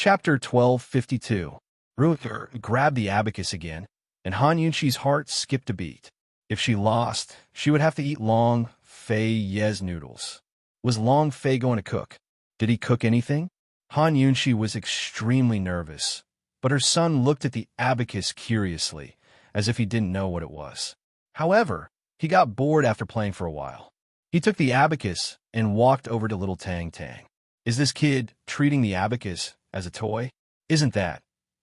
Chapter 1252. Ruth grabbed the abacus again, and Han Yunxi's heart skipped a beat. If she lost, she would have to eat Long Fei Ye's noodles. Was Long Fei going to cook? Did he cook anything? Han Yunxi was extremely nervous, but her son looked at the abacus curiously, as if he didn't know what it was. However, he got bored after playing for a while. He took the abacus and walked over to little Tang Tang. Is this kid treating the abacus as a toy? Isn't that?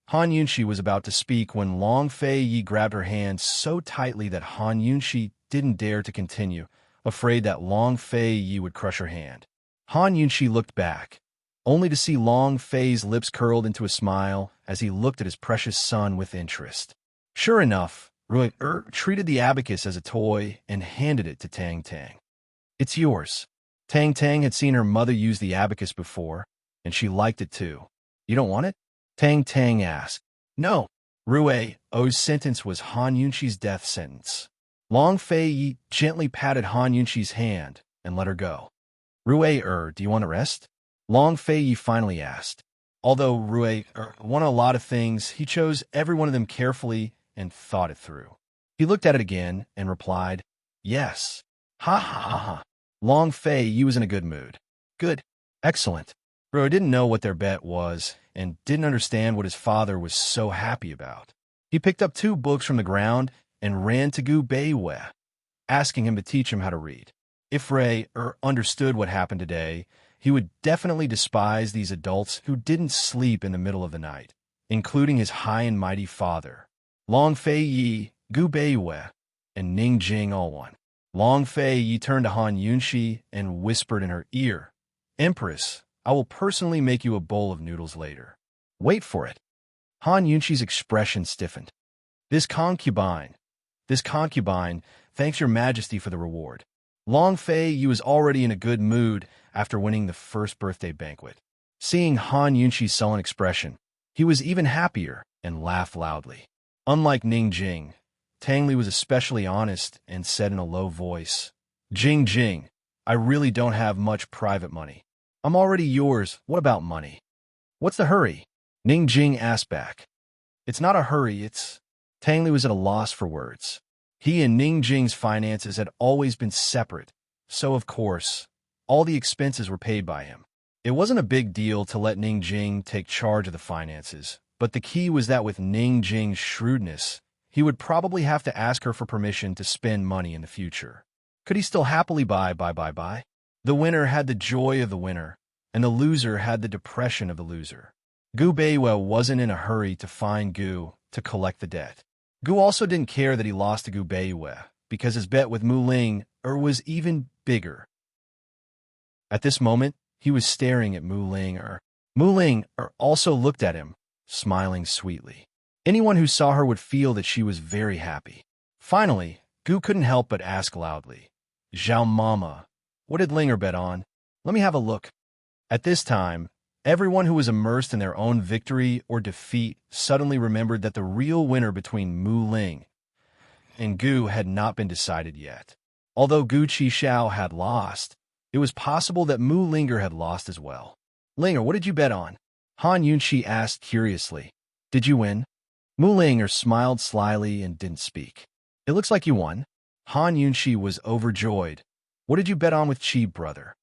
Han Yunxi was about to speak when Long Fei Yi grabbed her hand so tightly that Han Yunxi didn't dare to continue, afraid that Long Fei Yi would crush her hand. Han Yunxi looked back, only to see Long Fei's lips curled into a smile as he looked at his precious son with interest. Sure enough, Rui treated the abacus as a toy and handed it to Tang Tang. It's yours. Tang Tang had seen her mother use the abacus before, and she liked it too. You don't want it? Tang Tang asked. No. Rui's sentence was Han Yunxi's death sentence. Long Fei Yi gently patted Han Yunxi's hand and let her go. Rui, do you want to rest? Long Fei Yi finally asked. Although Rui wanted a lot of things, he chose every one of them carefully and thought it through. He looked at it again and replied, yes. Ha ha ha ha. Long Fei Yi was in a good mood. Good. Excellent. Rui didn't know what their bet was and didn't understand what his father was so happy about. He picked up 2 books from the ground and ran to Gu Beiwei, asking him to teach him how to read. If Rui understood what happened today, he would definitely despise these adults who didn't sleep in the middle of the night, including his high and mighty father. Long Fei Yi, Gu Beiwei, and Ning Jing all won. Long Fei Yi turned to Han Yunxi and whispered in her ear, Empress, I will personally make you a bowl of noodles later. Wait for it. Han Yunxi's expression stiffened. This concubine, thanks your majesty for the reward. Long Fei Yi was already in a good mood after winning the first birthday banquet. Seeing Han Yunxi's sullen expression, he was even happier and laughed loudly. Unlike Ning Jing, Tang Li was especially honest and said in a low voice, Jing, I really don't have much private money. I'm already yours. What about money? What's the hurry? Ning Jing asked back. It's not a hurry, it's... Tang Li was at a loss for words. He and Ning Jing's finances had always been separate, so of course, all the expenses were paid by him. It wasn't a big deal to let Ning Jing take charge of the finances, but the key was that with Ning Jing's shrewdness, he would probably have to ask her for permission to spend money in the future. Could he still happily buy? The winner had the joy of the winner, and the loser had the depression of the loser. Gu Beiwei wasn't in a hurry to find Gu to collect the debt. Gu also didn't care that he lost to Gu Beiwei, because his bet with Mu Ling was even bigger. At this moment, he was staring at Mu Ling. Mu Ling also looked at him, smiling sweetly. Anyone who saw her would feel that she was very happy. Finally, Gu couldn't help but ask loudly, Zhao Mama, what did Linger bet on? Let me have a look. At this time, everyone who was immersed in their own victory or defeat suddenly remembered that the real winner between Mu Ling and Gu had not been decided yet. Although Gu Qishao had lost, it was possible that Mu Linger had lost as well. Linger, what did you bet on? Han Yunxi asked curiously. Did you win? Mu Linger smiled slyly and didn't speak. It looks like you won. Han Yunxi was overjoyed. What did you bet on with Chi brother?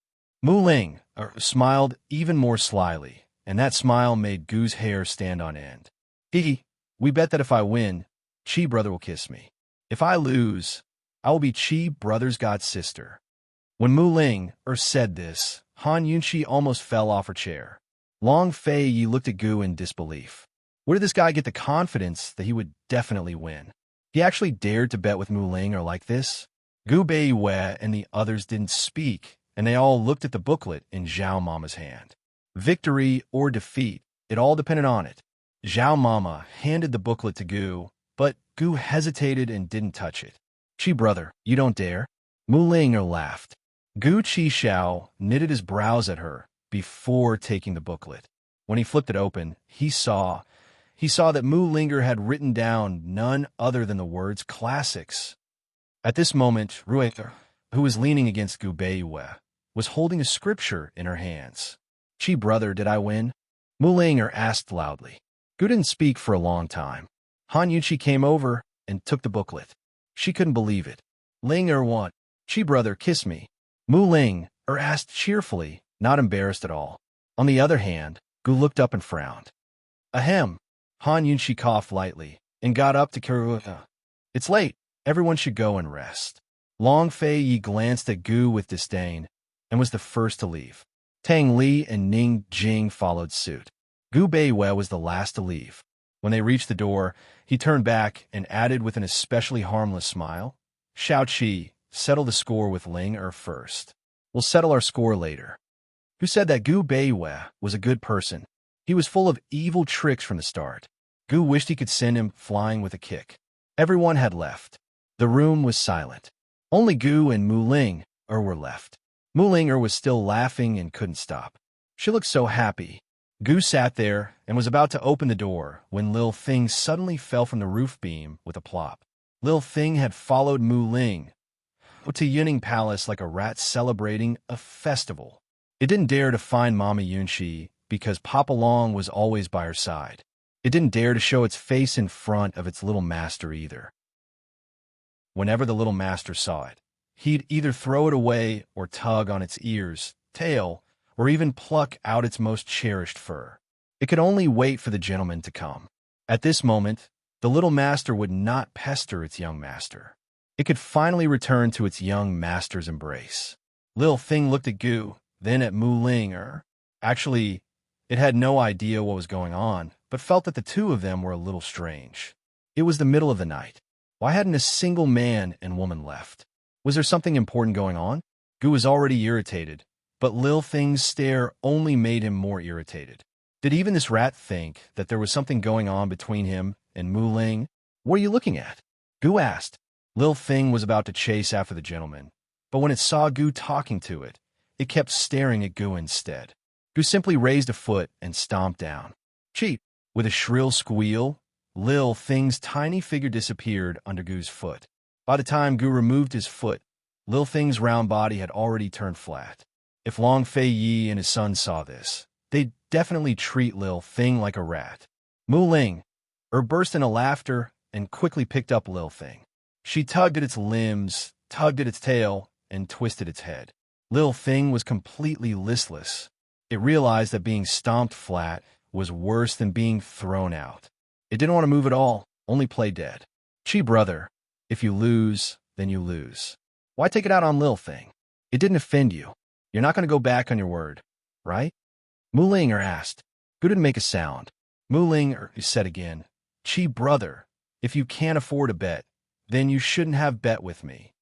Mu Ling smiled even more slyly, and that smile made Gu's hair stand on end. We bet that if I win, Chi brother will kiss me. If I lose, I will be Chi brother's god sister. When Mu Ling said this, Han Yunxi almost fell off her chair. Long Fei Yi looked at Gu in disbelief. Where did this guy get the confidence that he would definitely win? He actually dared to bet with Mu Ling like this? Gu Beiwei and the others didn't speak, and they all looked at the booklet in Zhao Mama's hand. Victory or defeat, it all depended on it. Zhao Mama handed the booklet to Gu, but Gu hesitated and didn't touch it. Chi brother, you don't dare? Mu Ling laughed. Gu Qishao knitted his brows at her before taking the booklet. When he flipped it open, he saw that Mu Linger had written down none other than the words classics. At this moment, Rui, who was leaning against Gu Beiwei, was holding a scripture in her hands. Chi brother, did I win? Mu Ling asked loudly. Gu didn't speak for a long time. Han Yunqi came over and took the booklet. She couldn't believe it. Ling what? Chi brother, kiss me. Mu Ling asked cheerfully, not embarrassed at all. On the other hand, Gu looked up and frowned. Ahem. Han Yunqi coughed lightly and got up to carry. It's late. Everyone should go and rest. Long Fei Yi glanced at Gu with disdain and was the first to leave. Tang Li and Ning Jing followed suit. Gu Beiwei was the last to leave. When they reached the door, he turned back and added with an especially harmless smile, Shao Qi, settle the score with Ling first. We'll settle our score later. Gu said that Gu Beiwei was a good person. He was full of evil tricks from the start. Gu wished he could send him flying with a kick. Everyone had left. The room was silent. Only Gu and Mu Ling were left. Mu Ling was still laughing and couldn't stop. She looked so happy. Gu sat there and was about to open the door when Lil Thing suddenly fell from the roof beam with a plop. Lil Thing had followed Mu Ling to Yuning Palace like a rat celebrating a festival. It didn't dare to find Mama Yunqi because Papa Long was always by her side. It didn't dare to show its face in front of its little master either. Whenever the little master saw it, he'd either throw it away or tug on its ears, tail, or even pluck out its most cherished fur. It could only wait for the gentleman to come. At this moment, the little master would not pester its young master. It could finally return to its young master's embrace. Lil Thing looked at Gu, then at Mu Ling. Actually, it had no idea what was going on, but felt that the two of them were a little strange. It was the middle of the night. Why hadn't a single man and woman left? Was there something important going on? Gu was already irritated, but Lil Thing's stare only made him more irritated. Did even this rat think that there was something going on between him and Mu Ling? What are you looking at? Gu asked. Lil Thing was about to chase after the gentleman, but when it saw Gu talking to it, it kept staring at Gu instead. Gu simply raised a foot and stomped down. Cheep! With a shrill squeal, Lil Thing's tiny figure disappeared under Gu's foot. By the time Gu removed his foot, Lil Thing's round body had already turned flat. If Long Fei Yi and his son saw this, they'd definitely treat Lil Thing like a rat. Mu Ling burst into laughter and quickly picked up Lil Thing. She tugged at its limbs, tugged at its tail, and twisted its head. Lil Thing was completely listless. It realized that being stomped flat was worse than being thrown out. It didn't want to move at all, only play dead. Chi brother, if you lose, then you lose. Why take it out on Lil Thing? It didn't offend you. You're not going to go back on your word, right? Mu Ling asked. Gu didn't make a sound. Mu Ling said again, Chi brother, if you can't afford a bet, then you shouldn't have bet with me.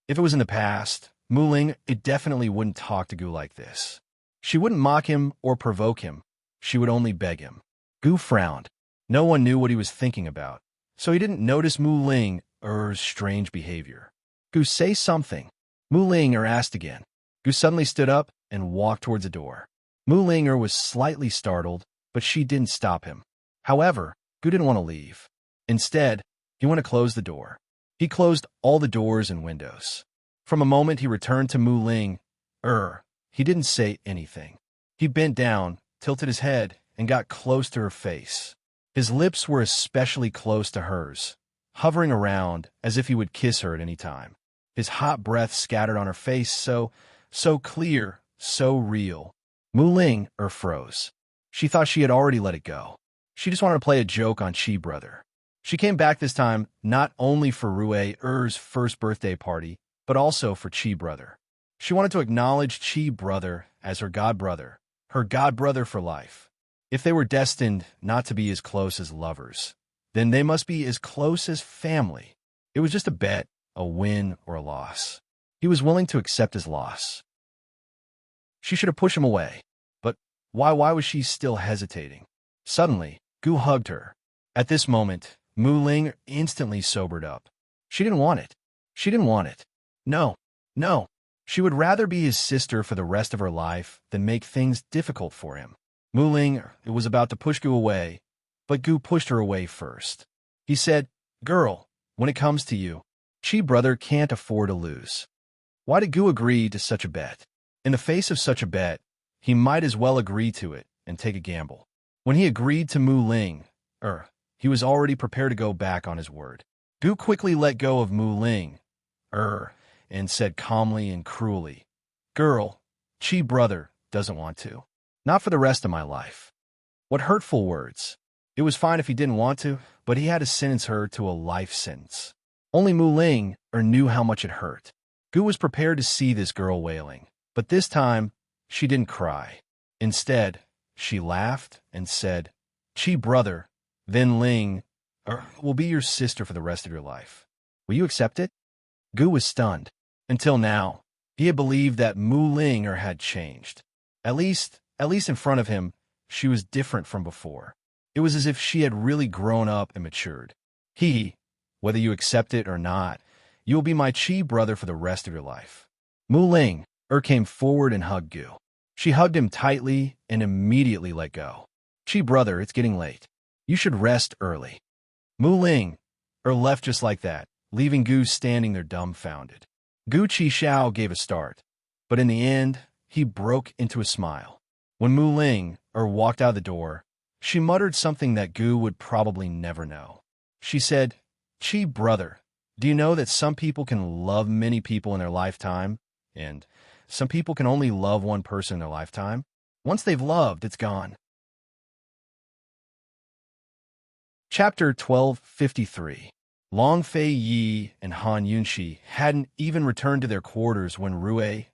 If it was in the past, Mu Ling definitely wouldn't talk to Gu like this. She wouldn't mock him or provoke him. She would only beg him. Gu frowned. No one knew what he was thinking about, so he didn't notice Mu Ling's strange behavior. Gu, say something. Mu Ling asked again. Gu suddenly stood up and walked towards the door. Mu Ling was slightly startled, but she didn't stop him. However, Gu didn't want to leave. Instead, he wanted to close the door. He closed all the doors and windows. From a moment he returned to Mu Ling. He didn't say anything. He bent down, tilted his head, and got close to her face. His lips were especially close to hers, hovering around as if he would kiss her at any time. His hot breath scattered on her face so clear, so real. Mu Ling froze. She thought she had already let it go. She just wanted to play a joke on Chi brother. She came back this time not only for Rue's first birthday party, but also for Chi brother. She wanted to acknowledge Chi brother as her god brother for life. If they were destined not to be as close as lovers, then they must be as close as family. It was just a bet, a win or a loss. He was willing to accept his loss. She should have pushed him away. But why was she still hesitating? Suddenly, Gu hugged her. At this moment, Mu Ling instantly sobered up. She didn't want it. She didn't want it. No. She would rather be his sister for the rest of her life than make things difficult for him. Mu Ling was about to push Gu away, but Gu pushed her away first. He said, Girl, when it comes to you, Chi brother can't afford to lose. Why did Gu agree to such a bet? In the face of such a bet, he might as well agree to it and take a gamble. When he agreed to Mu Ling, he was already prepared to go back on his word. Gu quickly let go of Mu Ling, and said calmly and cruelly, "Girl, Chi brother doesn't want to. Not for the rest of my life." What hurtful words. It was fine if he didn't want to, but he had to sentence her to a life sentence. Only Mu Ling knew how much it hurt. Gu was prepared to see this girl wailing, but this time, she didn't cry. Instead, she laughed and said, "Chi brother, then Ling, will be your sister for the rest of your life. Will you accept it?" Gu was stunned. Until now, he had believed that Mu Ling had changed. At least in front of him, she was different from before. It was as if she had really grown up and matured. Whether you accept it or not, you will be my Chi brother for the rest of your life. Mu Ling came forward and hugged Gu. She hugged him tightly and immediately let go. "Chi brother, it's getting late. You should rest early." Mu Ling left just like that, leaving Gu standing there dumbfounded. Gu Qixiao gave a start, but in the end, he broke into a smile. When Mu Ling walked out the door, she muttered something that Gu would probably never know. She said, "Chi brother, do you know that some people can love many people in their lifetime, and some people can only love one person in their lifetime? Once they've loved, it's gone." Chapter 1253. Long Fei Yi and Han Yunxi hadn't even returned to their quarters when Rue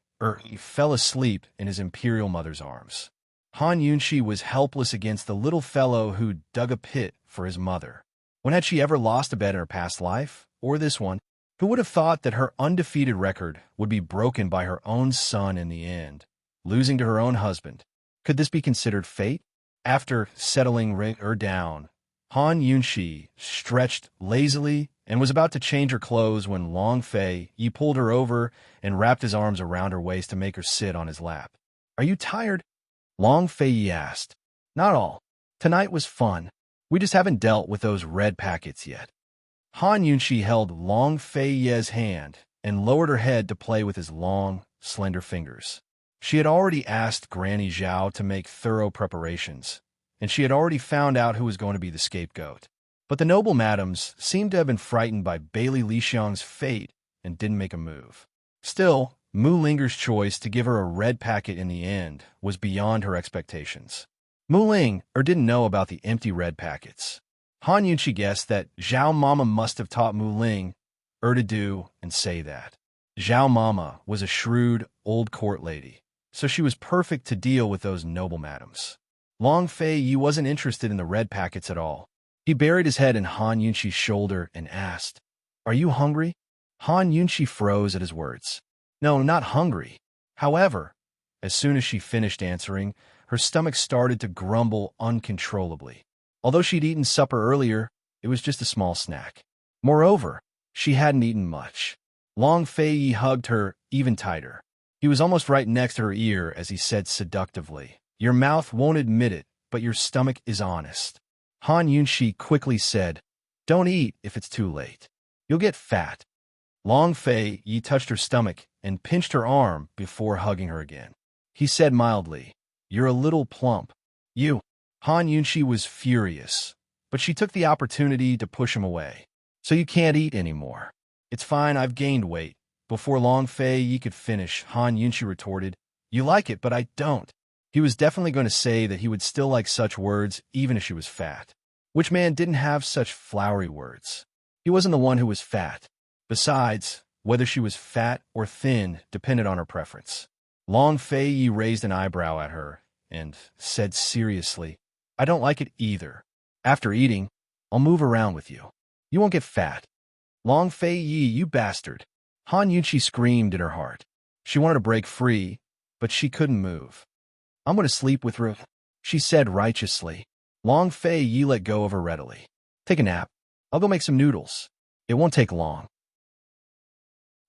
fell asleep in his imperial mother's arms. Han Yunxi was helpless against the little fellow who dug a pit for his mother. When had she ever lost a bet in her past life, or this one? Who would have thought that her undefeated record would be broken by her own son in the end, losing to her own husband? Could this be considered fate? After settling her down, Han Yunxi stretched lazily and was about to change her clothes when Long Fei Yi pulled her over and wrapped his arms around her waist to make her sit on his lap. "Are you tired?" Long Fei Yi asked. "Not all. Tonight was fun. We just haven't dealt with those red packets yet." Han Yunxi held Long Fei Yi's hand and lowered her head to play with his long, slender fingers. She had already asked Granny Zhao to make thorough preparations, and she had already found out who was going to be the scapegoat. But the noble madams seemed to have been frightened by Bailey Lixiang's fate and didn't make a move. Still, Mu Linger's choice to give her a red packet in the end was beyond her expectations. Mu Ling didn't know about the empty red packets. Han Yunxi guessed that Zhao Mama must have taught Mu Ling to do and say that. Zhao Mama was a shrewd, old court lady, so she was perfect to deal with those noble madams. Long Fei Yi wasn't interested in the red packets at all. He buried his head in Han Yunxi's shoulder and asked, "Are you hungry?" Han Yunxi froze at his words. "No, not hungry." However, as soon as she finished answering, her stomach started to grumble uncontrollably. Although she'd eaten supper earlier, it was just a small snack. Moreover, she hadn't eaten much. Long Fei Yi hugged her even tighter. He was almost right next to her ear as he said seductively, "Your mouth won't admit it, but your stomach is honest." Han Yunxi quickly said, "Don't eat if it's too late. You'll get fat." Long Fei Yi touched her stomach and pinched her arm before hugging her again. He said mildly, "You're a little plump." "You." Han Yunxi was furious, but she took the opportunity to push him away. "So you can't eat anymore." "It's fine, I've gained weight." Before Long Fei Yi could finish, Han Yunxi retorted, "You like it, but I don't." He was definitely going to say that he would still like such words even if she was fat. Which man didn't have such flowery words? He wasn't the one who was fat. Besides, whether she was fat or thin depended on her preference. Long Fei Yi raised an eyebrow at her and said seriously, "I don't like it either. After eating, I'll move around with you. You won't get fat." "Long Fei Yi, you bastard." Han Yunxi screamed in her heart. She wanted to break free, but she couldn't move. "I'm going to sleep with Ru," she said righteously. Long Fei Yi let go of her readily. "Take a nap. I'll go make some noodles. It won't take long."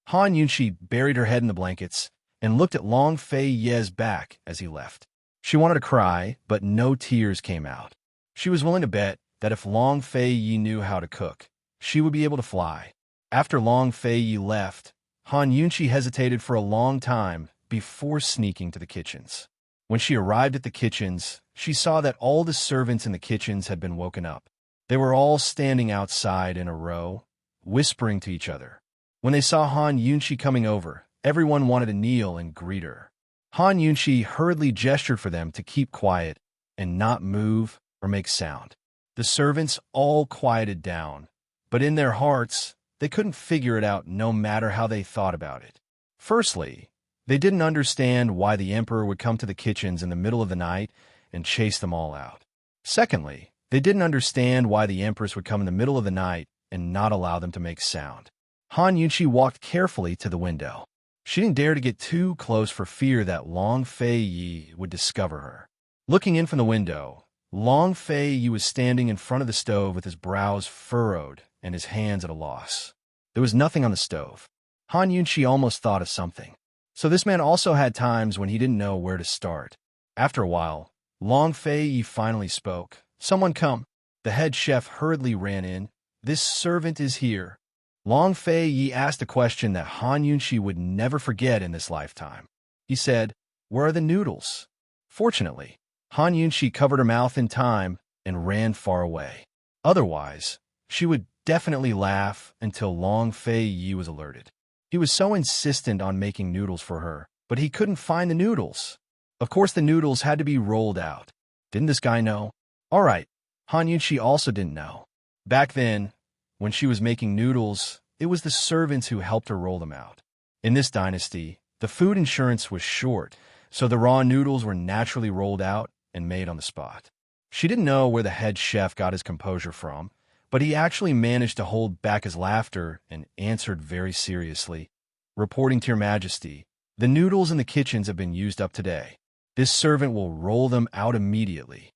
Han Yunxi buried her head in the blankets and looked at Long Fei Yi's back as he left. She wanted to cry, but no tears came out. She was willing to bet that if Long Fei Yi knew how to cook, she would be able to fly. After Long Fei Yi left, Han Yunxi hesitated for a long time before sneaking to the kitchens. When she arrived at the kitchens, she saw that all the servants in the kitchens had been woken up. They were all standing outside in a row, whispering to each other. When they saw Han Yunshi coming over, everyone wanted to kneel and greet her. Han Yunshi hurriedly gestured for them to keep quiet and not move or make sound. The servants all quieted down, but in their hearts, they couldn't figure it out no matter how they thought about it. Firstly, they didn't understand why the emperor would come to the kitchens in the middle of the night and chase them all out. Secondly, they didn't understand why the empress would come in the middle of the night and not allow them to make sound. Han Yunshi walked carefully to the window. She didn't dare to get too close for fear that Long Fei Yi would discover her. Looking in from the window, Long Fei Yi was standing in front of the stove with his brows furrowed and his hands at a loss. There was nothing on the stove. Han Yunshi almost thought of something. So this man also had times when he didn't know where to start. After a while, Long Fei Yi finally spoke. "Someone come." The head chef hurriedly ran in. "This servant is here." Long Fei Yi asked a question that Han Yunshi would never forget in this lifetime. He said, "Where are the noodles?" Fortunately, Han Yunshi covered her mouth in time and ran far away. Otherwise, she would definitely laugh until Long Fei Yi was alerted. He was so insistent on making noodles for her, but he couldn't find the noodles. Of course, the noodles had to be rolled out. Didn't this guy know? All right, Han Yunshi also didn't know. Back then, when she was making noodles, it was the servants who helped her roll them out. In this dynasty, the food insurance was short, so the raw noodles were naturally rolled out and made on the spot. She didn't know where the head chef got his composure from, but he actually managed to hold back his laughter and answered very seriously, "Reporting to your majesty, the noodles in the kitchens have been used up today. This servant will roll them out immediately."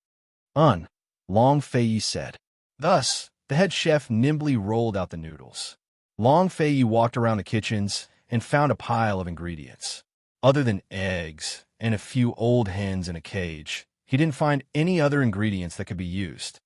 Long Fei Yi said. Thus, the head chef nimbly rolled out the noodles. Long Fei Yi walked around the kitchens and found a pile of ingredients. Other than eggs and a few old hens in a cage, he didn't find any other ingredients that could be used.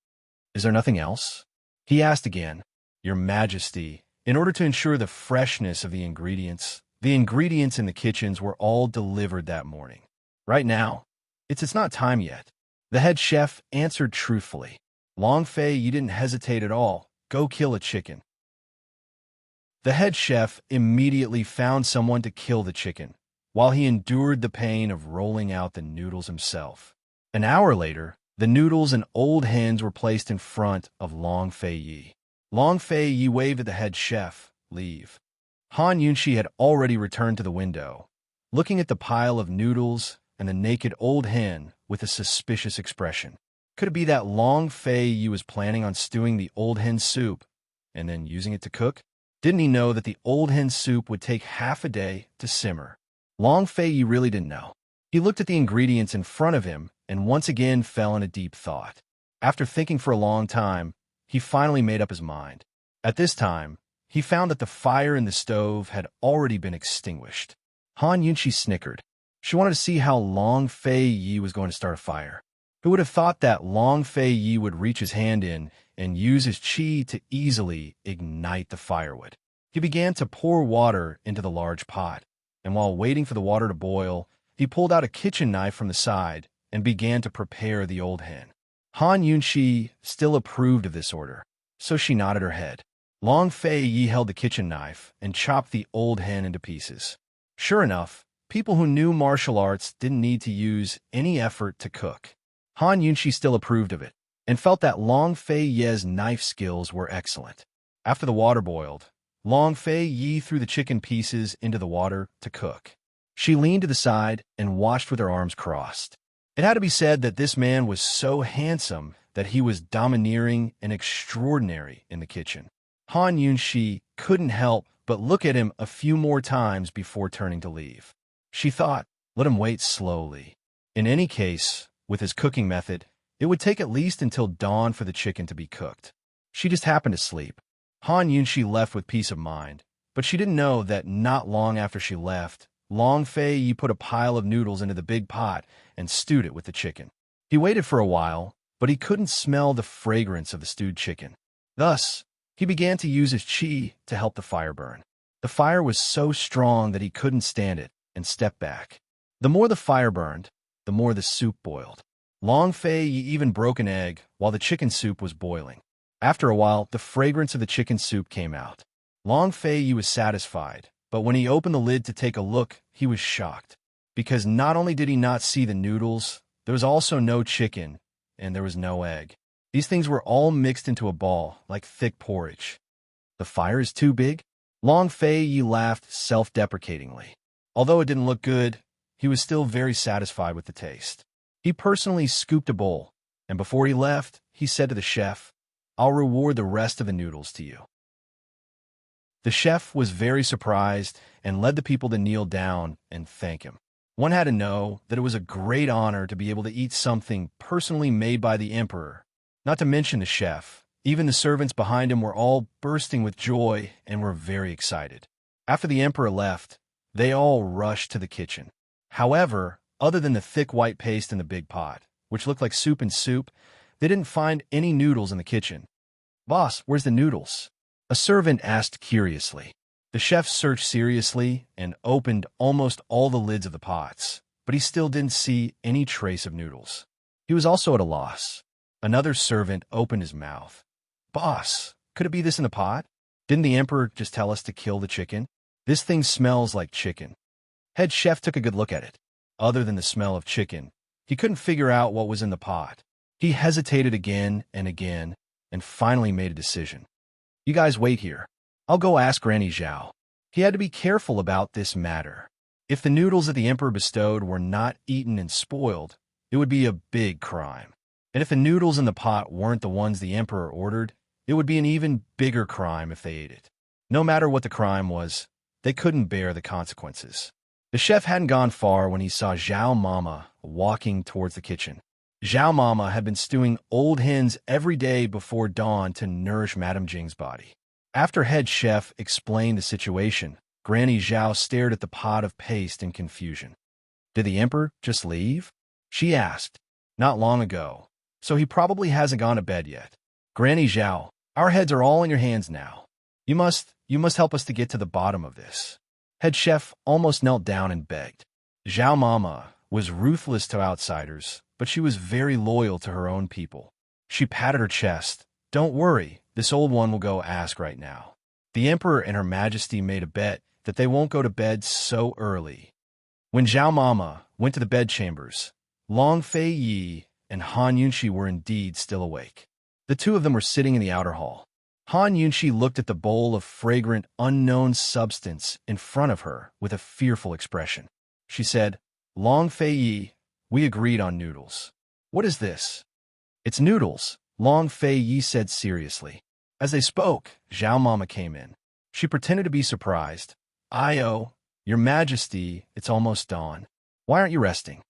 "Is there nothing else?" He asked again. "Your Majesty, in order to ensure the freshness of the ingredients in the kitchens were all delivered that morning. Right now, it's not time yet." The head chef answered truthfully. Long Fei Yi didn't hesitate at all. "Go kill a chicken." The head chef immediately found someone to kill the chicken, while he endured the pain of rolling out the noodles himself. An hour later, the noodles and old hens were placed in front of Long Fei Yi. Long Fei Yi waved at the head chef. "Leave." Han Yunshi had already returned to the window, looking at the pile of noodles and the naked old hen with a suspicious expression. Could it be that Long Fei Yi was planning on stewing the old hen soup and then using it to cook? Didn't he know that the old hen soup would take half a day to simmer? Long Fei Yi really didn't know. He looked at the ingredients in front of him and once again fell in a deep thought. After thinking for a long time, he finally made up his mind. At this time, he found that the fire in the stove had already been extinguished. Han Yunshi snickered. She wanted to see how Long Fei Yi was going to start a fire. Who would have thought that Long Fei Yi would reach his hand in and use his qi to easily ignite the firewood? He began to pour water into the large pot, and while waiting for the water to boil, he pulled out a kitchen knife from the side and began to prepare the old hen. Han Yunshi still approved of this order, so she nodded her head. Long Fei Yi held the kitchen knife and chopped the old hen into pieces. Sure enough, people who knew martial arts didn't need to use any effort to cook. Han Yunshi still approved of it and felt that Long Fei Yi's knife skills were excellent. After the water boiled, Long Fei Yi threw the chicken pieces into the water to cook. She leaned to the side and watched with her arms crossed. It had to be said that this man was so handsome that he was domineering and extraordinary in the kitchen. Han Yunshi couldn't help but look at him a few more times before turning to leave. She thought, let him wait slowly. In any case, with his cooking method, it would take at least until dawn for the chicken to be cooked. She just happened to sleep. Han Yunshi left with peace of mind, but she didn't know that not long after she left, Long Fei Yi put a pile of noodles into the big pot and stewed it with the chicken. He waited for a while, but he couldn't smell the fragrance of the stewed chicken. Thus, he began to use his qi to help the fire burn. The fire was so strong that he couldn't stand it and stepped back. The more the fire burned, the more the soup boiled. Long Fei even broke an egg while the chicken soup was boiling. After a while, the fragrance of the chicken soup came out. Long Fei was satisfied, but when he opened the lid to take a look, he was shocked. Because not only did he not see the noodles, there was also no chicken, and there was no egg. These things were all mixed into a ball, like thick porridge. The fire is too big? Long Fei laughed self-deprecatingly. Although it didn't look good, he was still very satisfied with the taste. He personally scooped a bowl, and before he left, he said to the chef, "I'll reward the rest of the noodles to you." The chef was very surprised and led the people to kneel down and thank him. One had to know that it was a great honor to be able to eat something personally made by the emperor. Not to mention the chef, even the servants behind him were all bursting with joy and were very excited. After the emperor left, they all rushed to the kitchen. However, other than the thick white paste in the big pot, which looked like soup and soup, they didn't find any noodles in the kitchen. "Boss, where's the noodles?" a servant asked curiously. The chef searched seriously and opened almost all the lids of the pots, but he still didn't see any trace of noodles. He was also at a loss. Another servant opened his mouth. "Boss, could it be this in the pot? Didn't the emperor just tell us to kill the chicken? This thing smells like chicken." Head chef took a good look at it. Other than the smell of chicken, he couldn't figure out what was in the pot. He hesitated again and finally made a decision. "You guys wait here. I'll go ask Granny Zhao." He had to be careful about this matter. If the noodles that the emperor bestowed were not eaten and spoiled, it would be a big crime. And if the noodles in the pot weren't the ones the emperor ordered, it would be an even bigger crime if they ate it. No matter what the crime was, they couldn't bear the consequences. The chef hadn't gone far when he saw Zhao Mama walking towards the kitchen. Zhao Mama had been stewing old hens every day before dawn to nourish Madame Jing's body. After head chef explained the situation, Granny Zhao stared at the pot of paste in confusion. "Did the emperor just leave?" she asked. "Not long ago, so he probably hasn't gone to bed yet." "Granny Zhao, our heads are all in your hands now. You must help us to get to the bottom of this." Head chef almost knelt down and begged. Zhao Mama was ruthless to outsiders, but she was very loyal to her own people. She patted her chest. "Don't worry, this old one will go ask right now." The emperor and her majesty made a bet that they won't go to bed so early. When Zhao Mama went to the bedchambers, Long Fei and Han Yunxi were indeed still awake. The two of them were sitting in the outer hall. Han Yunxi looked at the bowl of fragrant, unknown substance in front of her with a fearful expression. She said, "Long Fei, we agreed on noodles." "What is this?" "It's noodles," Long Fei said seriously. As they spoke, Zhao Mama came in. She pretended to be surprised. "Io, your majesty, it's almost dawn. Why aren't you resting?"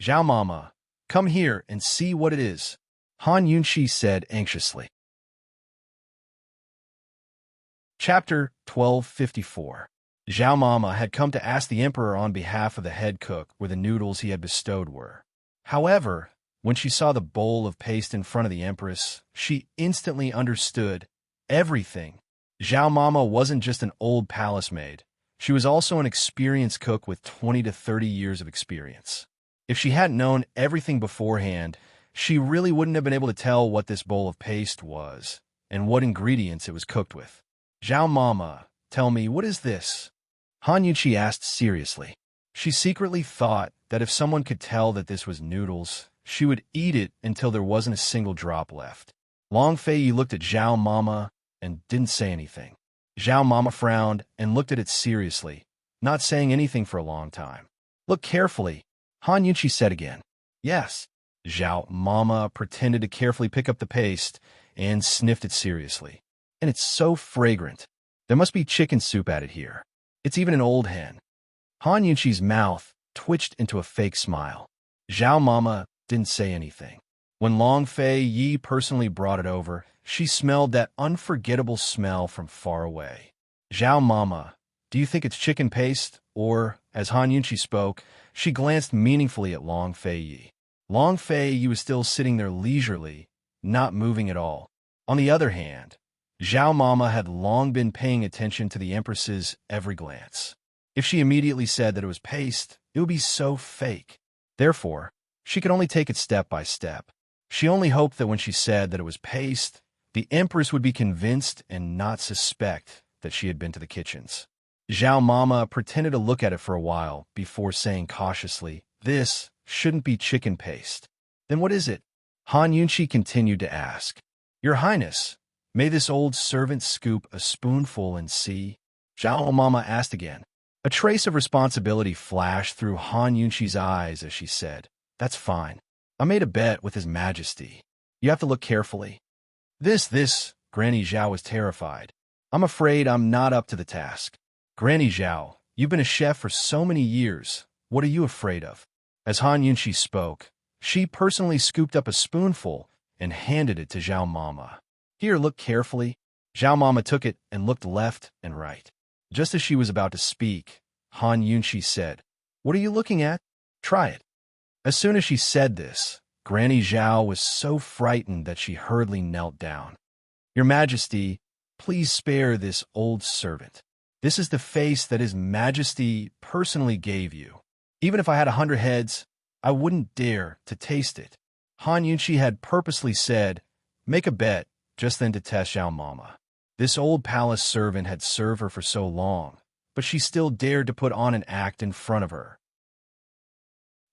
"Zhao Mama, come here and see what it is," Han Yunxi said anxiously. Chapter 1254. Zhao Mama had come to ask the emperor on behalf of the head cook where the noodles he had bestowed were. However, when she saw the bowl of paste in front of the empress, she instantly understood everything. Zhao Mama wasn't just an old palace maid. She was also an experienced cook with 20 to 30 years of experience. If she hadn't known everything beforehand, she really wouldn't have been able to tell what this bowl of paste was and what ingredients it was cooked with. "Zhao Mama, tell me, what is this?" Han Yunxi asked seriously. She secretly thought that if someone could tell that this was noodles, she would eat it until there wasn't a single drop left. Long Fei looked at Zhao Mama and didn't say anything. Zhao Mama frowned and looked at it seriously, not saying anything for a long time. "Look carefully," Han Yunxi said again. "Yes." Zhao Mama pretended to carefully pick up the paste and sniffed it seriously. "And it's so fragrant. There must be chicken soup added here. It's even an old hen." Han Yunxi's mouth twitched into a fake smile. Zhao Mama didn't say anything. When Long Fei personally brought it over, she smelled that unforgettable smell from far away. "Zhao Mama, do you think it's chicken paste?" Or, as Han Yunxi spoke, she glanced meaningfully at Long Fei. Long Fei was still sitting there leisurely, not moving at all. On the other hand, Zhao Mama had long been paying attention to the empress's every glance. If she immediately said that it was paste, it would be so fake. Therefore, she could only take it step by step. She only hoped that when she said that it was paste, the Empress would be convinced and not suspect that she had been to the kitchens. Zhao Mama pretended to look at it for a while before saying cautiously, "This shouldn't be chicken paste." "Then what is it?" Han Yunqi continued to ask. "Your Highness, may this old servant scoop a spoonful and see?" Zhao Mama asked again. A trace of responsibility flashed through Han Yunqi's eyes as she said, "That's fine. I made a bet with His Majesty. You have to look carefully." This, Granny Zhao was terrified. "I'm afraid I'm not up to the task." "Granny Zhao, you've been a chef for so many years. What are you afraid of?" As Han Yunqi spoke, she personally scooped up a spoonful and handed it to Zhao Mama. "Here, look carefully." Zhao Mama took it and looked left and right. Just as she was about to speak, Han Yunqi said, "What are you looking at? Try it." As soon as she said this, Granny Zhao was so frightened that she hurriedly knelt down. "Your Majesty, please spare this old servant. This is the face that His Majesty personally gave you. Even if I had 100 heads, I wouldn't dare to taste it." Han Yunqi had purposely said, "Make a bet," just then to test Zhao Mama. This old palace servant had served her for so long, but she still dared to put on an act in front of her.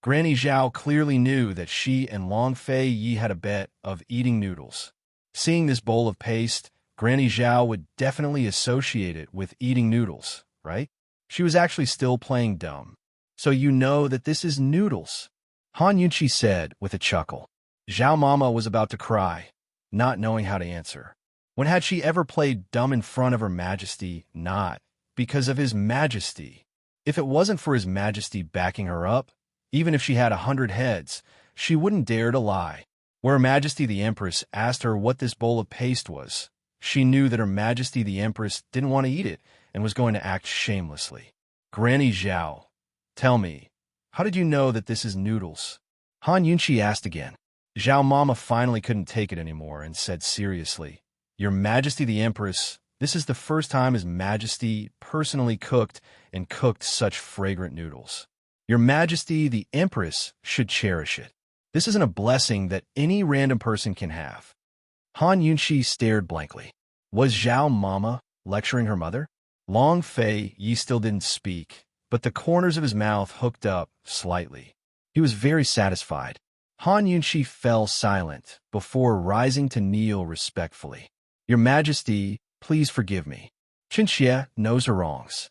Granny Zhao clearly knew that she and Long Fei Yi had a bet of eating noodles. Seeing this bowl of paste, Granny Zhao would definitely associate it with eating noodles, right? She was actually still playing dumb. "So you know that this is noodles," Han Yunqi said with a chuckle. Zhao Mama was about to cry, not knowing how to answer. When had she ever played dumb in front of Her Majesty? Not because of His Majesty. If it wasn't for His Majesty backing her up, even if she had 100 heads, she wouldn't dare to lie. Where Her Majesty the Empress asked her what this bowl of paste was, she knew that Her Majesty the Empress didn't want to eat it and was going to act shamelessly. "Granny Zhao, tell me, how did you know that this is noodles?" Han Yunqi asked again. Zhao Mama finally couldn't take it anymore and said seriously, "Your Majesty the Empress, this is the first time His Majesty personally cooked such fragrant noodles. Your Majesty the Empress should cherish it. This isn't a blessing that any random person can have." Han Yunqi stared blankly. Was Zhao Mama lecturing her mother? Long Fei Yi still didn't speak, but the corners of his mouth hooked up slightly. He was very satisfied. Han Yunqi fell silent before rising to kneel respectfully. "Your Majesty, please forgive me. Qin Xie knows her wrongs."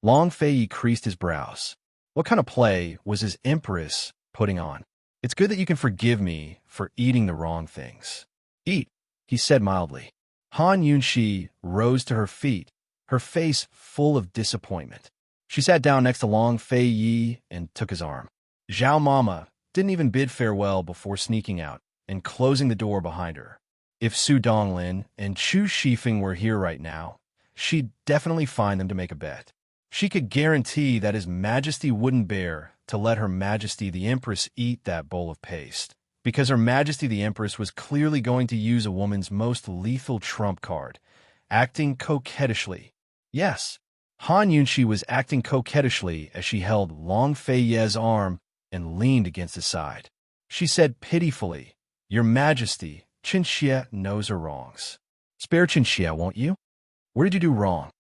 Long Fei Yi creased his brows. What kind of play was his Empress putting on? "It's good that you can forgive me for eating the wrong things." "Eat," he said mildly. Han Yunqi rose to her feet, her face full of disappointment. She sat down next to Long Fei Yi and took his arm. Zhao Mama didn't even bid farewell before sneaking out and closing the door behind her. If Su Donglin and Chu Shifeng were here right now, she'd definitely find them to make a bet. She could guarantee that His Majesty wouldn't bear to let Her Majesty the Empress eat that bowl of paste, because Her Majesty the Empress was clearly going to use a woman's most lethal trump card, acting coquettishly. Yes, Han Yunqi was acting coquettishly as she held Long Fei Ye's arm and leaned against his side. She said pitifully, "Your Majesty, Qin Xie knows her wrongs. Spare Qin Xie, won't you? Where did you do wrong?"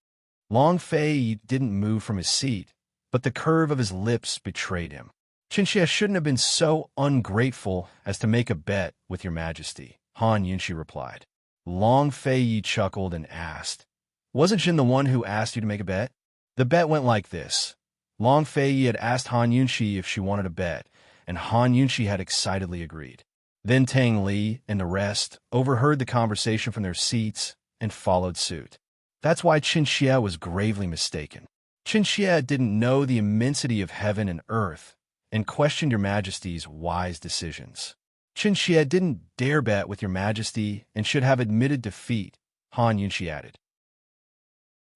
Long Fei didn't move from his seat, but the curve of his lips betrayed him. "Qin Xie shouldn't have been so ungrateful as to make a bet with Your Majesty," Han Yunqi replied. Long Fei chuckled and asked, "Wasn't Jin the one who asked you to make a bet?" The bet went like this. Long Fei had asked Han Yunqi if she wanted a bet, and Han Yunqi had excitedly agreed. Then Tang Li and the rest overheard the conversation from their seats and followed suit. That's why Qin Xie was gravely mistaken. Qin Xie didn't know the immensity of heaven and earth and questioned Your Majesty's wise decisions. Qin Xie didn't dare bet with Your Majesty and should have admitted defeat, Han Yunqi added.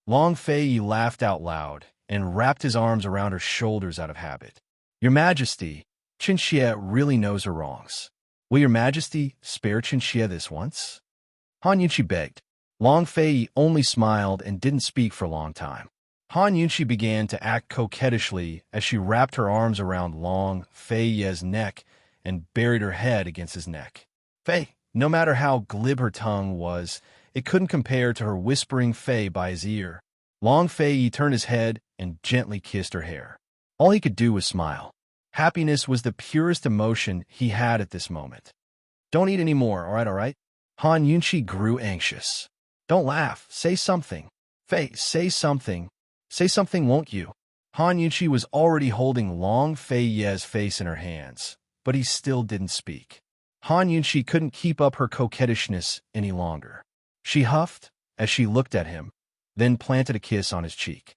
Long Fei laughed out loud and wrapped his arms around her shoulders out of habit. "Your Majesty, Qin Xie really knows her wrongs. Will Your Majesty spare Qin Xie this once?" Han Yunqi begged. Long Fei only smiled and didn't speak for a long time. Han Yunshi began to act coquettishly as she wrapped her arms around Long Fei Ye's neck and buried her head against his neck. Fei, no matter how glib her tongue was, it couldn't compare to her whispering Fei by his ear. Long Fei Yi turned his head and gently kissed her hair. All he could do was smile. Happiness was the purest emotion he had at this moment. Don't eat any more, all right? Han Yunshi grew anxious. Don't laugh. Say something. Fei, say something. Say something, won't you? Han Yunshi was already holding Long Fei Ye's face in her hands, but he still didn't speak. Han Yunshi couldn't keep up her coquettishness any longer. She huffed as she looked at him, then planted a kiss on his cheek.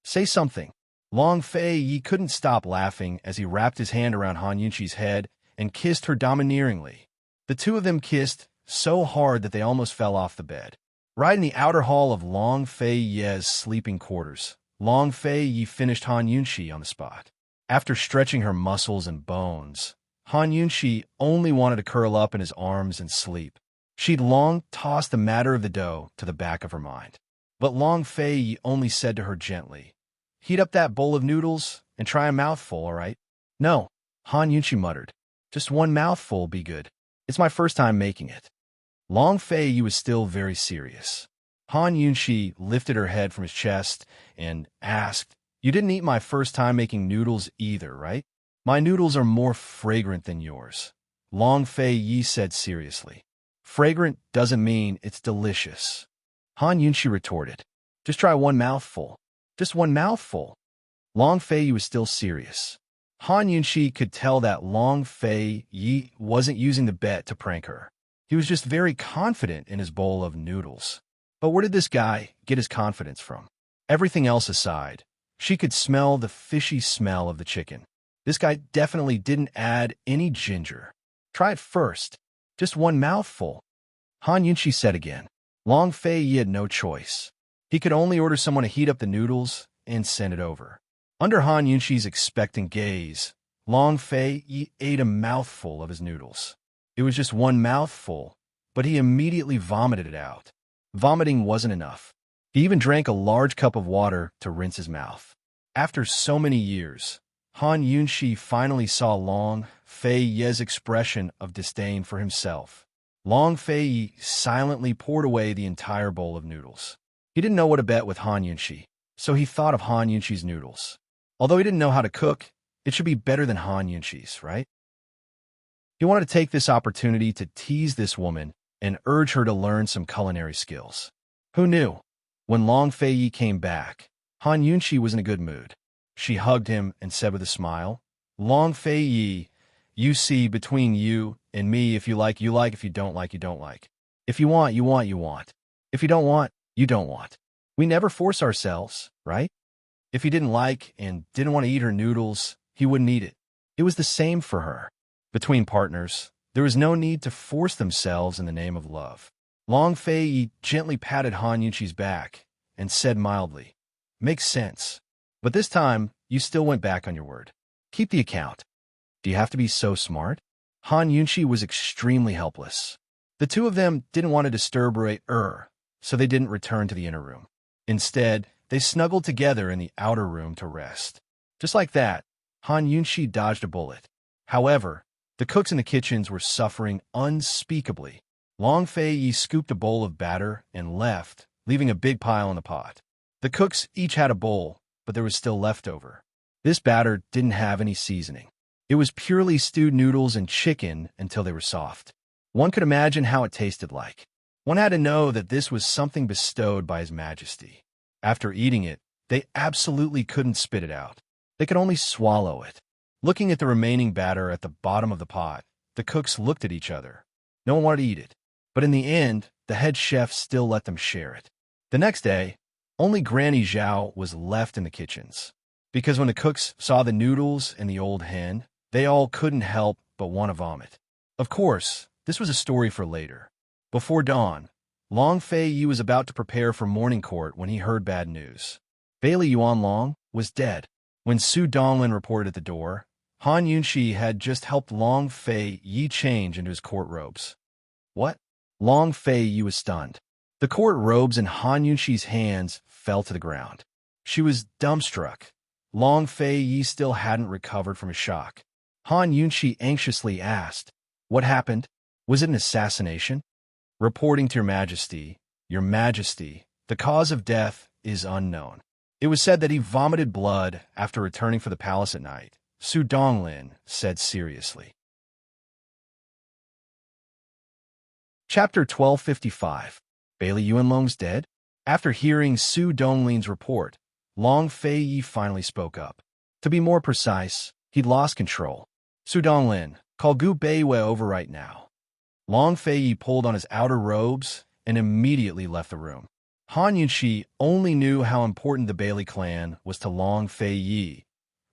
Say something. Long Fei Yi couldn't stop laughing as he wrapped his hand around Han Yunshi's head and kissed her domineeringly. The two of them kissed so hard that they almost fell off the bed. Right in the outer hall of Long Fei Ye's sleeping quarters, Long Fei Yi finished Han Yunshi on the spot. After stretching her muscles and bones, Han Yunshi only wanted to curl up in his arms and sleep. She'd long tossed the matter of the dough to the back of her mind. But Long Fei Yi only said to her gently, "Heat up that bowl of noodles and try a mouthful, all right?" "No," Han Yunshi muttered. "Just one mouthful be good. It's my first time making it." Long Fei Yi was still very serious. Han Yunshi lifted her head from his chest and asked, "You didn't eat my first time making noodles either, right? My noodles are more fragrant than yours," Long Fei Yi said seriously. "Fragrant doesn't mean it's delicious," Han Yunshi retorted. "Just try one mouthful. Just one mouthful." Long Fei Yi was still serious. Han Yunshi could tell that Long Fei Yi wasn't using the bet to prank her. He was just very confident in his bowl of noodles. But where did this guy get his confidence from? Everything else aside, she could smell the fishy smell of the chicken. This guy definitely didn't add any ginger. "Try it first. Just one mouthful," Han Yunshi said again. Long Fei Yi had no choice. He could only order someone to heat up the noodles and send it over. Under Han Yunshi's expectant gaze, Long Fei Yi ate a mouthful of his noodles. It was just one mouthful, but he immediately vomited it out. Vomiting wasn't enough. He even drank a large cup of water to rinse his mouth. After so many years, Han Yunshi finally saw Long Fei Yi's expression of disdain for himself. Long Fei Yi silently poured away the entire bowl of noodles. He didn't know what to bet with Han Yunshi, so he thought of Han Yunshi's noodles. Although he didn't know how to cook, it should be better than Han Yunshi's, right? He wanted to take this opportunity to tease this woman and urge her to learn some culinary skills. Who knew? When Long Fei Yi came back, Han Yunshi was in a good mood. She hugged him and said with a smile, "Long Fei Yi, you see, between you and me, if you like, you like. If you don't like, you don't like. If you want, you want, you want. If you don't want, you don't want. We never force ourselves, right?" If he didn't like and didn't want to eat her noodles, he wouldn't eat it. It was the same for her. Between partners, there was no need to force themselves in the name of love. Long Fei Yi gently patted Han Yunshi's back and said mildly, "Makes sense. But this time, you still went back on your word. Keep the account. Do you have to be so smart?" Han Yunshi was extremely helpless. The two of them didn't want to disturb so they didn't return to the inner room. Instead, they snuggled together in the outer room to rest. Just like that, Han Yunshi dodged a bullet. However, the cooks in the kitchens were suffering unspeakably. Long Fei Yi scooped a bowl of batter and left, leaving a big pile in the pot. The cooks each had a bowl, but there was still leftover. This batter didn't have any seasoning. It was purely stewed noodles and chicken until they were soft. One could imagine how it tasted like. One had to know that this was something bestowed by His Majesty. After eating it, they absolutely couldn't spit it out. They could only swallow it. Looking at the remaining batter at the bottom of the pot, the cooks looked at each other. No one wanted to eat it. But in the end, the head chef still let them share it. The next day, only Granny Zhao was left in the kitchens. Because when the cooks saw the noodles and the old hen, they all couldn't help but want to vomit. Of course, this was a story for later. Before dawn, Long Fei Yi was about to prepare for morning court when he heard bad news. Bailey Yuanlong was dead. When Su Donglin reported at the door, Han Yunshi had just helped Long Fei Yi change into his court robes. What? Long Fei Yi was stunned. The court robes in Han Yunshi's hands fell to the ground. She was dumbstruck. Long Fei Yi still hadn't recovered from his shock. Han Yunshi anxiously asked, "What happened? Was it an assassination?" "Reporting to Your Majesty, the cause of death is unknown. It was said that he vomited blood after returning from the palace at night," Su Donglin said seriously. Chapter 1255. Bailey Yuanlong's dead? After hearing Su Dongling's report, Long Fei Yi finally spoke up. To be more precise, he'd lost control. "Su Donglin, call Gu Beiwei over right now." Long Fei Yi pulled on his outer robes and immediately left the room. Han Yunshi only knew how important the Bailey clan was to Long Fei Yi,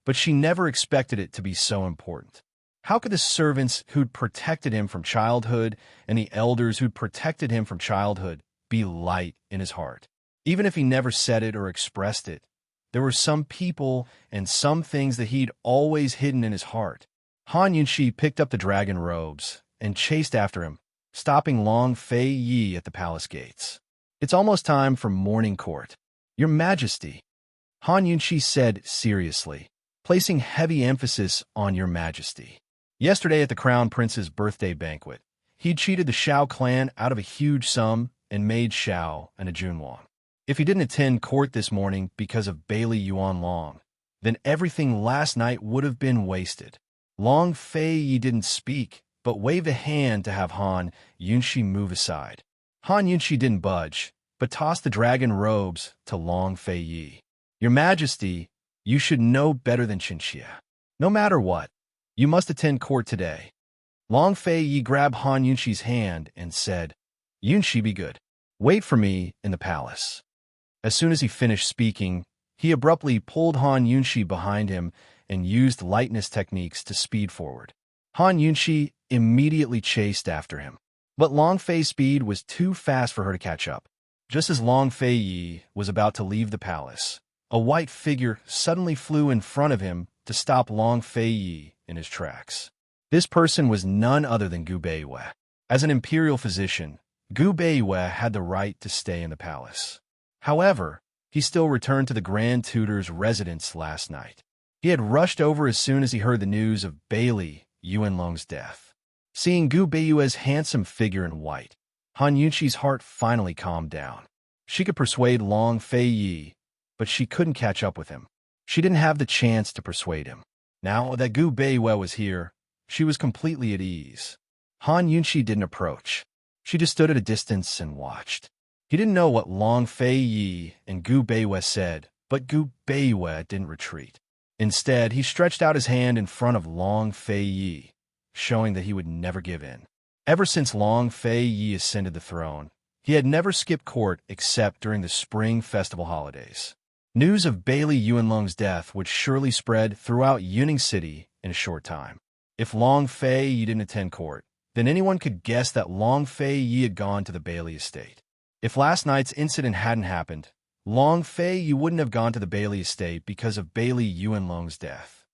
but she never expected it to be so important. How could the servants who'd protected him from childhood and the elders who'd protected him from childhood be light in his heart? Even if he never said it or expressed it, there were some people and some things that he'd always hidden in his heart. Han Yunshi picked up the dragon robes and chased after him, stopping Long Fei Yi at the palace gates. "It's almost time for morning court. Your Majesty," Han Yunshi said seriously, placing heavy emphasis on Your Majesty. Yesterday at the Crown Prince's birthday banquet, he'd cheated the Shao clan out of a huge sum and made Shao an Ajunwang. If he didn't attend court this morning because of Bailey Yuanlong, then everything last night would have been wasted. Long Fei Yi didn't speak, but waved a hand to have Han Yunshi move aside. Han Yunshi didn't budge, but tossed the dragon robes to Long Fei Yi. "Your Majesty, you should know better than Chinchia. No matter what, you must attend court today." Long Fei Yi grabbed Han Yunshi's hand and said, "Yunshi, be good. Wait for me in the palace." As soon as he finished speaking, he abruptly pulled Han Yunshi behind him and used lightness techniques to speed forward. Han Yunshi immediately chased after him, but Long Fei's speed was too fast for her to catch up. Just as Long Fei Yi was about to leave the palace, a white figure suddenly flew in front of him to stop Long Fei Yi in his tracks. This person was none other than Gu Beiwei. As an imperial physician, Gu Beiwei had the right to stay in the palace. However, he still returned to the Grand Tutor's residence last night. He had rushed over as soon as he heard the news of Bailey Yuanlong's death. Seeing Gu Beiwei's handsome figure in white, Han Yunshi's heart finally calmed down. She could persuade Long Fei Yi, but she couldn't catch up with him. She didn't have the chance to persuade him. Now that Gu Beiwei was here, she was completely at ease. Han Yunshi didn't approach. She just stood at a distance and watched. He didn't know what Long Fei Yi and Gu Beiwei said, but Gu Beiwei didn't retreat. Instead, he stretched out his hand in front of Long Fei Yi, showing that he would never give in. Ever since Long Fei Yi ascended the throne, he had never skipped court except during the spring festival holidays. News of Bailey Yuanlong's death would surely spread throughout Yuning City in a short time. If Long Fei Yi didn't attend court, then anyone could guess that Long Fei Yi had gone to the Bailey estate. If last night's incident hadn't happened, Long Fei Yi wouldn't have gone to the Bailey estate because of Bailey Yuanlong's death.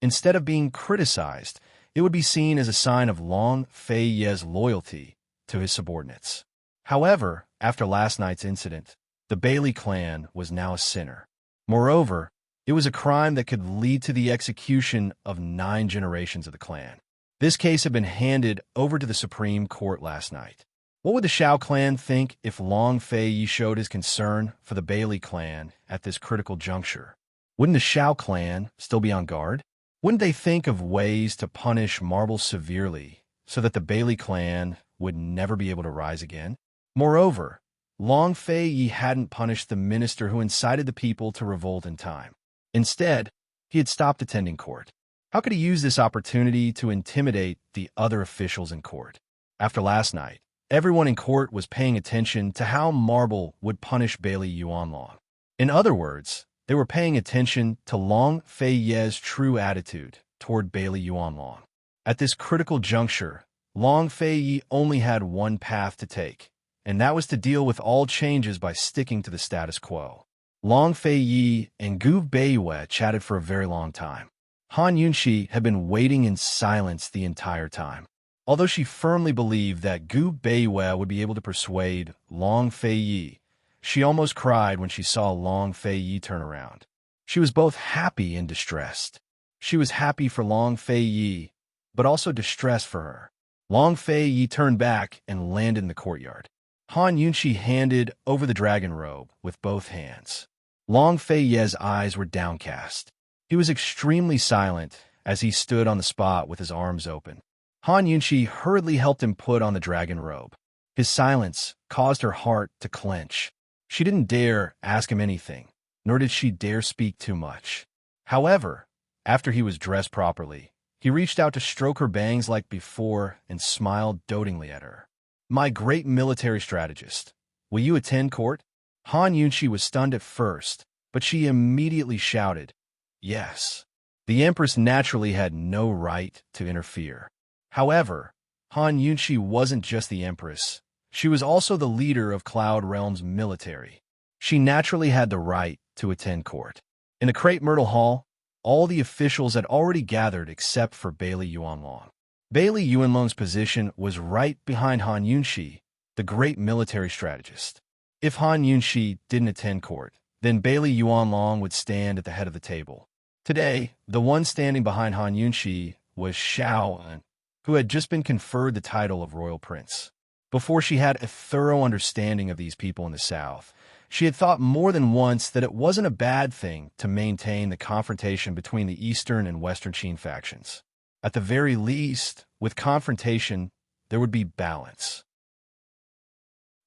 Instead of being criticized, it would be seen as a sign of Long Fei Yi's loyalty to his subordinates. However, after last night's incident, the Bailey clan was now a sinner. Moreover, it was a crime that could lead to the execution of 9 generations of the clan. This case had been handed over to the Supreme Court last night. What would the Shao clan think if Long Fei Yi showed his concern for the Bailey clan at this critical juncture? Wouldn't the Shao clan still be on guard? Wouldn't they think of ways to punish Marble severely so that the Bailey clan would never be able to rise again? Moreover, Long Fei Yi hadn't punished the minister who incited the people to revolt in time. Instead, he had stopped attending court. How could he use this opportunity to intimidate the other officials in court? After last night, everyone in court was paying attention to how Marble would punish Bailey Yuanlong. In other words, they were paying attention to Long Fei Yi's true attitude toward Bailey Yuanlong. At this critical juncture, Long Fei Yi only had one path to take, and that was to deal with all changes by sticking to the status quo. Long Fei Yi and Gu Beiwei chatted for a very long time. Han Yunshi had been waiting in silence the entire time. Although she firmly believed that Gu Beiwei would be able to persuade Long Fei Yi, She almost cried when she saw Long Fei Yi turn around. She was both happy and distressed. She was happy for Long Fei Yi, but also distressed for her. Long Fei Yi turned back and landed in the courtyard. Han Yunshi handed over the dragon robe with both hands. Long Fei Yi's eyes were downcast. He was extremely silent as he stood on the spot with his arms open. Han Yunshi hurriedly helped him put on the dragon robe. His silence caused her heart to clench. She didn't dare ask him anything, nor did she dare speak too much. However, after he was dressed properly, he reached out to stroke her bangs like before and smiled dotingly at her. "My great military strategist, will you attend court?" Han Yunshi was stunned at first, but she immediately shouted, "Yes." The Empress naturally had no right to interfere. However, Han Yunshi wasn't just the Empress. She was also the leader of Cloud Realm's military. She naturally had the right to attend court. In the Crepe Myrtle Hall, all the officials had already gathered except for Bailey Yuanlong. Bailey Yuanlong's position was right behind Han Yunshi, the great military strategist. If Han Yunshi didn't attend court, then Bailey Yuanlong would stand at the head of the table. Today, the one standing behind Han Yunshi was Xiao An, who had just been conferred the title of Royal Prince. Before she had a thorough understanding of these people in the South, she had thought more than once that it wasn't a bad thing to maintain the confrontation between the Eastern and Western Qin factions. At the very least, with confrontation, there would be balance.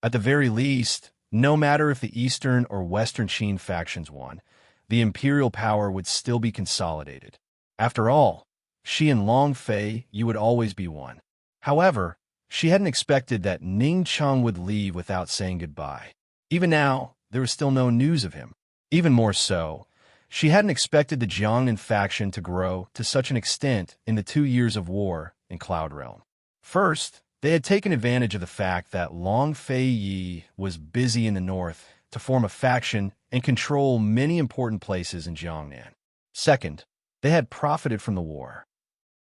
At the very least, no matter if the Eastern or Western Qin factions won, the imperial power would still be consolidated. After all, she and Long Fei Yi would always be one. However, she hadn't expected that Ning Cheng would leave without saying goodbye. Even now, there was still no news of him. Even more so, she hadn't expected the Jiangnan faction to grow to such an extent in the 2 years of war in Cloud Realm. First, they had taken advantage of the fact that Long Fei Yi was busy in the north to form a faction and control many important places in Jiangnan. Second, they had profited from the war.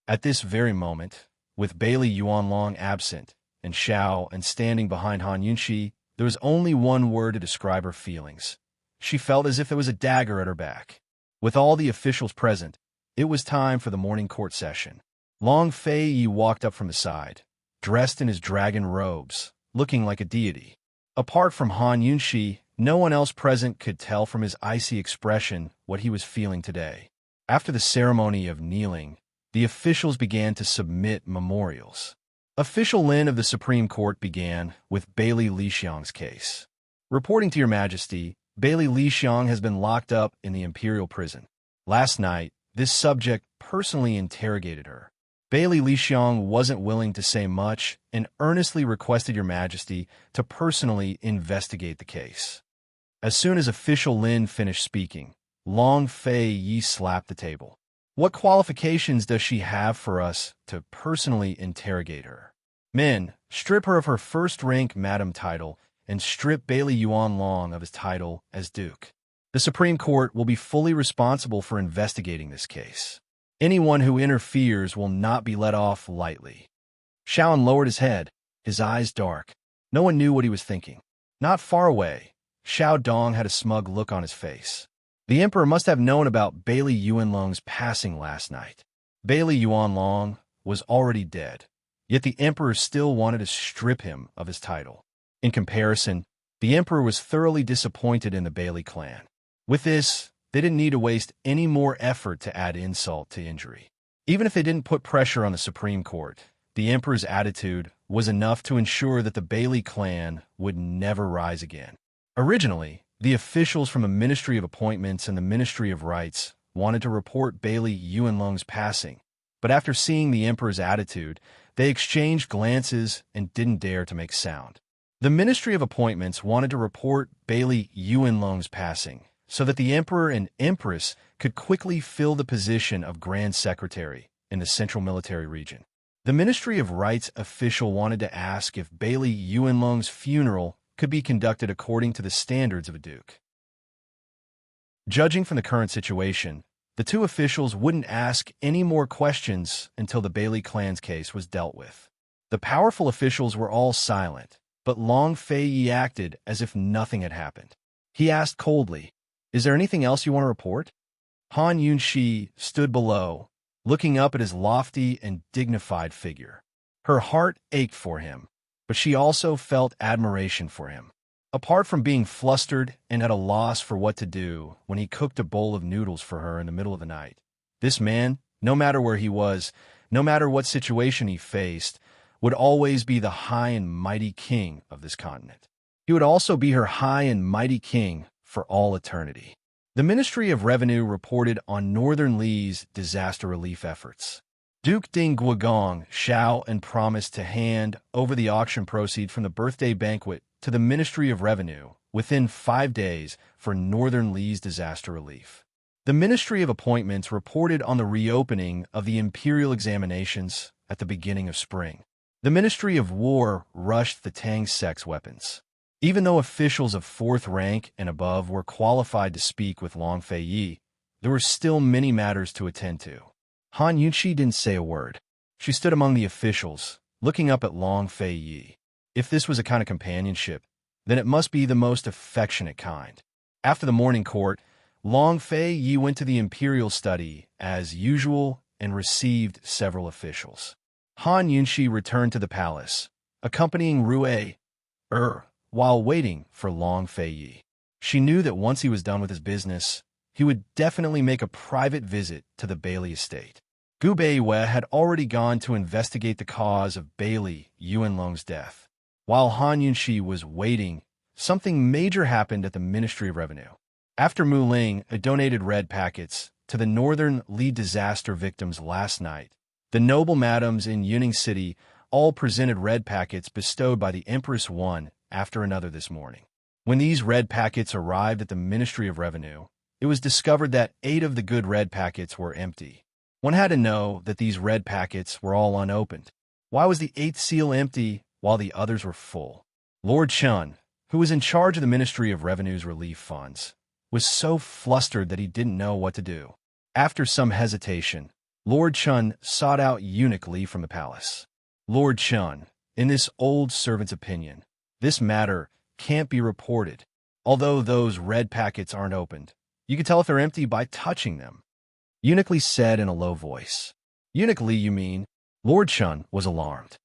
At this very moment, with Bailey Yuanlong absent and Xiao and standing behind Han Yunshi, there was only one word to describe her feelings. She felt as if there was a dagger at her back. With all the officials present, it was time for the morning court session. Long Fei Yi walked up from the side, dressed in his dragon robes, looking like a deity. Apart from Han Yunshi, no one else present could tell from his icy expression what he was feeling today. After the ceremony of kneeling, the officials began to submit memorials. Official Lin of the Supreme Court began with Bailey Lixiang's case. "Reporting to Your Majesty, Bailey Lixiang has been locked up in the imperial prison. Last night, this subject personally interrogated her. Bailey Lixiang wasn't willing to say much and earnestly requested Your Majesty to personally investigate the case." As soon as Official Lin finished speaking, Long Fei Yi slapped the table. "What qualifications does she have for us to personally interrogate her? Men, strip her of her first-rank madam title and strip Bailey Yuanlong of his title as duke. The Supreme Court will be fully responsible for investigating this case. Anyone who interferes will not be let off lightly." Xiaoan lowered his head, his eyes dark. No one knew what he was thinking. Not far away, Xiao Dong had a smug look on his face. The emperor must have known about Bailey Yuanlong's passing last night. Bailey Yuanlong was already dead, yet the emperor still wanted to strip him of his title. In comparison, the emperor was thoroughly disappointed in the Bailey clan. With this, they didn't need to waste any more effort to add insult to injury. Even if they didn't put pressure on the Supreme Court, the emperor's attitude was enough to ensure that the Bailey clan would never rise again. Originally, the officials from the Ministry of Appointments and the Ministry of Rights wanted to report Bailey Yuanlong's passing, but after seeing the emperor's attitude, they exchanged glances and didn't dare to make sound. The Ministry of Appointments wanted to report Bailey Yuanlong's passing so that the emperor and empress could quickly fill the position of Grand Secretary in the Central Military Region. The Ministry of Rights official wanted to ask if Bailey Yuanlong's funeral could be conducted according to the standards of a duke. Judging from the current situation, the two officials wouldn't ask any more questions until the Bailey clan's case was dealt with. The powerful officials were all silent, but Long Fei acted as if nothing had happened. He asked coldly, "Is there anything else you want to report?" Han Yunxi stood below, looking up at his lofty and dignified figure. Her heart ached for him, but she also felt admiration for him. Apart from being flustered and at a loss for what to do when he cooked a bowl of noodles for her in the middle of the night, this man, no matter where he was, no matter what situation he faced, would always be the high and mighty king of this continent. He would also be her high and mighty king for all eternity. The Ministry of Revenue reported on Northern Li's disaster relief efforts. Duke Ding Guogong shouted and promised to hand over the auction proceeds from the birthday banquet to the Ministry of Revenue within 5 days for Northern Li's disaster relief. The Ministry of Appointments reported on the reopening of the imperial examinations at the beginning of spring. The Ministry of War rushed the Tang sex weapons. Even though officials of 4th rank and above were qualified to speak with Long Fei, there were still many matters to attend to. Han Yunxi didn't say a word. She stood among the officials, looking up at Long Fei. If this was a kind of companionship, then it must be the most affectionate kind. After the morning court, Long Fei went to the imperial study as usual and received several officials. Han Yunxi returned to the palace, accompanying Rue while waiting for Long Fei. She knew that once he was done with his business, he would definitely make a private visit to the Bailey estate. Gu Beiwei had already gone to investigate the cause of Bailey Yuanlong's death. While Han Yunxi was waiting, something major happened at the Ministry of Revenue. After Mu Ling donated red packets to the Northern Li disaster victims last night, the noble madams in Yuning City all presented red packets bestowed by the Empress one after another this morning. When these red packets arrived at the Ministry of Revenue, it was discovered that 8 of the good red packets were empty. One had to know that these red packets were all unopened. Why was the 8th seal empty while the others were full? Lord Chun, who was in charge of the Ministry of Revenue's relief funds, was so flustered that he didn't know what to do. After some hesitation, Lord Chun sought out Eunuch Li from the palace. Lord Chun, in this old servant's opinion, this matter can't be reported. Although those red packets aren't opened, you can tell if they're empty by touching them. Eunuch Li said in a low voice. Eunuch Li, you mean? Lord Chun was alarmed.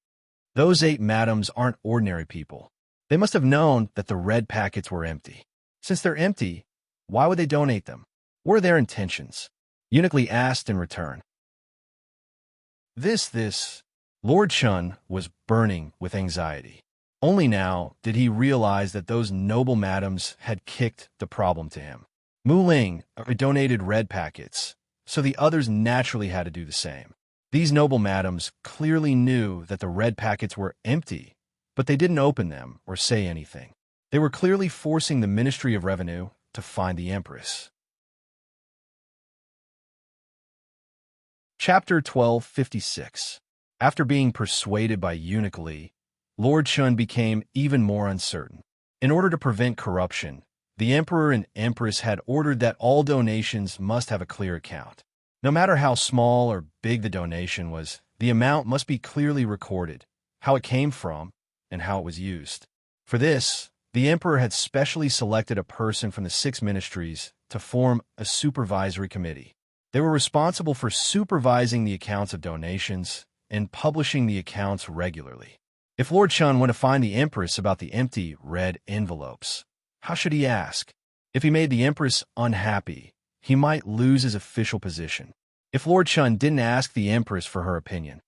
Those 8 madams aren't ordinary people. They must have known that the red packets were empty. Since they're empty, why would they donate them? What are their intentions? Eunuch Li asked in return. Lord Chun was burning with anxiety. Only now did he realize that those noble madams had kicked the problem to him. Mu Ling donated red packets, so the others naturally had to do the same. These noble madams clearly knew that the red packets were empty, but they didn't open them or say anything. They were clearly forcing the Ministry of Revenue to find the Empress. Chapter 1256. After being persuaded by Eunuch Li, Lord Chun became even more uncertain. In order to prevent corruption, the Emperor and Empress had ordered that all donations must have a clear account. No matter how small or big the donation was, the amount must be clearly recorded, how it came from, and how it was used. For this, the Emperor had specially selected a person from the 6 ministries to form a supervisory committee. They were responsible for supervising the accounts of donations and publishing the accounts regularly. If Lord Chun went to find the Empress about the empty red envelopes, how should he ask? If he made the Empress unhappy, he might lose his official position. If Lord Chun didn't ask the Empress for her opinion,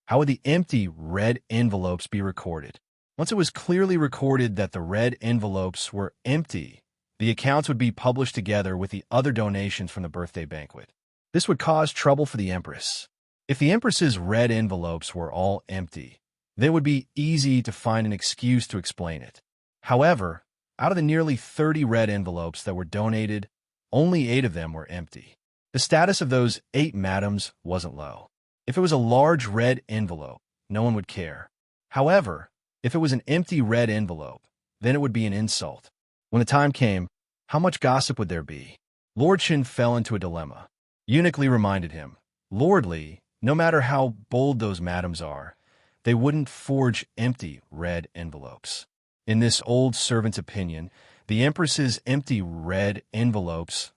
how would the empty red envelopes be recorded? Once it was clearly recorded that the red envelopes were empty, the accounts would be published together with the other donations from the birthday banquet. This would cause trouble for the Empress. If the Empress's red envelopes were all empty, then it would be easy to find an excuse to explain it. However, out of the nearly 30 red envelopes that were donated, only 8 of them were empty. The status of those 8 madams wasn't low. If it was a large red envelope, no one would care. However, if it was an empty red envelope, then it would be an insult. When the time came, how much gossip would there be? Lord Chun fell into a dilemma. Eunuch Li reminded him, Lord Li, no matter how bold those madams are, they wouldn't forge empty red envelopes. In this old servant's opinion, the Empress's empty red envelopes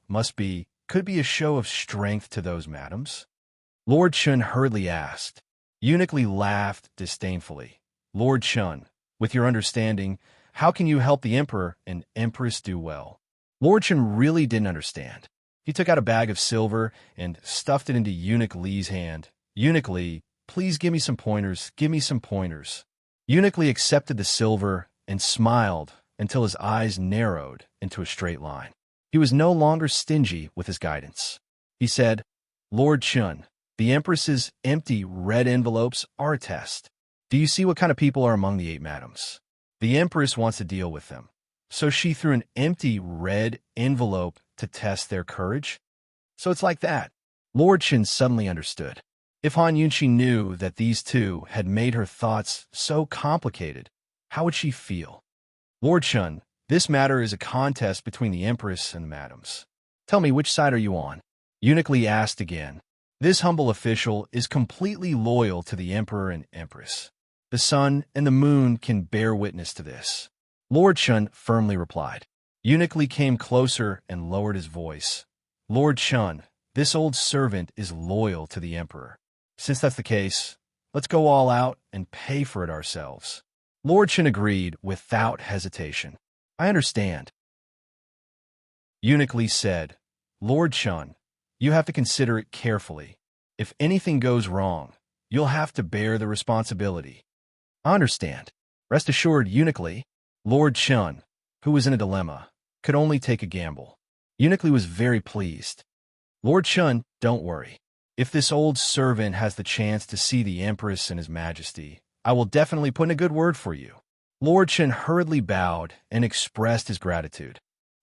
could be a show of strength to those madams. Lord Chun hurriedly asked. Eunuch Lee laughed disdainfully. Lord Chun, with your understanding, how can you help the Emperor and Empress do well? Lord Chun really didn't understand. He took out a bag of silver and stuffed it into Eunuch Lee's hand. Eunuch Lee, please give me some pointers, give me some pointers. Eunuch Lee accepted the silver and smiled until his eyes narrowed into a straight line. He was no longer stingy with his guidance. He said, Lord Chun, the Empress's empty red envelopes are a test. Do you see what kind of people are among the 8 madams? The Empress wants to deal with them. So she threw an empty red envelope to test their courage? So it's like that. Lord Chun suddenly understood. If Han Yunqi knew that these two had made her thoughts so complicated, how would she feel? Lord Chun, this matter is a contest between the Empress and the madams. Tell me, which side are you on? Eunuch Lee asked again. This humble official is completely loyal to the Emperor and Empress. The sun and the moon can bear witness to this. Lord Chun firmly replied. Eunuch Lee came closer and lowered his voice. Lord Chun, this old servant is loyal to the Emperor. Since that's the case, let's go all out and pay for it ourselves. Lord Chun agreed without hesitation. I understand. Eunuch Lee said, Lord Chun, you have to consider it carefully. If anything goes wrong, you'll have to bear the responsibility. I understand. Rest assured, Eunuch Lee. Lord Chun, who was in a dilemma, could only take a gamble. Eunuch Lee was very pleased. Lord Chun, don't worry. If this old servant has the chance to see the Empress and His Majesty, I will definitely put in a good word for you. Lord Chun hurriedly bowed and expressed his gratitude.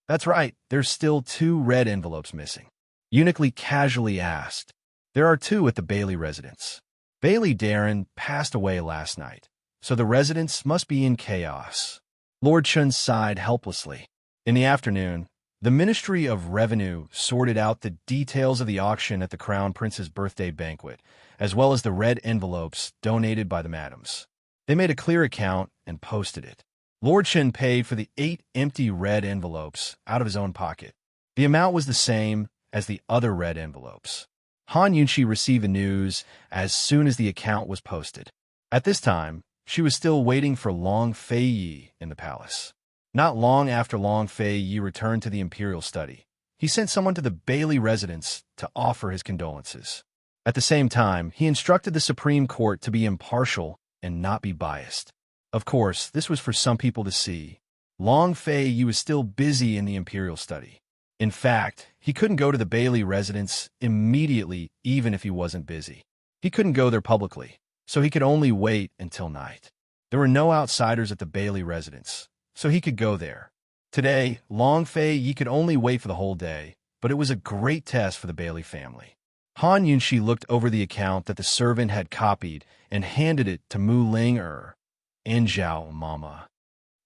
That's right, there's still 2 red envelopes missing. Eunuch Lee casually asked. There are 2 at the Bailey residence. Bailey Darren passed away last night, so the residence must be in chaos. Lord Chun sighed helplessly. In the afternoon, the Ministry of Revenue sorted out the details of the auction at the Crown Prince's birthday banquet, as well as the red envelopes donated by the madams. They made a clear account and posted it. Lord Chun paid for the 8 empty red envelopes out of his own pocket. The amount was the same as the other red envelopes. Han Yunqi received the news as soon as the account was posted. At this time, she was still waiting for Long Fei Yi in the palace. Not long after Long Fei Yi returned to the imperial study, he sent someone to the Bailey residence to offer his condolences. At the same time, he instructed the Supreme Court to be impartial and not be biased. Of course, this was for some people to see. Long Fei Yi was still busy in the imperial study. In fact, he couldn't go to the Bailey residence immediately even if he wasn't busy. He couldn't go there publicly, so he could only wait until night. There were no outsiders at the Bailey residence, so he could go there. Today, Long Fei Yi could only wait for the whole day, but it was a great test for the Bailey family. Han Yunqi looked over the account that the servant had copied and handed it to Mu Ling and Zhao Mama.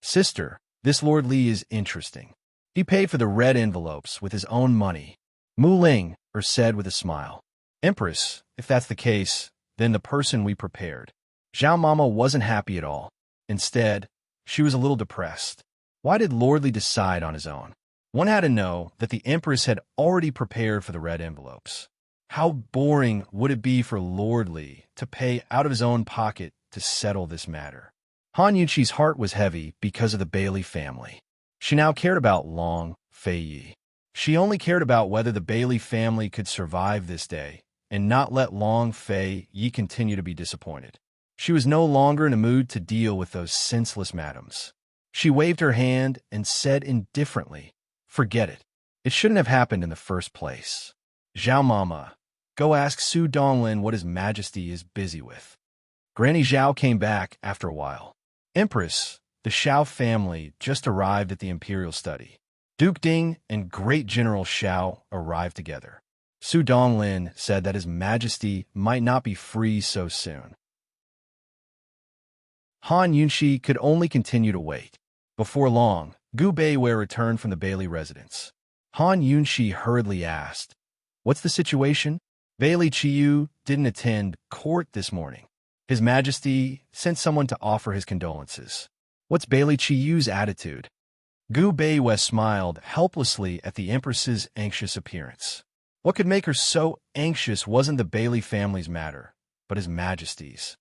Sister, this Lord Li is interesting. He paid for the red envelopes with his own money. Mu Ling said with a smile. Empress, if that's the case, then the person we prepared. Zhao Mama wasn't happy at all. Instead, she was a little depressed. Why did Lord Li decide on his own? One had to know that the Empress had already prepared for the red envelopes. How boring would it be for Lord Li to pay out of his own pocket to settle this matter? Han Yunqi's heart was heavy because of the Bailey family. She now cared about Long Fei Yi. She only cared about whether the Bailey family could survive this day and not let Long Fei Yi continue to be disappointed. She was no longer in a mood to deal with those senseless madams. She waved her hand and said indifferently, Forget it. It shouldn't have happened in the first place. Zhao Mama, go ask Su Donglin what His Majesty is busy with. Granny Zhao came back after a while. Empress, the Xiao family just arrived at the imperial study. Duke Ding and Great General Xiao arrived together. Su Donglin said that His Majesty might not be free so soon. Han Yunqi could only continue to wait. Before long, Gu Beiwei returned from the Bailey residence. Han Yunqi hurriedly asked, What's the situation? Bailey Qiyu didn't attend court this morning. His Majesty sent someone to offer his condolences. What's Bailey Chiyu's attitude? Gu Beiwei smiled helplessly at the Empress's anxious appearance. What could make her so anxious wasn't the Bailey family's matter, but His Majesty's.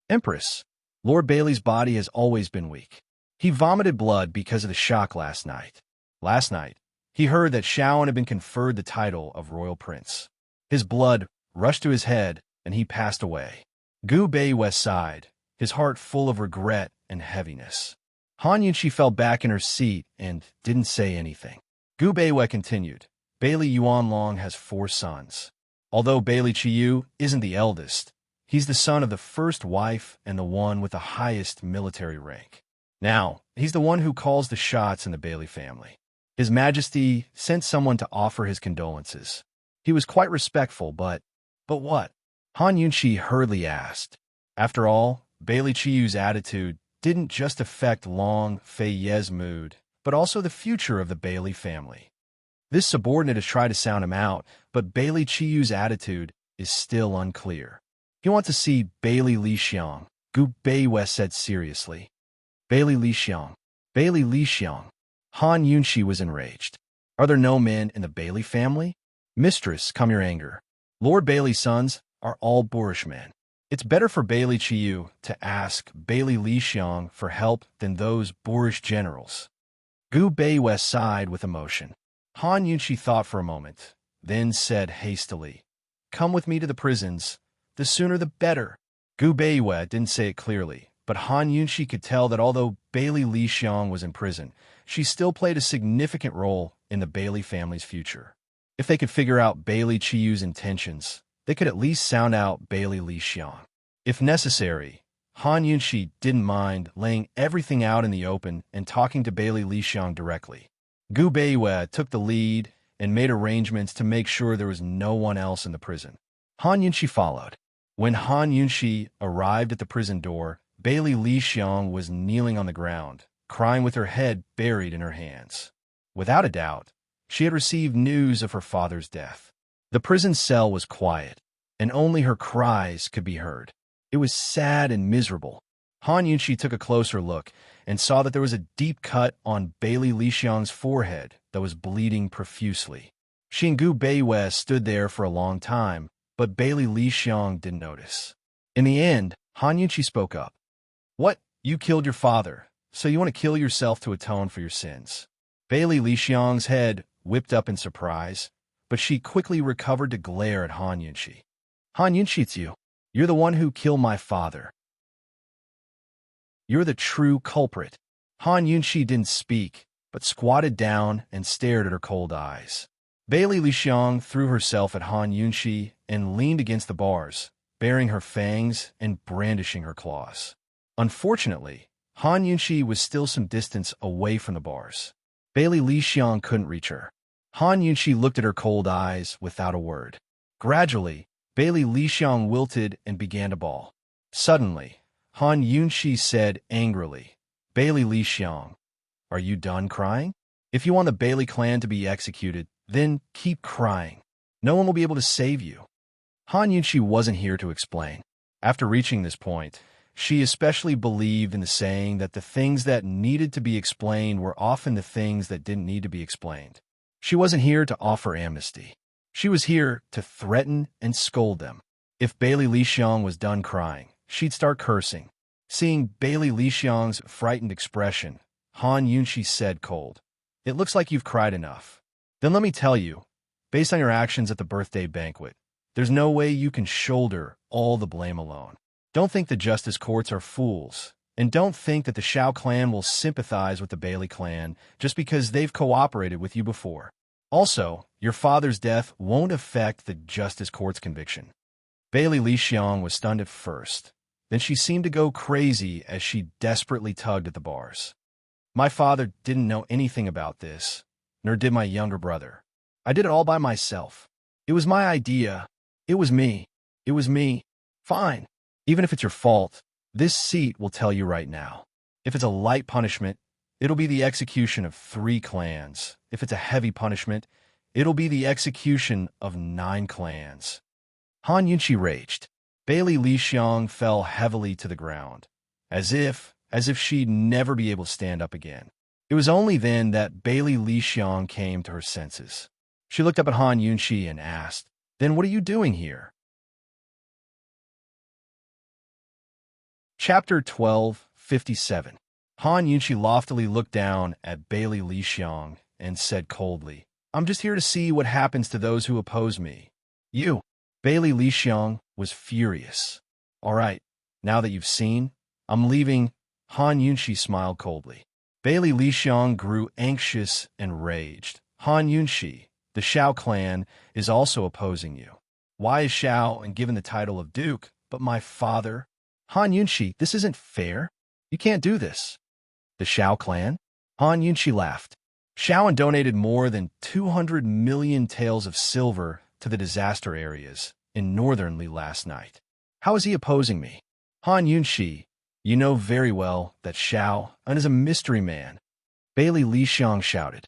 Empress, Lord Bailey's body has always been weak. He vomited blood because of the shock last night. Last night, he heard that Shaoan had been conferred the title of Royal Prince. His blood rushed to his head, and he passed away. Gu Beiwei sighed, his heart full of regret and heaviness. Han Yunxi fell back in her seat and didn't say anything. Gu Beiwei continued, Bailey Yuanlong has 4 sons. Although Bailey Chiyu isn't the eldest, he's the son of the first wife and the one with the highest military rank. Now, he's the one who calls the shots in the Bailey family. His Majesty sent someone to offer his condolences. He was quite respectful, but what? Han Yunxi hurriedly asked. After all, Bailey Chiyu's attitude didn't just affect Long Fei Ye's mood, but also the future of the Bailey family. This subordinate has tried to sound him out, but Bailey Chiyu's attitude is still unclear. He wants to see Bailey Li Xiang, Gu Beiwei said seriously. Bailey Li Xiang. Bailey Li Xiang. Han Yunxi was enraged. Are there no men in the Bailey family? Mistress, calm your anger. Lord Bailey's sons are all boorish men. It's better for Bailey Chiyu to ask Bailey Li Xiang for help than those boorish generals. Gu Beiwei sighed with emotion. Han Yunxi thought for a moment, then said hastily, Come with me to the prisons. The sooner the better. Gu Beiwei didn't say it clearly, but Han Yunxi could tell that although Bailey Li Xiang was in prison, she still played a significant role in the Bailey family's future. If they could figure out Bailey Chiyu's intentions, they could at least sound out Bailey Li Xiang. If necessary, Han Yunxi didn't mind laying everything out in the open and talking to Bailey Li Xiang directly. Gu Beiwei took the lead and made arrangements to make sure there was no one else in the prison. Han Yunxi followed. When Han Yunxi arrived at the prison door, Bailey Li Xiang was kneeling on the ground, crying with her head buried in her hands. Without a doubt, she had received news of her father's death. The prison cell was quiet, and only her cries could be heard. It was sad and miserable. Han Yunxi took a closer look and saw that there was a deep cut on Bailey Li Xiang's forehead that was bleeding profusely. She and Gu Beiwei stood there for a long time, but Bailey Li Xiang didn't notice. In the end, Han Yunxi spoke up. What? You killed your father, so you want to kill yourself to atone for your sins. Bailey Li Xiang's head whipped up in surprise, but she quickly recovered to glare at Han Yunxi. Han Yunxi, it's you. You're the one who killed my father. You're the true culprit. Han Yunxi didn't speak, but squatted down and stared at her cold eyes. Bailey Li Xiang threw herself at Han Yunxi and leaned against the bars, baring her fangs and brandishing her claws. Unfortunately, Han Yunxi was still some distance away from the bars. Bailey Li Xiang couldn't reach her. Han Yunxi looked at her cold eyes without a word. Gradually, Bailey Li Xiang wilted and began to bawl. Suddenly, Han Yunxi said angrily, Bailey Li Xiang, are you done crying? If you want the Bailey clan to be executed, then keep crying. No one will be able to save you. Han Yunxi wasn't here to explain. After reaching this point, she especially believed in the saying that the things that needed to be explained were often the things that didn't need to be explained. She wasn't here to offer amnesty. She was here to threaten and scold them. If Bailey Li Xiang was done crying, she'd start cursing. Seeing Bailey Li Xiang's frightened expression, Han Yunxi said cold, It looks like you've cried enough. Then let me tell you, based on your actions at the birthday banquet, there's no way you can shoulder all the blame alone. Don't think the justice courts are fools, and don't think that the Shao clan will sympathize with the Bailey clan just because they've cooperated with you before. Also, your father's death won't affect the justice court's conviction. Bailey Li Xiang was stunned at first. Then she seemed to go crazy as she desperately tugged at the bars. My father didn't know anything about this, nor did my younger brother. I did it all by myself. It was my idea. It was me. It was me. Fine. Even if it's your fault, this seat will tell you right now. If it's a light punishment, it'll be the execution of 3 clans. If it's a heavy punishment, it'll be the execution of 9 clans. Han Yunxi raged. Bailey Li Xiang fell heavily to the ground, as if as if she'd never be able to stand up again. It was only then that Bailey Li Xiang came to her senses. She looked up at Han Yunqi and asked, "Then what are you doing here?" Chapter 12:57. Han Yunqi loftily looked down at Bailey Li Xiang and said coldly, "I'm just here to see what happens to those who oppose me." "You?" Bailey Li Xiang was furious. "All right, now that you've seen, I'm leaving." Han Yunqi smiled coldly. Bailey Li Xiang grew anxious and raged. "Han Yunqi, the Shao clan is also opposing you. Why is Shao and given the title of Duke, but my father?" "Han Yunqi, this isn't fair. You can't do this." "The Shao clan?" Han Yunqi laughed. "Shao donated more than 200 million taels of silver to the disaster areas in Northern Li last night. How is he opposing me?" "Han Yunqi, you know very well that Shao is a mystery man." Bailey Li Xiang shouted.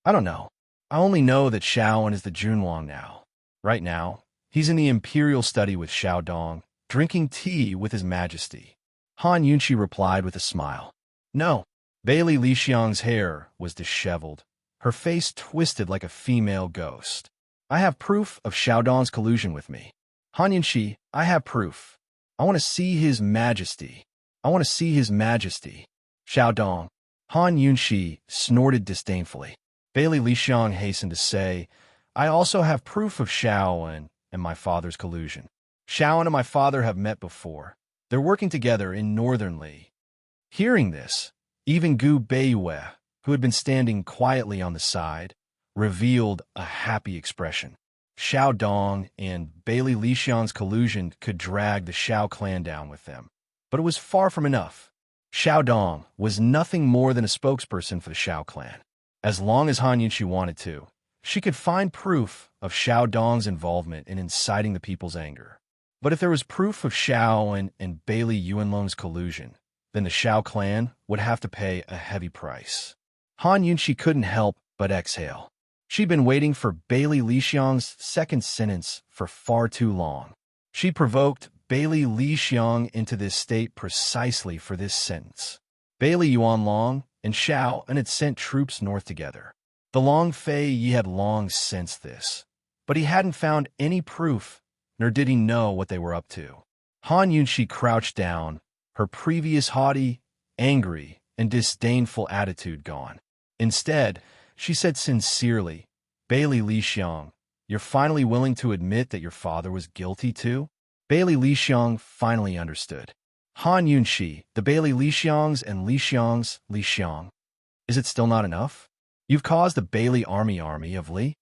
"I don't know. I only know that Shao is the Junwang now. Right now, he's in the Imperial study with Shao Dong, drinking tea with His Majesty." Han Yunqi replied with a smile. "No." Bailey Li Xiang's hair was disheveled, her face twisted like a female ghost. "I have proof of Shao Dong's collusion with me. Han Yunqi, I have proof. I want to see His Majesty. I want to see His Majesty." "Shao Dong." Han Yunqi snorted disdainfully. Bailey Li Xiang hastened to say, "I also have proof of Shao and my father's collusion. Shao and my father have met before. They're working together in Northern Li." Hearing this, even Gu Beiyue, who had been standing quietly on the side, revealed a happy expression. Shao Dong and Bailey Li Xiang's collusion could drag the Shao clan down with them. But it was far from enough. Shao Dong was nothing more than a spokesperson for the Shao clan. As long as Han Yunqi wanted to, she could find proof of Shao Dong's involvement in inciting the people's anger. But if there was proof of Shao and Bailey Yuanlong's collusion, then the Shao clan would have to pay a heavy price. Han Yunqi couldn't help but exhale. She'd been waiting for Bailey Li Xiang's second sentence for far too long. She provoked Bailey Li Xiang into this state precisely for this sentence. Bailey Yuanlong and Shao had sent troops north together. The Long Fei Yi had long sensed this, but he hadn't found any proof, nor did he know what they were up to. Han Yunqi crouched down, her previous haughty, angry, and disdainful attitude gone. Instead, she said sincerely, "Bailey Li Xiang, you're finally willing to admit that your father was guilty too?" Bailey Li Xiang finally understood. "Han Yunqi, the Bailey Li Xiangs and Li Xiangs, Li Xiang. Is it still not enough? You've caused the Bailey army of Li?"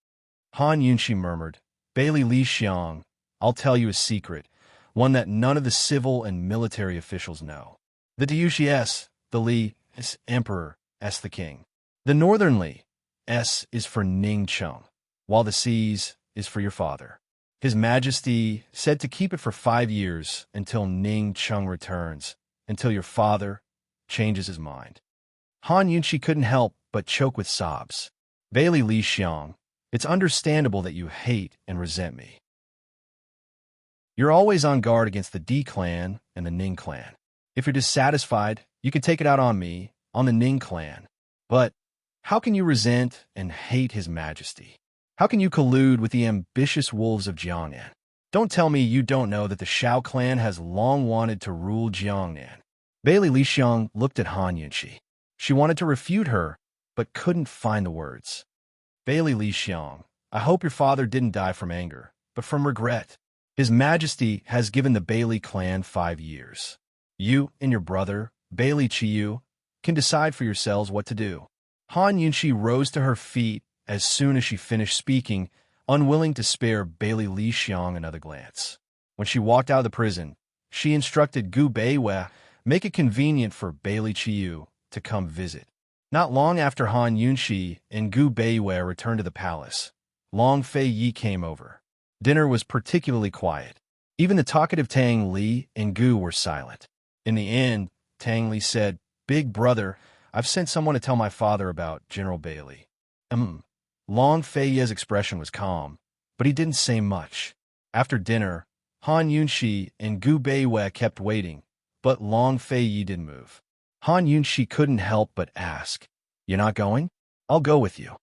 Han Yunqi murmured, "Bailey Li Xiang, I'll tell you a secret, one that none of the civil and military officials know. The Diushi S, the Li, is Emperor, S the King. The Northern Li, S is for Ning Cheng, while the C's is for your father. His Majesty said to keep it for 5 years until Ning Cheng returns, until your father changes his mind." Han Yunqi couldn't help but choke with sobs. "Bailey Li Xiang, it's understandable that you hate and resent me. You're always on guard against the D clan and the Ning clan. If you're dissatisfied, you can take it out on me, on the Ning clan. But how can you resent and hate His Majesty? How can you collude with the ambitious wolves of Jiangnan? Don't tell me you don't know that the Shao clan has long wanted to rule Jiangnan." Bailey Li Xiang looked at Han Yunqi. She wanted to refute her, but couldn't find the words. "Bailey Li Xiang, I hope your father didn't die from anger, but from regret. His Majesty has given the Bailey clan 5 years. You and your brother, Bailey Qiyu, can decide for yourselves what to do." Han Yunqi rose to her feet as soon as she finished speaking, unwilling to spare Bailey Li Xiang another glance. When she walked out of the prison, she instructed Gu Beiyue make it convenient for Bailey Qiyu to come visit. Not long after Han Yunqi and Gu Beiyue returned to the palace, Long Fei Yi came over. Dinner was particularly quiet. Even the talkative Tang Li and Gu were silent. In the end, Tang Li said, "Big brother, I've sent someone to tell my father about General Bailey." Long Fei Yi's expression was calm, but he didn't say much. After dinner, Han Yunqi and Gu Beiyue kept waiting, but Long Fei Yi didn't move. Han Yunshi couldn't help but ask, "You're not going? I'll go with you."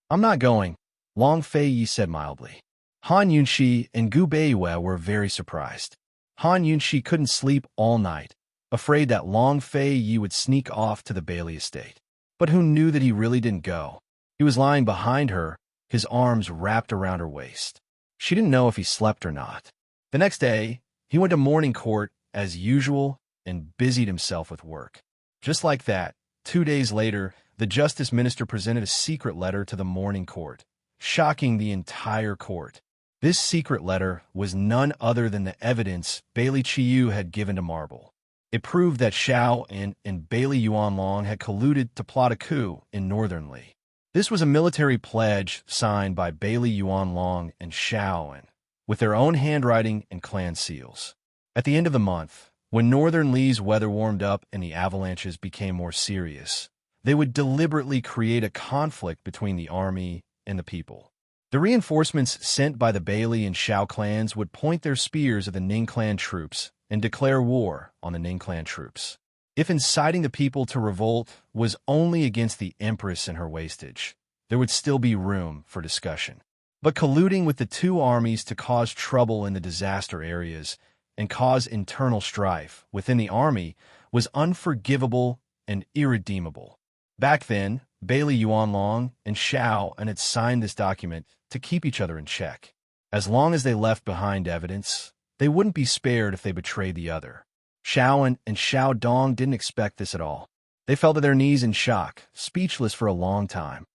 "I'm not going," Long Fei Yi said mildly. Han Yunshi and Gu Beiwei were very surprised. Han Yunshi couldn't sleep all night, afraid that Long Fei Yi would sneak off to the Bailey estate. But who knew that he really didn't go? He was lying behind her, his arms wrapped around her waist. She didn't know if he slept or not. The next day, he went to morning court as usual and busied himself with work. Just like that, 2 days later, the justice minister presented a secret letter to the morning court, shocking the entire court. This secret letter was none other than the evidence Bailey Qiyu had given to Marble. It proved that Xiao and Bailey Yuanlong had colluded to plot a coup in Northern Li. This was a military pledge signed by Bailey Yuanlong and Xiao with their own handwriting and clan seals. At the end of the month, when Northern Li's weather warmed up and the avalanches became more serious, they would deliberately create a conflict between the army and the people. The reinforcements sent by the Bailey and Xiao clans would point their spears at the Ning clan troops and declare war on the Ning clan troops. If inciting the people to revolt was only against the Empress and her wastage, there would still be room for discussion. But colluding with the two armies to cause trouble in the disaster areas and cause internal strife within the army was unforgivable and irredeemable. Back then, Bailey Yuanlong and Xiao had signed this document to keep each other in check. As long as they left behind evidence, they wouldn't be spared if they betrayed the other. Xiao and Xiao Dong didn't expect this at all. They fell to their knees in shock, speechless for a long time.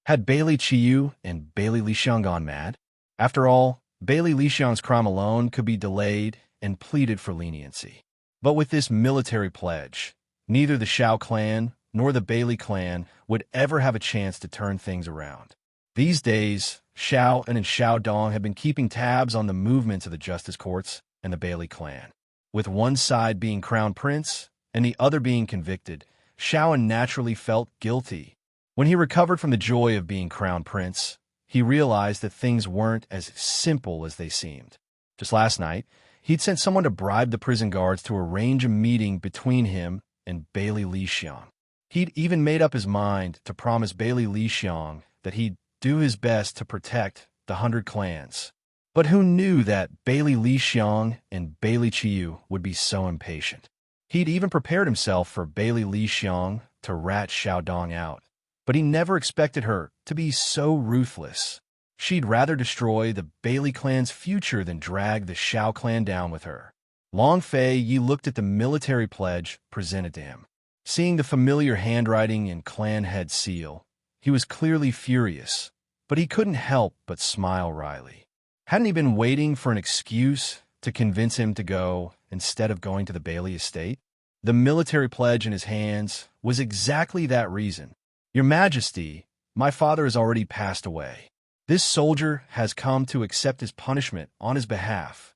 Had Bailey Qiyu and Bailey Lixiang gone mad? After all, Bailey Lixiang's crime alone could be delayed and pleaded for leniency. But with this military pledge, neither the Xiao clan nor the Bailey clan would ever have a chance to turn things around. These days, Xiao and Xiao Dong had been keeping tabs on the movements of the justice courts and the Bailey clan. With one side being crown prince and the other being convicted, Xiao naturally felt guilty. When he recovered from the joy of being crown prince, he realized that things weren't as simple as they seemed. Just last night, he'd sent someone to bribe the prison guards to arrange a meeting between him and Bailey Lixiang. He'd even made up his mind to promise Bailey Lixiang that he'd do his best to protect the 100 clans. But who knew that Bailey Lixiang and Bailey Qiyu would be so impatient? He'd even prepared himself for Bailey Lixiang to rat Xiao Dong out, but he never expected her to be so ruthless. She'd rather destroy the Bailey clan's future than drag the Xiao clan down with her. Long Fei Yi looked at the military pledge presented to him. Seeing the familiar handwriting and clan head seal, he was clearly furious, but he couldn't help but smile wryly. Hadn't he been waiting for an excuse to convince him to go instead of going to the Bailey estate? The military pledge in his hands was exactly that reason. "Your Majesty, my father has already passed away. This soldier has come to accept his punishment on his behalf."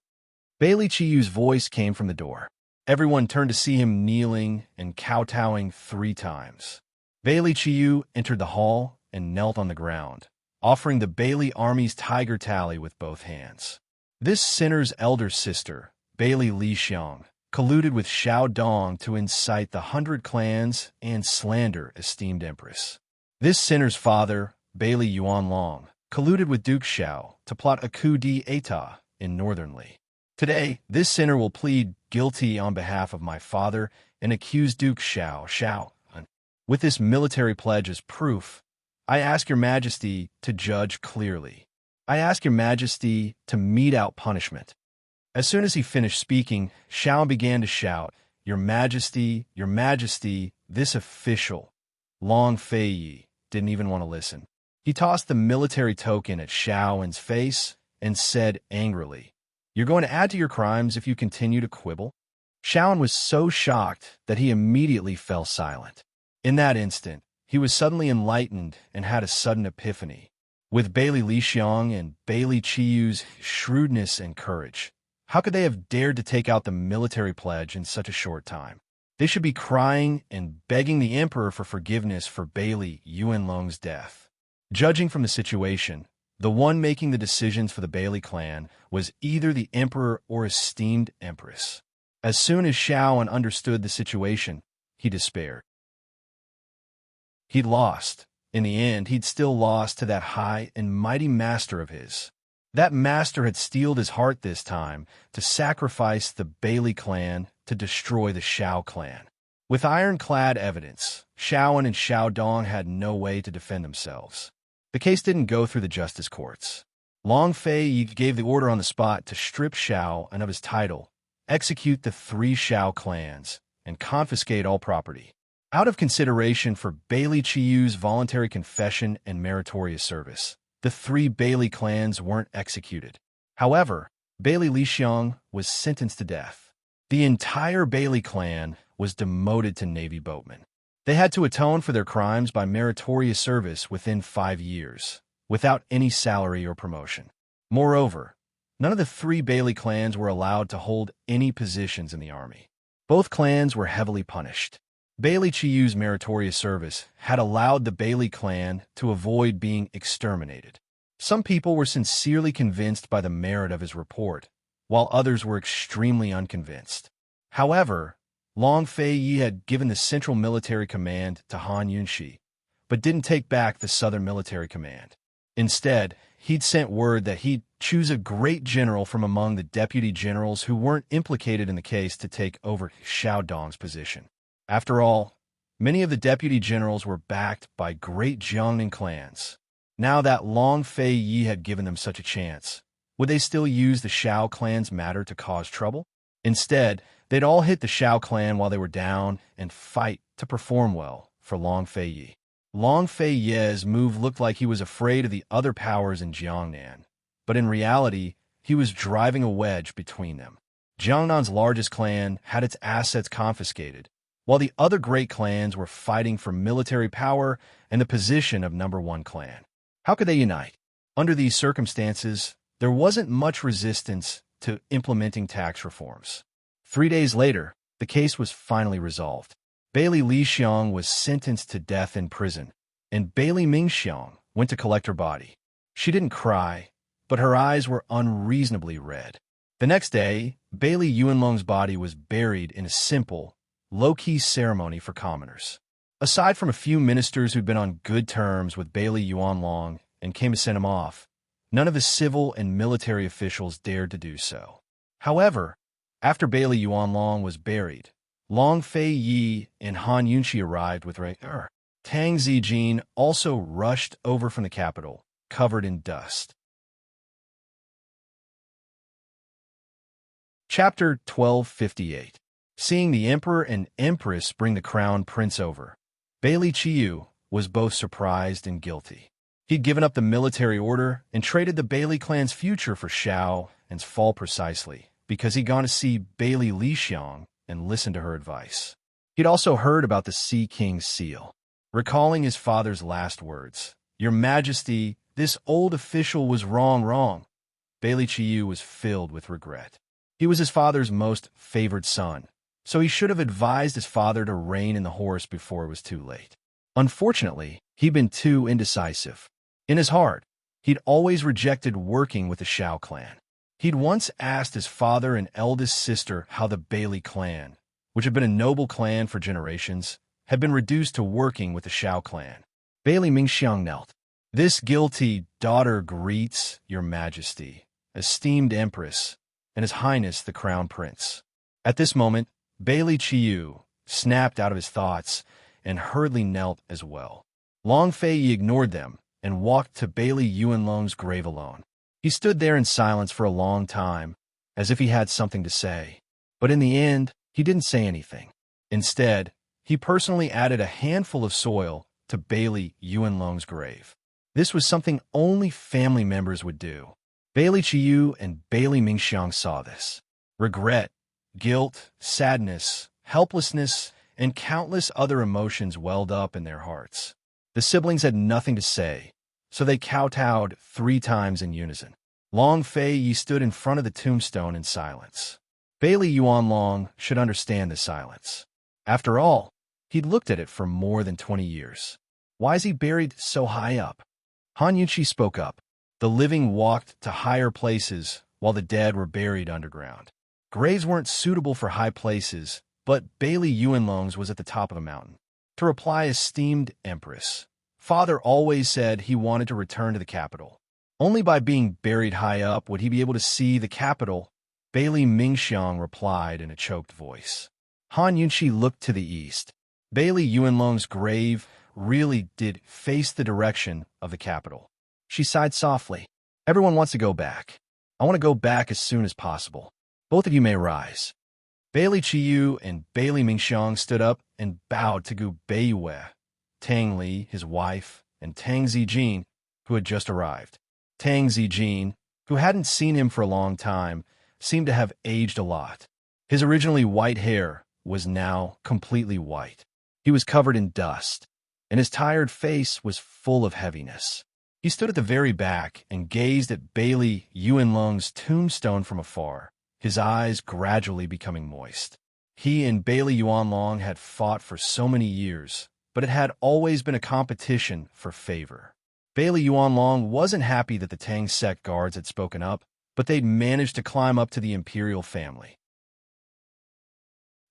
Bailey Chiyu's voice came from the door. Everyone turned to see him kneeling and kowtowing 3 times. Bailey Qiyu entered the hall and knelt on the ground, offering the Bailey army's tiger tally with both hands. This sinner's elder sister, Bailey Lixiang, colluded with Xiao Dong to incite the 100 clans and slander esteemed empress. This sinner's father, Bailey Yuanlong, colluded with Duke Xiao to plot a coup d'état in Northern Li. Today, this sinner will plead guilty on behalf of my father and accuse Duke Xiao. With this military pledge as proof, I ask your Majesty to judge clearly. I ask your Majesty to mete out punishment." As soon as he finished speaking, Xiao began to shout, Your Majesty, this official." Long Fei Yi didn't even want to listen. He tossed the military token at Xiao's face and said angrily, "You're going to add to your crimes if you continue to quibble?" Xiao was so shocked that he immediately fell silent. In that instant, he was suddenly enlightened and had a sudden epiphany. With Bailey Lixiang and Bailey Chiyu's shrewdness and courage, how could they have dared to take out the military pledge in such a short time? They should be crying and begging the emperor for forgiveness for Bailey Yuanlong's death. Judging from the situation, the one making the decisions for the Bailey clan was either the emperor or esteemed empress. As soon as Xiaoan understood the situation, he despaired. He'd lost. In the end, he'd still lost to that high and mighty master of his. That master had steeled his heart this time to sacrifice the Bailey clan to destroy the Xiao clan. With ironclad evidence, Xiaoan and Xiao Dong had no way to defend themselves. The case didn't go through the justice courts. Long Fei gave the order on the spot to strip Xiao and of his title, execute the 3 Xiao clans, and confiscate all property. Out of consideration for Bailey Chiyu's voluntary confession and meritorious service, the 3 Bailey clans weren't executed. However, Bailey Lixiang was sentenced to death. The entire Bailey clan was demoted to Navy boatmen. They had to atone for their crimes by meritorious service within 5 years, without any salary or promotion. Moreover, none of the 3 Bailey clans were allowed to hold any positions in the army. Both clans were heavily punished. Bailey Chiyu's meritorious service had allowed the Bailey clan to avoid being exterminated. Some people were sincerely convinced by the merit of his report, while others were extremely unconvinced. However, Long Fei had given the Central Military Command to Han Yunxi, but didn't take back the Southern Military Command. Instead, he'd sent word that he'd choose a great general from among the deputy generals who weren't implicated in the case to take over Xiao Dong's position. After all, many of the deputy generals were backed by great Jiangnan clans. Now that Long Fei had given them such a chance, would they still use the Xiao clan's matter to cause trouble? Instead, they'd all hit the Xiao clan while they were down and fight to perform well for Long Fei. Long Fei's move looked like he was afraid of the other powers in Jiangnan, but in reality, he was driving a wedge between them. Jiangnan's largest clan had its assets confiscated, while the other great clans were fighting for military power and the position of #1 clan. How could they unite? Under these circumstances, there wasn't much resistance to implementing tax reforms. 3 days later, the case was finally resolved. Bailey Lixiang was sentenced to death in prison, and Bailey Mingxiang went to collect her body. She didn't cry, but her eyes were unreasonably red. The next day, Bailey Yuanlong's body was buried in a simple, low-key ceremony for commoners. Aside from a few ministers who'd been on good terms with Bailey Yuanlong and came to send him off, none of the civil and military officials dared to do so. However, after Bailey Yuanlong was buried, Long Fei and Han Yunxi arrived with Tang Zijin also rushed over from the capital, covered in dust. Chapter 1258. Seeing the Emperor and Empress bring the crown prince over, Bailey Chiyu was both surprised and guilty. He'd given up the military order and traded the Bailey clan's future for Xiao and's fall precisely because he'd gone to see Bailey Lixiang and listened to her advice. He'd also heard about the Sea King's seal. Recalling his father's last words, "Your Majesty, this old official was wrong," Bailey Chiyu was filled with regret. He was his father's most favored son, so he should have advised his father to rein in the horse before it was too late. Unfortunately, he'd been too indecisive. In his heart, he'd always rejected working with the Xiao clan. He'd once asked his father and eldest sister how the Bailey clan, which had been a noble clan for generations, had been reduced to working with the Xiao clan. Bailey Mingxiang knelt. "This guilty daughter greets your Majesty, esteemed Empress, and His Highness the Crown Prince." At this moment, Bailey Chiyu snapped out of his thoughts and hurriedly knelt as well. Long Fei ignored them and walked to Bailey Yuanlong's grave alone. He stood there in silence for a long time, as if he had something to say. But in the end, he didn't say anything. Instead, he personally added a handful of soil to Bailey Yuanlong's grave. This was something only family members would do. Bailey Chiyu and Bailey Mingxiang saw this. Regret, guilt, sadness, helplessness, and countless other emotions welled up in their hearts. The siblings had nothing to say, so they kowtowed 3 times in unison. Long Fei stood in front of the tombstone in silence. Bailey Yuanlong should understand the silence. After all, he'd looked at it for more than 20 years. Why is he buried so high up? Han Yunxi spoke up. The living walked to higher places, while the dead were buried underground. Graves weren't suitable for high places, but Bailey Yuanlong's was at the top of the mountain. To reply, esteemed Empress, Father always said he wanted to return to the capital. Only by being buried high up would he be able to see the capital, Bailey Mingxiang replied in a choked voice. Han Yunqi looked to the east. Bailey Yuanlong's grave really did face the direction of the capital. She sighed softly. Everyone wants to go back. I want to go back as soon as possible. Both of you may rise. Bailey Qiyu and Bailey Mingxiang stood up and bowed to Gu Beiyue, Tang Li, his wife, and Tang Zijin, who had just arrived. Tang Zijin, who hadn't seen him for a long time, seemed to have aged a lot. His originally white hair was now completely white. He was covered in dust, and his tired face was full of heaviness. He stood at the very back and gazed at Bailey Yuanlong's tombstone from afar, his eyes gradually becoming moist. He and Bailey Yuanlong had fought for so many years, but it had always been a competition for favor. Bailey Yuanlong wasn't happy that the Tang sect guards had spoken up, but they'd managed to climb up to the imperial family.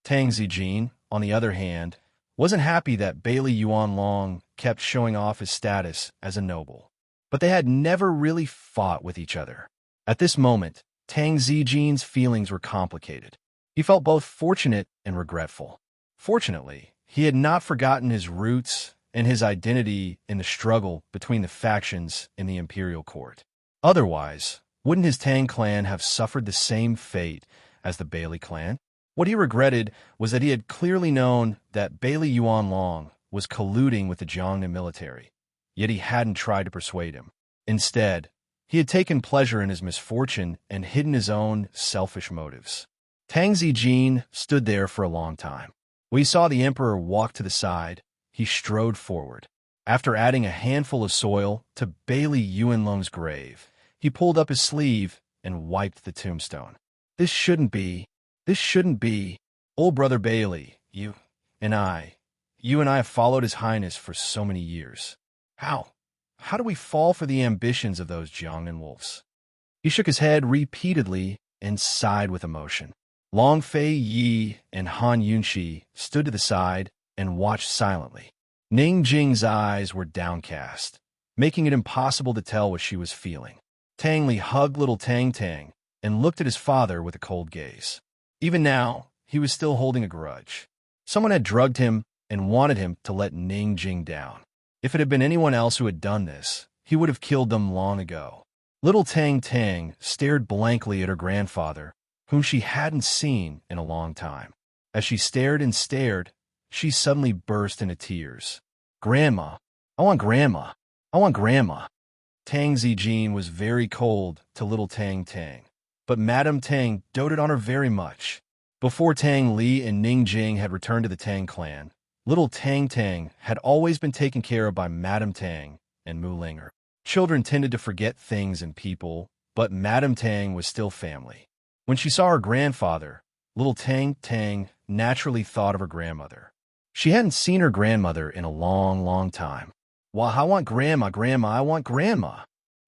Tang Zijin, on the other hand, wasn't happy that Bailey Yuanlong kept showing off his status as a noble. But they had never really fought with each other. At this moment, Tang Zijin's feelings were complicated. He felt both fortunate and regretful. Fortunately, he had not forgotten his roots and his identity in the struggle between the factions in the imperial court. Otherwise, wouldn't his Tang clan have suffered the same fate as the Bailey clan? What he regretted was that he had clearly known that Bailey Yuanlong was colluding with the Jiangnan military, yet he hadn't tried to persuade him. Instead, he had taken pleasure in his misfortune and hidden his own selfish motives. Tang Zijin stood there for a long time. When he saw the emperor walk to the side, he strode forward. After adding a handful of soil to Bailey Yuanlong's grave, he pulled up his sleeve and wiped the tombstone. This shouldn't be. Old brother Bailey, you and I have followed His Highness for so many years. How do we fall for the ambitions of those Jiangnan wolves? He shook his head repeatedly and sighed with emotion. Long Fei Yi and Han Yunqi stood to the side and watched silently. Ning Jing's eyes were downcast, making it impossible to tell what she was feeling. Tang Li hugged little Tang Tang and looked at his father with a cold gaze. Even now, he was still holding a grudge. Someone had drugged him and wanted him to let Ning Jing down. If it had been anyone else who had done this, he would have killed them long ago. Little Tang Tang stared blankly at her grandfather, whom she hadn't seen in a long time. As she stared and stared, she suddenly burst into tears. Grandma, I want Grandma. I want Grandma. Tang Zijin was very cold to little Tang Tang, but Madame Tang doted on her very much. Before Tang Li and Ning Jing had returned to the Tang clan, little Tang Tang had always been taken care of by Madame Tang and Mu Linger. Children tended to forget things and people, but Madame Tang was still family. When she saw her grandfather, little Tang Tang naturally thought of her grandmother. She hadn't seen her grandmother in a long, long time. Why, I want Grandma, Grandma, I want Grandma.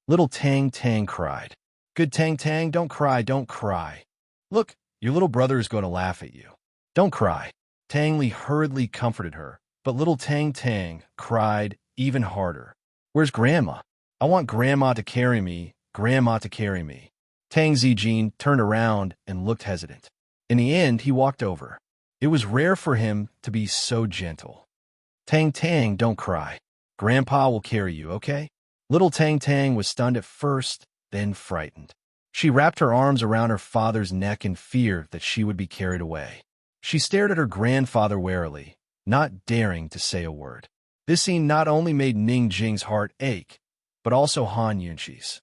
Little Tang Tang cried. Good Tang Tang, don't cry, don't cry. Look, your little brother is going to laugh at you. Don't cry. Tang Li hurriedly comforted her, but little Tang Tang cried even harder. Where's Grandma? I want Grandma to carry me, Grandma to carry me. Tang Zijin turned around and looked hesitant. In the end, he walked over. It was rare for him to be so gentle. Tang Tang, don't cry. Grandpa will carry you, okay? Little Tang Tang was stunned at first, then frightened. She wrapped her arms around her father's neck in fear that she would be carried away. She stared at her grandfather warily, not daring to say a word. This scene not only made Ning Jing's heart ache, but also Han Yunqi's.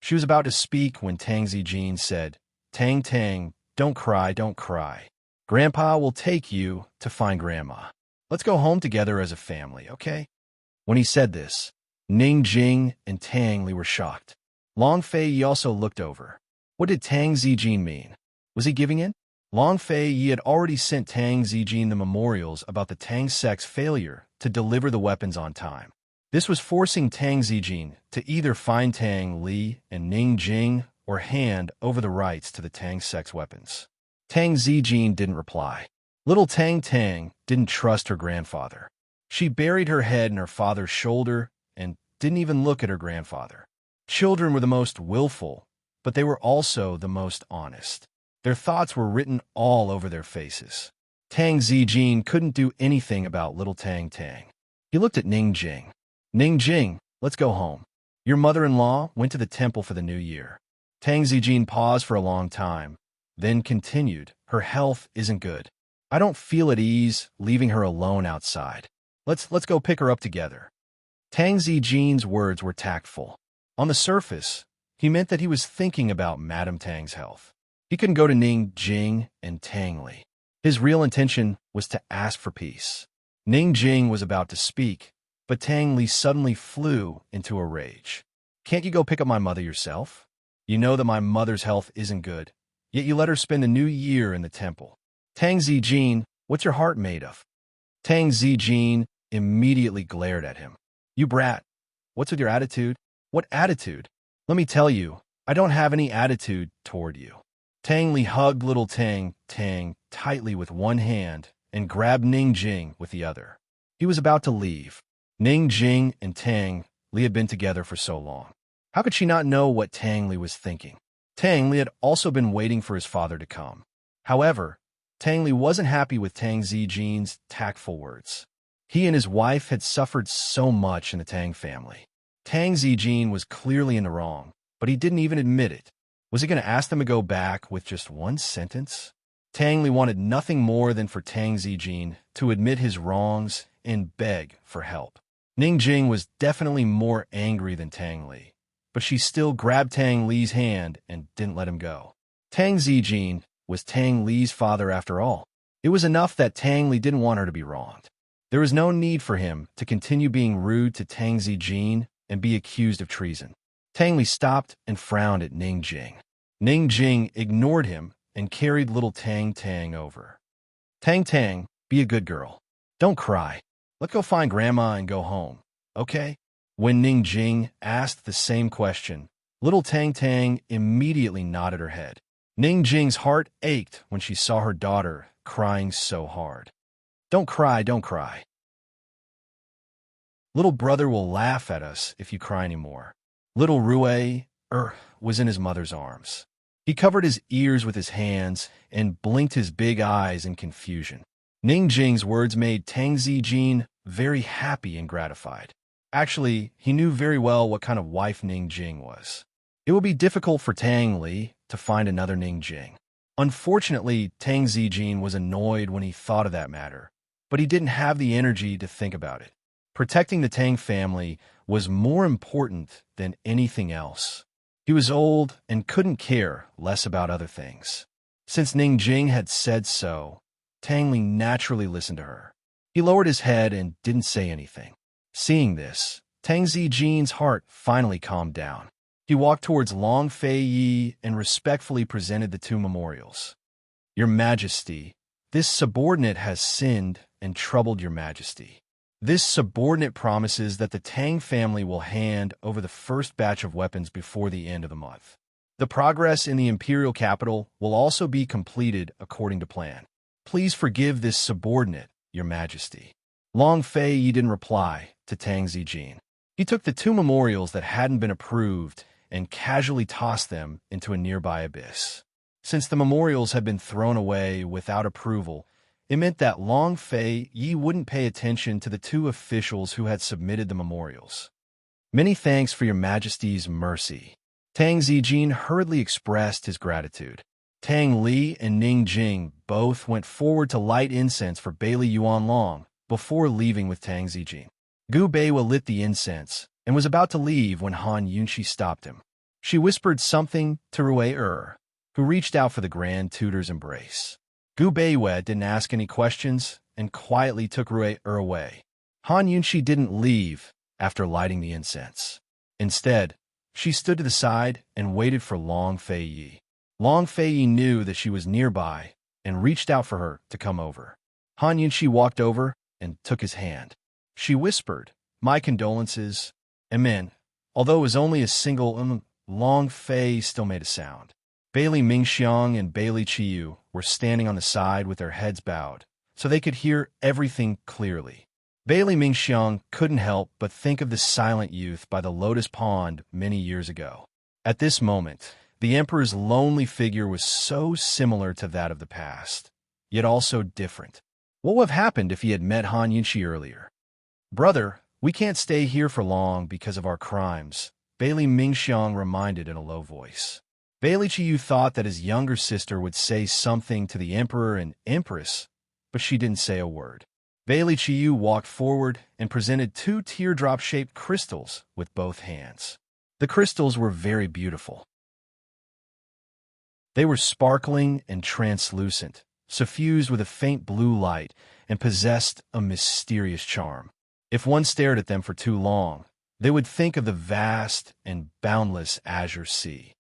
She was about to speak when Tang Zijin said, Tang Tang, don't cry, don't cry. Grandpa will take you to find Grandma. Let's go home together as a family, okay? When he said this, Ning Jing and Tang Li were shocked. Long Fei Yi also looked over. What did Tang Zijin mean? Was he giving in? Long Fei Yi had already sent Tang Zijin the memorials about the Tang sect's failure to deliver the weapons on time. This was forcing Tang Zijin to either find Tang Li and Ning Jing or hand over the rights to the Tang's sex weapons. Tang Zijin didn't reply. Little Tang Tang didn't trust her grandfather. She buried her head in her father's shoulder and didn't even look at her grandfather. Children were the most willful, but they were also the most honest. Their thoughts were written all over their faces. Tang Zijin couldn't do anything about little Tang Tang. He looked at Ning Jing. Ning Jing, let's go home. Your mother-in-law went to the temple for the new year. Tang Zijin paused for a long time, then continued, her health isn't good. I don't feel at ease leaving her alone outside. Let's go pick her up together. Tang Zijin's words were tactful. On the surface, he meant that he was thinking about Madame Tang's health. He couldn't go to Ning Jing and Tang Li. His real intention was to ask for peace. Ning Jing was about to speak, but Tang Li suddenly flew into a rage. Can't you go pick up my mother yourself? You know that my mother's health isn't good, yet you let her spend the new year in the temple. Tang Zijin, what's your heart made of? Tang Zijin immediately glared at him. You brat, what's with your attitude? What attitude? Let me tell you, I don't have any attitude toward you. Tang Li hugged little Tang Tang tightly with one hand and grabbed Ning Jing with the other. He was about to leave. Ning Jing and Tang Li had been together for so long. How could she not know what Tang Li was thinking? Tang Li had also been waiting for his father to come. However, Tang Li wasn't happy with Tang Zijin's tactful words. He and his wife had suffered so much in the Tang family. Tang Zijin was clearly in the wrong, but he didn't even admit it. Was he going to ask them to go back with just one sentence? Tang Li wanted nothing more than for Tang Zijin to admit his wrongs and beg for help. Ning Jing was definitely more angry than Tang Li, but she still grabbed Tang Li's hand and didn't let him go. Tang Zijin was Tang Li's father after all. It was enough that Tang Li didn't want her to be wronged. There was no need for him to continue being rude to Tang Zijin and be accused of treason. Tang Li stopped and frowned at Ning Jing. Ning Jing ignored him and carried little Tang Tang over. Tang Tang, be a good girl. Don't cry. Let's go find Grandma and go home, okay? When Ning Jing asked the same question, little Tang Tang immediately nodded her head. Ning Jing's heart ached when she saw her daughter crying so hard. Don't cry, don't cry. Little brother will laugh at us if you cry anymore. Little Rui was in his mother's arms. He covered his ears with his hands and blinked his big eyes in confusion. Ning Jing's words made Tang Zijin very happy and gratified. Actually, he knew very well what kind of wife Ning Jing was. It would be difficult for Tang Li to find another Ning Jing. Unfortunately, Tang Zijin was annoyed when he thought of that matter, but he didn't have the energy to think about it. Protecting the Tang family was more important than anything else. He was old and couldn't care less about other things. Since Ning Jing had said so, Tang Li naturally listened to her. He lowered his head and didn't say anything. Seeing this, Tang Zijin's heart finally calmed down. He walked towards Long Fei Yi and respectfully presented the two memorials. Your Majesty, this subordinate has sinned and troubled your Majesty. This subordinate promises that the Tang family will hand over the first batch of weapons before the end of the month. The progress in the imperial capital will also be completed according to plan. Please forgive this subordinate, your Majesty. Long Fei Yi didn't reply to Tang Zijin. He took the two memorials that hadn't been approved and casually tossed them into a nearby abyss. Since the memorials had been thrown away without approval, it meant that Long Fei Yi wouldn't pay attention to the two officials who had submitted the memorials. Many thanks for your Majesty's mercy. Tang Zijin hurriedly expressed his gratitude. Tang Li and Ning Jing both went forward to light incense for Bailey Yuan Long before leaving with Tang Zijin. Gu Beiwa lit the incense and was about to leave when Han Yunxi stopped him. She whispered something to Rui who reached out for the Grand Tutor's embrace. Gu Beiwa didn't ask any questions and quietly took Rui away. Han Yunxi didn't leave after lighting the incense. Instead, she stood to the side and waited for Long Fei Yi. Long Fei Yi knew that she was nearby and reached out for her to come over. Han Yunxi walked over and took his hand. She whispered, "My condolences, Amen," although it was only a single Long Fei still made a sound. Bailey Mingxiang and Bailey Qiyu were standing on the side with their heads bowed, so they could hear everything clearly. Bailey Mingxiang couldn't help but think of the silent youth by the lotus pond many years ago. At this moment, the emperor's lonely figure was so similar to that of the past, yet also different. What would have happened if he had met Han Yunxi earlier? "Brother, we can't stay here for long because of our crimes," Bailey Mingxiang reminded in a low voice. Bailey Qiyu thought that his younger sister would say something to the emperor and empress, but she didn't say a word. Bailey Qiyu walked forward and presented 2 teardrop-shaped crystals with both hands. The crystals were very beautiful. They were sparkling and translucent, suffused with a faint blue light, and possessed a mysterious charm. If one stared at them for too long, they would think of the vast and boundless azure sea.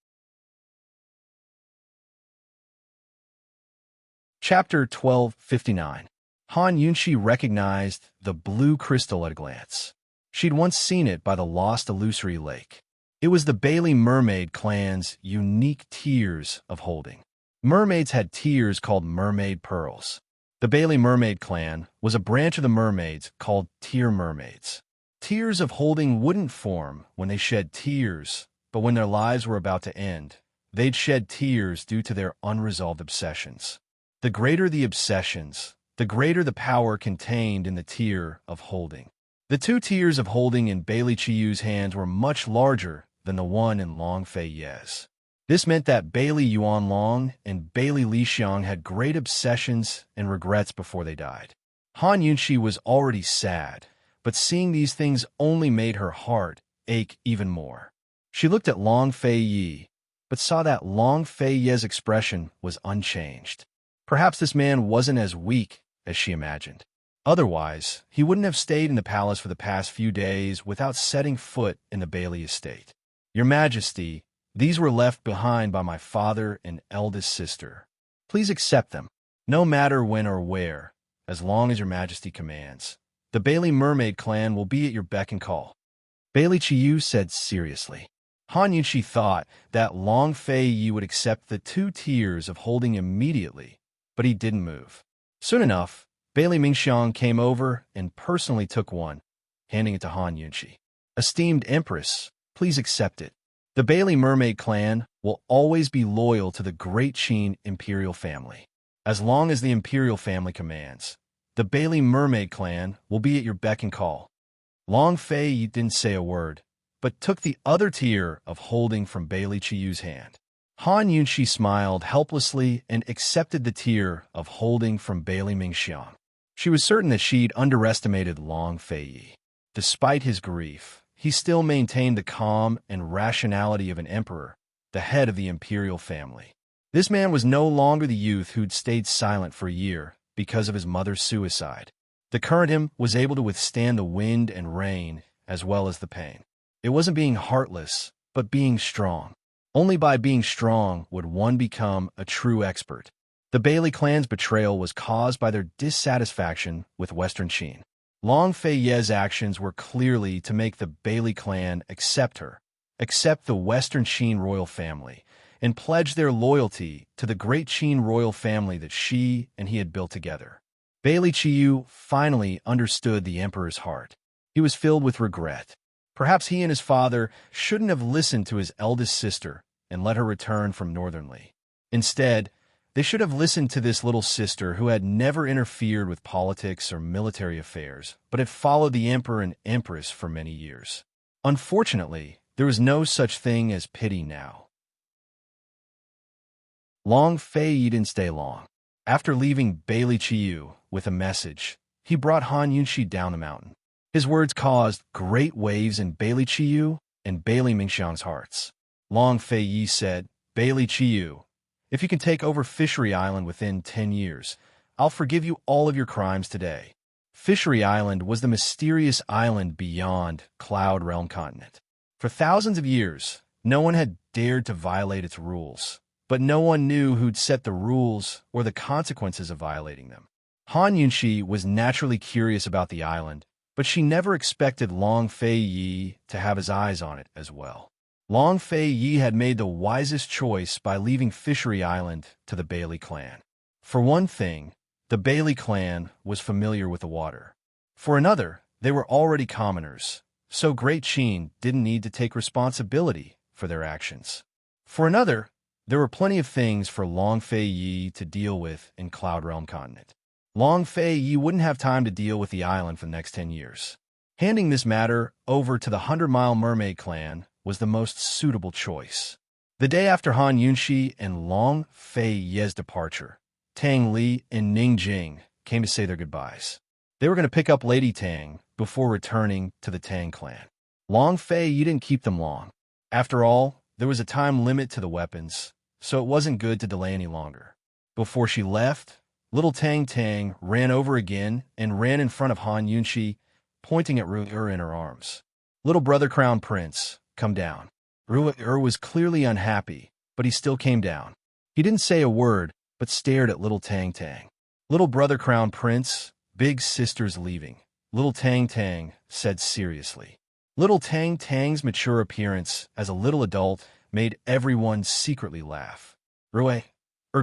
Chapter 1259. Han Yunxi recognized the blue crystal at a glance. She'd once seen it by the lost illusory lake. It was the Bailey mermaid clan's unique tears of holding. Mermaids had tears called mermaid pearls. The Bailey mermaid clan was a branch of the mermaids called tear mermaids. Tears of holding wouldn't form when they shed tears, but when their lives were about to end, they'd shed tears due to their unresolved obsessions. The greater the obsessions, the greater the power contained in the tear of holding. The 2 tears of holding in Bailey Chiyu's hands were much larger than the one in Long Fei Ye's. This meant that Bailey Yuan Long and Bailey Li Xiang had great obsessions and regrets before they died. Han Yunxi was already sad, but seeing these things only made her heart ache even more. She looked at Long Fei Yi, but saw that Long Fei Ye's expression was unchanged. Perhaps this man wasn't as weak as she imagined. Otherwise, he wouldn't have stayed in the palace for the past few days without setting foot in the Bailey estate. "Your Majesty, these were left behind by my father and eldest sister. Please accept them, no matter when or where, as long as your Majesty commands. The Bailey mermaid clan will be at your beck and call," Bailey Qiyu said seriously. Han Yunxi thought that Long Fei Yi would accept the 2 tears of holding immediately, but he didn't move. Soon enough, Bailey Mingxiang came over and personally took one, handing it to Han Yunxi. "Esteemed Empress, please accept it. The Bailey mermaid clan will always be loyal to the Great Qin imperial family. As long as the imperial family commands, the Bailey mermaid clan will be at your beck and call." Long Fei Yi didn't say a word, but took the other tear of holding from Bailey Chiyu's hand. Han Yunxi smiled helplessly and accepted the tear of holding from Bailey Mingxiang. She was certain that she'd underestimated Long Fei Yi. Despite his grief, he still maintained the calm and rationality of an emperor, the head of the imperial family. This man was no longer the youth who'd stayed silent for a year because of his mother's suicide. The current him was able to withstand the wind and rain as well as the pain. It wasn't being heartless, but being strong. Only by being strong would one become a true expert. The Bailey clan's betrayal was caused by their dissatisfaction with Western Qin. Long Fei Ye's actions were clearly to make the Bailey clan accept her, accept the Western Qin royal family, and pledge their loyalty to the Great Qin royal family that she and he had built together. Bailey Qiyu finally understood the emperor's heart. He was filled with regret. Perhaps he and his father shouldn't have listened to his eldest sister and let her return from Northern Li. Instead, they should have listened to this little sister who had never interfered with politics or military affairs, but had followed the emperor and empress for many years. Unfortunately, there was no such thing as pity now. Long Fei Yi didn't stay long. After leaving Bailey Qiyu with a message, he brought Han Yunxi down the mountain. His words caused great waves in Bailey Qiyu and Bailey Mingxiang's hearts. Long Fei Yi said, "Bailey Qiyu, if you can take over Fishery Island within 10 years, I'll forgive you all of your crimes today." Fishery Island was the mysterious island beyond Cloud Realm Continent. For thousands of years, no one had dared to violate its rules, but no one knew who'd set the rules or the consequences of violating them. Han Yunxi was naturally curious about the island, but she never expected Long Fei Yi to have his eyes on it as well. Long Fei Yi had made the wisest choice by leaving Fishery Island to the Bailey clan. For one thing, the Bailey clan was familiar with the water. For another, they were already commoners, so Great Qin didn't need to take responsibility for their actions. For another, there were plenty of things for Long Fei Yi to deal with in Cloud Realm Continent. Long Fei Yi wouldn't have time to deal with the island for the next 10 years. Handing this matter over to the 100-Mile Mermaid clan was the most suitable choice. The day after Han Yunxi and Long Fei Ye's departure, Tang Li and Ning Jing came to say their goodbyes. They were going to pick up Lady Tang before returning to the Tang clan. Long Fei Yi didn't keep them long. After all, there was a time limit to the weapons, so it wasn't good to delay any longer. Before she left, little Tang Tang ran over again and ran in front of Han Yunxi, pointing at Ru'er in her arms. "Little brother Crown Prince, come down." Ru'er was clearly unhappy, but he still came down. He didn't say a word, but stared at little Tang Tang. "Little brother Crown Prince, big sister's leaving," little Tang Tang said seriously. Little Tang Tang's mature appearance as a little adult made everyone secretly laugh. Ru'er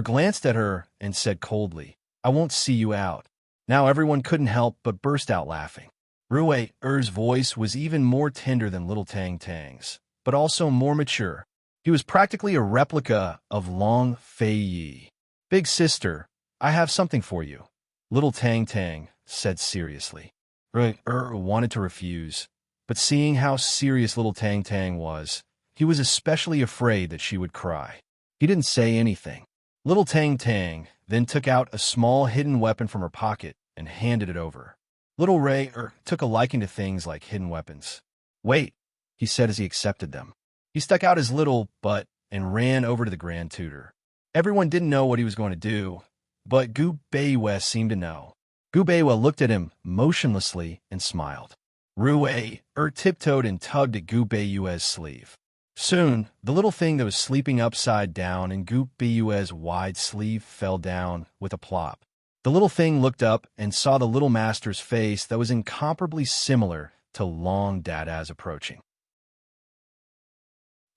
glanced at her and said coldly, "I won't see you out." Now everyone couldn't help but burst out laughing. Ru'er's voice was even more tender than little Tang Tang's, but also more mature. He was practically a replica of Long Fei Yi. "Big sister, I have something for you," little Tang Tang said seriously. Ru'er wanted to refuse, but seeing how serious little Tang Tang was, he was especially afraid that she would cry. He didn't say anything. Little Tang Tang then took out a small hidden weapon from her pocket and handed it over. Little Ru'er took a liking to things like hidden weapons. "Wait," he said as he accepted them. He stuck out his little butt and ran over to the Grand Tutor. Everyone didn't know what he was going to do, but Gu Beiyue seemed to know. Gu Beiyue looked at him motionlessly and smiled. Ru'er tiptoed and tugged at Gu Beiyue's sleeve. Soon, the little thing that was sleeping upside down in Gu Beiyue's wide sleeve fell down with a plop. The little thing looked up and saw the little master's face that was incomparably similar to Long Dada's approaching.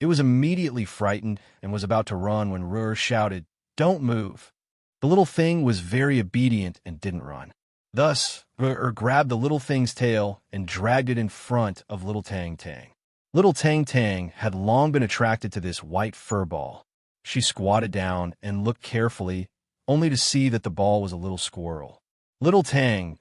It was immediately frightened and was about to run when Ru'er shouted, "Don't move." The little thing was very obedient and didn't run. Thus, Ru'er grabbed the little thing's tail and dragged it in front of little Tang Tang. Little Tang Tang had long been attracted to this white fur ball. She squatted down and looked carefully, only to see that the ball was a little squirrel. Little Tang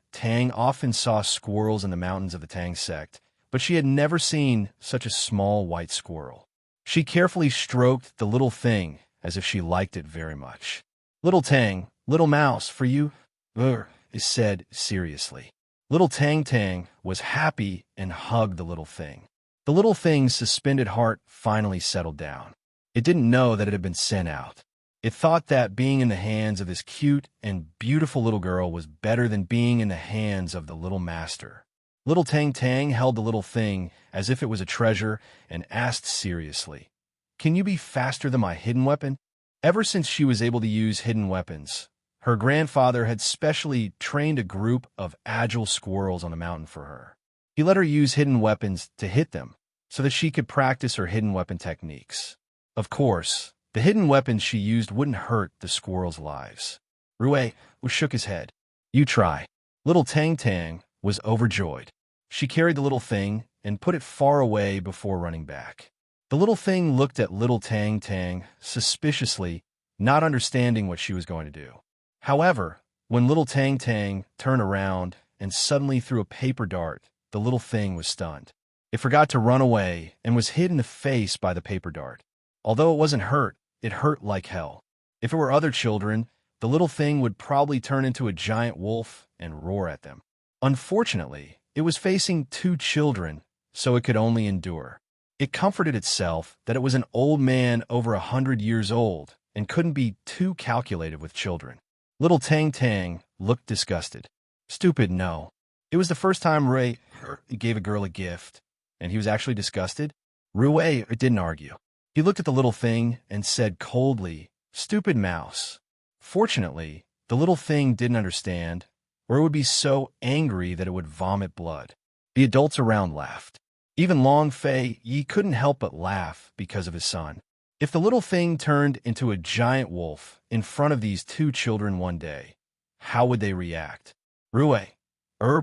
often saw squirrels in the mountains of the Tang sect, but she had never seen such a small white squirrel. She carefully stroked the little thing as if she liked it very much. "Little Tang, little mouse, for you," Ru'er said seriously. Little Tang Tang was happy and hugged the little thing. The little thing's suspended heart finally settled down. It didn't know that it had been sent out. It thought that being in the hands of this cute and beautiful little girl was better than being in the hands of the little master. Little Tang Tang held the little thing as if it was a treasure and asked seriously, "Can you be faster than my hidden weapon?" Ever since she was able to use hidden weapons, her grandfather had specially trained a group of agile squirrels on the mountain for her. He let her use hidden weapons to hit them so that she could practice her hidden weapon techniques. Of course, the hidden weapons she used wouldn't hurt the squirrels' lives. Ru'er shook his head. "You try." Little Tang Tang was overjoyed. She carried the little thing and put it far away before running back. The little thing looked at little Tang Tang suspiciously, not understanding what she was going to do. However, when little Tang Tang turned around and suddenly threw a paper dart, the little thing was stunned. It forgot to run away and was hit in the face by the paper dart. Although it wasn't hurt, it hurt like hell. If it were other children, the little thing would probably turn into a giant wolf and roar at them. Unfortunately, it was facing two children, so it could only endure. It comforted itself that it was an old man over 100 years old and couldn't be too calculated with children. Little Tang Tang looked disgusted. Stupid, no. It was the first time Ru'er gave a girl a gift, and he was actually disgusted. Ru'er didn't argue. He looked at the little thing and said coldly, "Stupid mouse." Fortunately, the little thing didn't understand, or it would be so angry that it would vomit blood. The adults around laughed. Even Long Fei Yi couldn't help but laugh because of his son. If the little thing turned into a giant wolf in front of these two children one day, how would they react?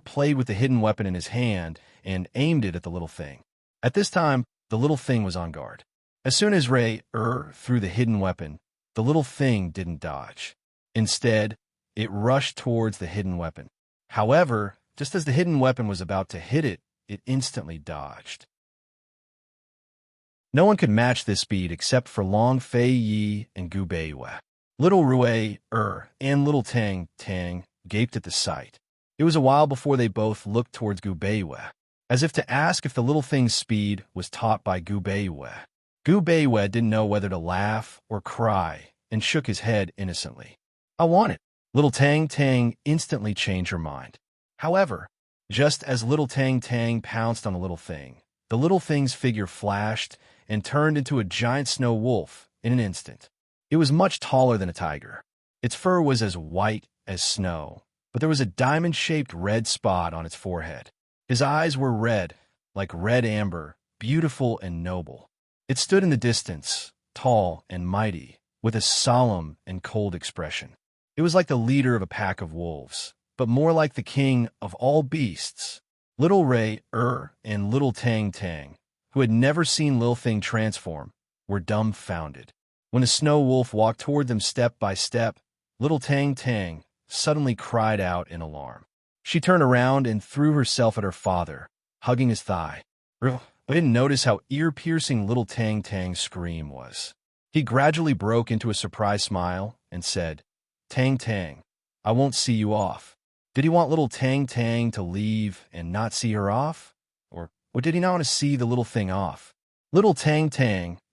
Played with the hidden weapon in his hand and aimed it at the little thing. At this time, the little thing was on guard. As soon as threw the hidden weapon, the little thing didn't dodge. Instead, it rushed towards the hidden weapon. However, just as the hidden weapon was about to hit it, it instantly dodged. No one could match this speed except for Long Fei Yi and Gu Beiwei. Little and little Tang gaped at the sight. It was a while before they both looked towards Gu Beiwei, as if to ask if the little thing's speed was taught by Gu Beiwei. Gu Beiwei didn't know whether to laugh or cry and shook his head innocently. I want it. Little Tang instantly changed her mind. However, just as little Tang pounced on the little thing's figure flashed and turned into a giant snow wolf in an instant. It was much taller than a tiger. Its fur was as white as snow, but there was a diamond-shaped red spot on its forehead. His eyes were red, like red amber, beautiful and noble. It stood in the distance, tall and mighty, with a solemn and cold expression. It was like the leader of a pack of wolves, but more like the king of all beasts. Little and little Tang, who had never seen Lil Thing transform, were dumbfounded. When the snow wolf walked toward them step by step, little Tang suddenly cried out in alarm. She turned around and threw herself at her father, hugging his thigh. I didn't notice how ear-piercing little Tang's scream was. He gradually broke into a surprised smile and said, Tang, I won't see you off. Did he want little Tang to leave and not see her off? Or did he not want to see the little thing off? Little Tang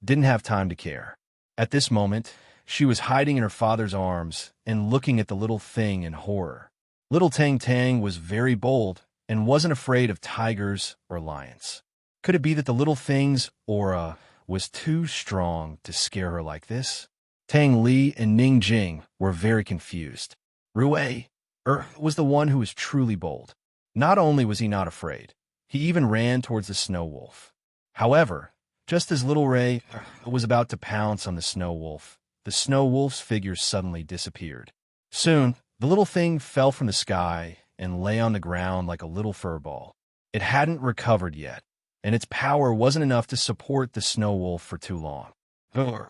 didn't have time to care. At this moment, she was hiding in her father's arms and looking at the little thing in horror. Little Tang was very bold and wasn't afraid of tigers or lions. Could it be that the little thing's aura was too strong to scare her like this? Tang Li and Ning Jing were very confused. Was the one who was truly bold. Not only was he not afraid, he even ran towards the snow wolf. However, just as little Ray was about to pounce on the snow wolf's figure suddenly disappeared. Soon, the little thing fell from the sky and lay on the ground like a little fur ball. It hadn't recovered yet, and its power wasn't enough to support the snow wolf for too long.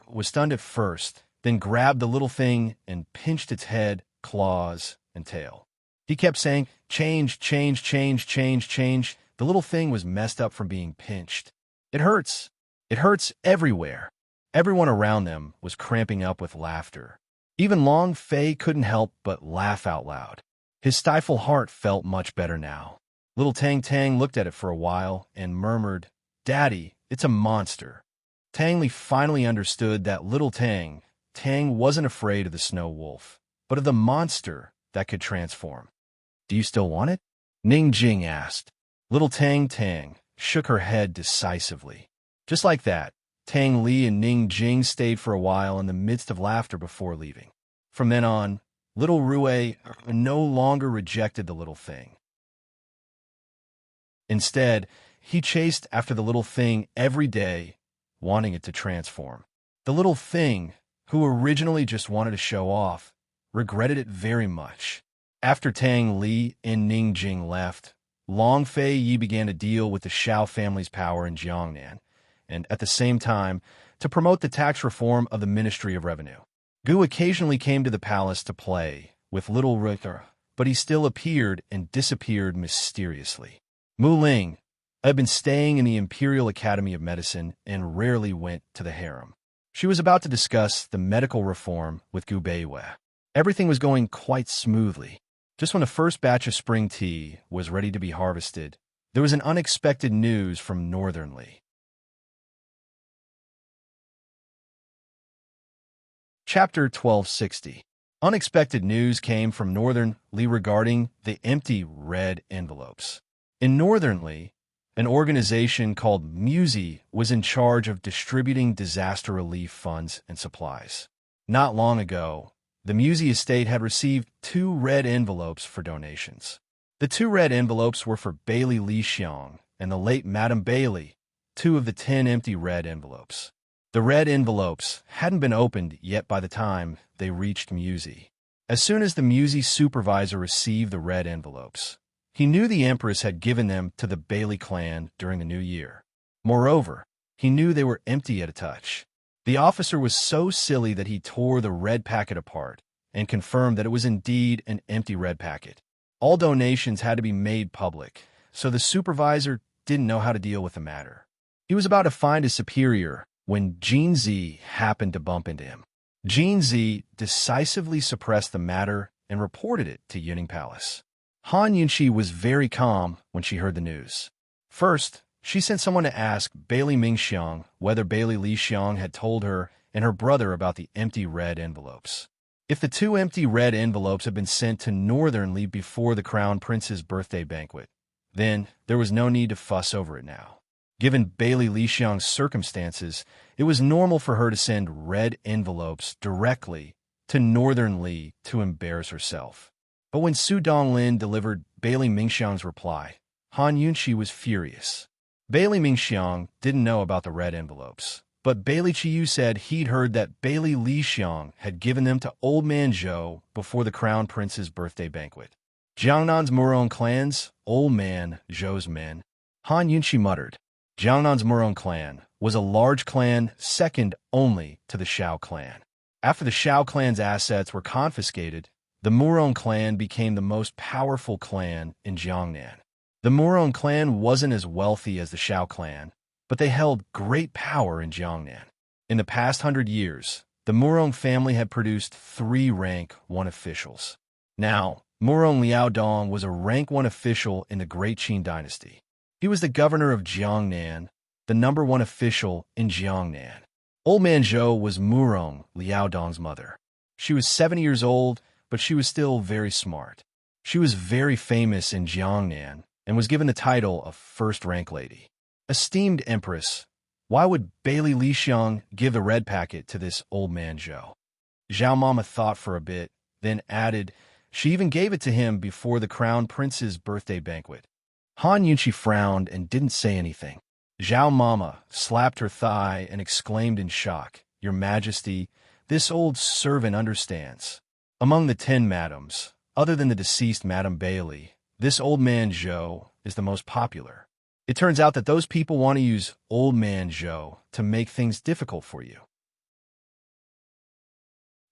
Was stunned at first, then grabbed the little thing and pinched its head, claws, and tail. He kept saying, change. The little thing was messed up from being pinched. It hurts. It hurts everywhere. Everyone around them was cramping up with laughter. Even Long Fei couldn't help but laugh out loud. His stifled heart felt much better now. Little Tang looked at it for a while and murmured, Daddy, it's a monster. Tang Li finally understood that little Tang wasn't afraid of the snow wolf, but of the monster that could transform. Do you still want it? Ning Jing asked. Little Tang shook her head decisively. Just like that, Tang Li and Ning Jing stayed for a while in the midst of laughter before leaving. From then on, little Rue no longer rejected the little thing. Instead, he chased after the little thing every day, wanting it to transform. The little thing, who originally just wanted to show off, regretted it very much. After Tang Li and Ning Jing left, Long Fei Yi began to deal with the Xiao family's power in Jiangnan, and at the same time, to promote the tax reform of the Ministry of Revenue. Gu occasionally came to the palace to play with little Ruther, but he still appeared and disappeared mysteriously. Mu Ling had been staying in the Imperial Academy of Medicine and rarely went to the harem. She was about to discuss the medical reform with Gu Beiwei. Everything was going quite smoothly. Just when the first batch of spring tea was ready to be harvested, there was an unexpected news from Northern Li. Chapter 1260. Unexpected news came from Northern Li regarding the empty red envelopes. In Northern Li, an organization called Musi was in charge of distributing disaster relief funds and supplies. Not long ago, the Musi estate had received 2 red envelopes for donations. The 2 red envelopes were for Bailey Li Xiang and the late Madame Bailey, 2 of the 10 empty red envelopes. The red envelopes hadn't been opened yet by the time they reached Musi. As soon as the Musi supervisor received the red envelopes, he knew the Empress had given them to the Bailey clan during the new year. Moreover, he knew they were empty at a touch. The officer was so silly that he tore the red packet apart and confirmed that it was indeed an empty red packet. All donations had to be made public, so the supervisor didn't know how to deal with the matter. He was about to find his superior when Jean Z happened to bump into him. Jean Z decisively suppressed the matter and reported it to Yuning Palace. Han Yunqi was very calm when she heard the news. First, she sent someone to ask Bailey Mingxiang whether Bailey Li Xiang had told her and her brother about the empty red envelopes. If the 2 empty red envelopes had been sent to Northern Li before the Crown Prince's birthday banquet, then there was no need to fuss over it now. Given Bailey Li Xiang's circumstances, it was normal for her to send red envelopes directly to Northern Li to embarrass herself. But when Su Donglin delivered Bailey Mingxiang's reply, Han Yunqi was furious. Bailey Mingxiang didn't know about the red envelopes, but Bailey Qiyu said he'd heard that Bailey Li Xiang had given them to Old Man Zhou before the Crown Prince's birthday banquet. Jiangnan's Murong clan's Old Man Zhou's men, Han Yunqi muttered. Jiangnan's Murong clan was a large clan second only to the Shao clan. After the Shao clan's assets were confiscated, the Murong clan became the most powerful clan in Jiangnan. The Murong clan wasn't as wealthy as the Shao clan, but they held great power in Jiangnan. In the past 100 years, the Murong family had produced 3 rank 1 officials. Now, Murong Liaodong was a rank 1 official in the Great Qin dynasty. He was the governor of Jiangnan, the number 1 official in Jiangnan. Old Man Zhou was Murong Liaodong's mother. She was 70 years old, but she was still very smart. She was very famous in Jiangnan and was given the title of first-rank lady. Esteemed Empress, why would Bailey Li Xiang give the red packet to this Old Man Zhou? Zhao Mama thought for a bit, then added, she even gave it to him before the Crown Prince's birthday banquet. Han Yunqi frowned and didn't say anything. Zhao Mama slapped her thigh and exclaimed in shock, Your Majesty, this old servant understands. Among the 10 madams, other than the deceased Madame Bailey, this Old Man Zhou is the most popular. It turns out that those people want to use Old Man Zhou to make things difficult for you.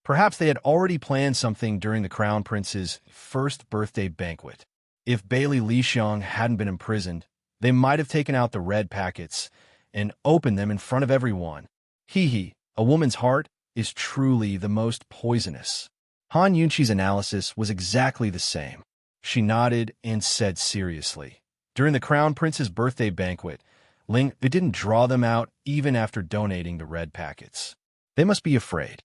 Perhaps they had already planned something during the Crown Prince's first birthday banquet. If Bailey Li Xiang hadn't been imprisoned, they might have taken out the red packets and opened them in front of everyone. Hee, a woman's heart is truly the most poisonous. Han Yunqi's analysis was exactly the same. She nodded and said seriously, during the Crown Prince's birthday banquet, Ling didn't draw them out even after donating the red packets. They must be afraid.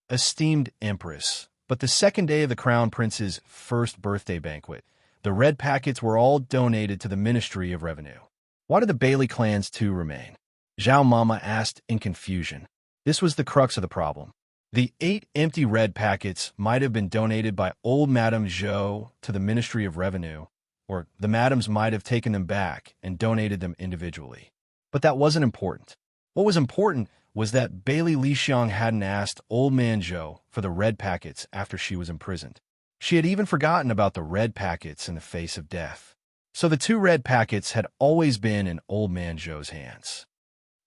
Esteemed Empress, but the second day of the Crown Prince's first birthday banquet, the red packets were all donated to the Ministry of Revenue. Why did the Bailey clans too remain? Zhao Mama asked in confusion. This was the crux of the problem. The 8 empty red packets might have been donated by old Madame Zhou to the Ministry of Revenue, or the madams might have taken them back and donated them individually. But that wasn't important. What was important was that Bailey Li Xiang hadn't asked Old Man Zhou for the red packets after she was imprisoned. She had even forgotten about the red packets in the face of death. So the 2 red packets had always been in Old Man Zhou's hands.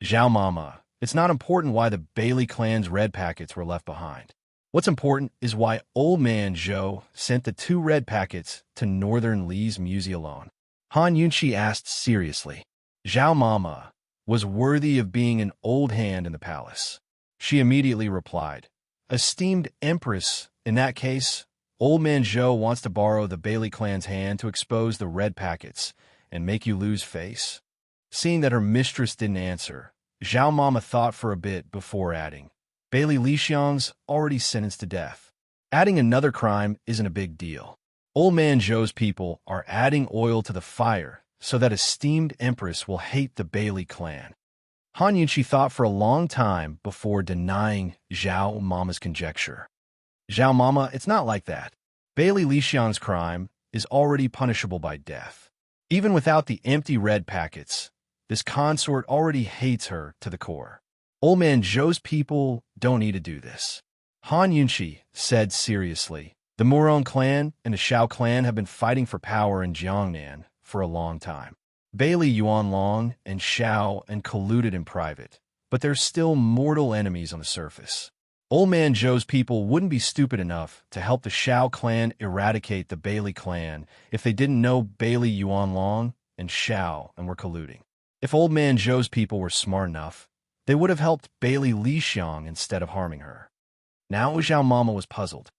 Zhao Mama, it's not important why the Bailey clan's red packets were left behind. What's important is why Old Man Zhou sent the 2 red packets to Northern Li's Musi alone. Han Yunqi asked seriously. Zhao Mama was worthy of being an old hand in the palace. She immediately replied, Esteemed Empress, in that case, Old Man Zhou wants to borrow the Bailey clan's hand to expose the red packets and make you lose face. Seeing that her mistress didn't answer, Zhao Mama thought for a bit before adding, Bailey Li Xiang's already sentenced to death. Adding another crime isn't a big deal. Old Man Zhou's people are adding oil to the fire so that esteemed Empress will hate the Bailey clan. Han Yunqi thought for a long time before denying Zhao Mama's conjecture. Zhao Mama, it's not like that. Bailey Li Xiang's crime is already punishable by death. Even without the empty red packets, this consort already hates her to the core. Old man Zhou's people don't need to do this. Han Yunqi said seriously, the Murong clan and the Shao clan have been fighting for power in Jiangnan for a long time. Bailey Yuanlong and Shao and colluded in private, but they're still mortal enemies on the surface. Old man Zhou's people wouldn't be stupid enough to help the Shao clan eradicate the Bailey clan if they didn't know Bailey Yuanlong and Shao and were colluding. If old man Zhou's people were smart enough, they would have helped Bailey Lixiang instead of harming her. Now Zhao Mama was puzzled.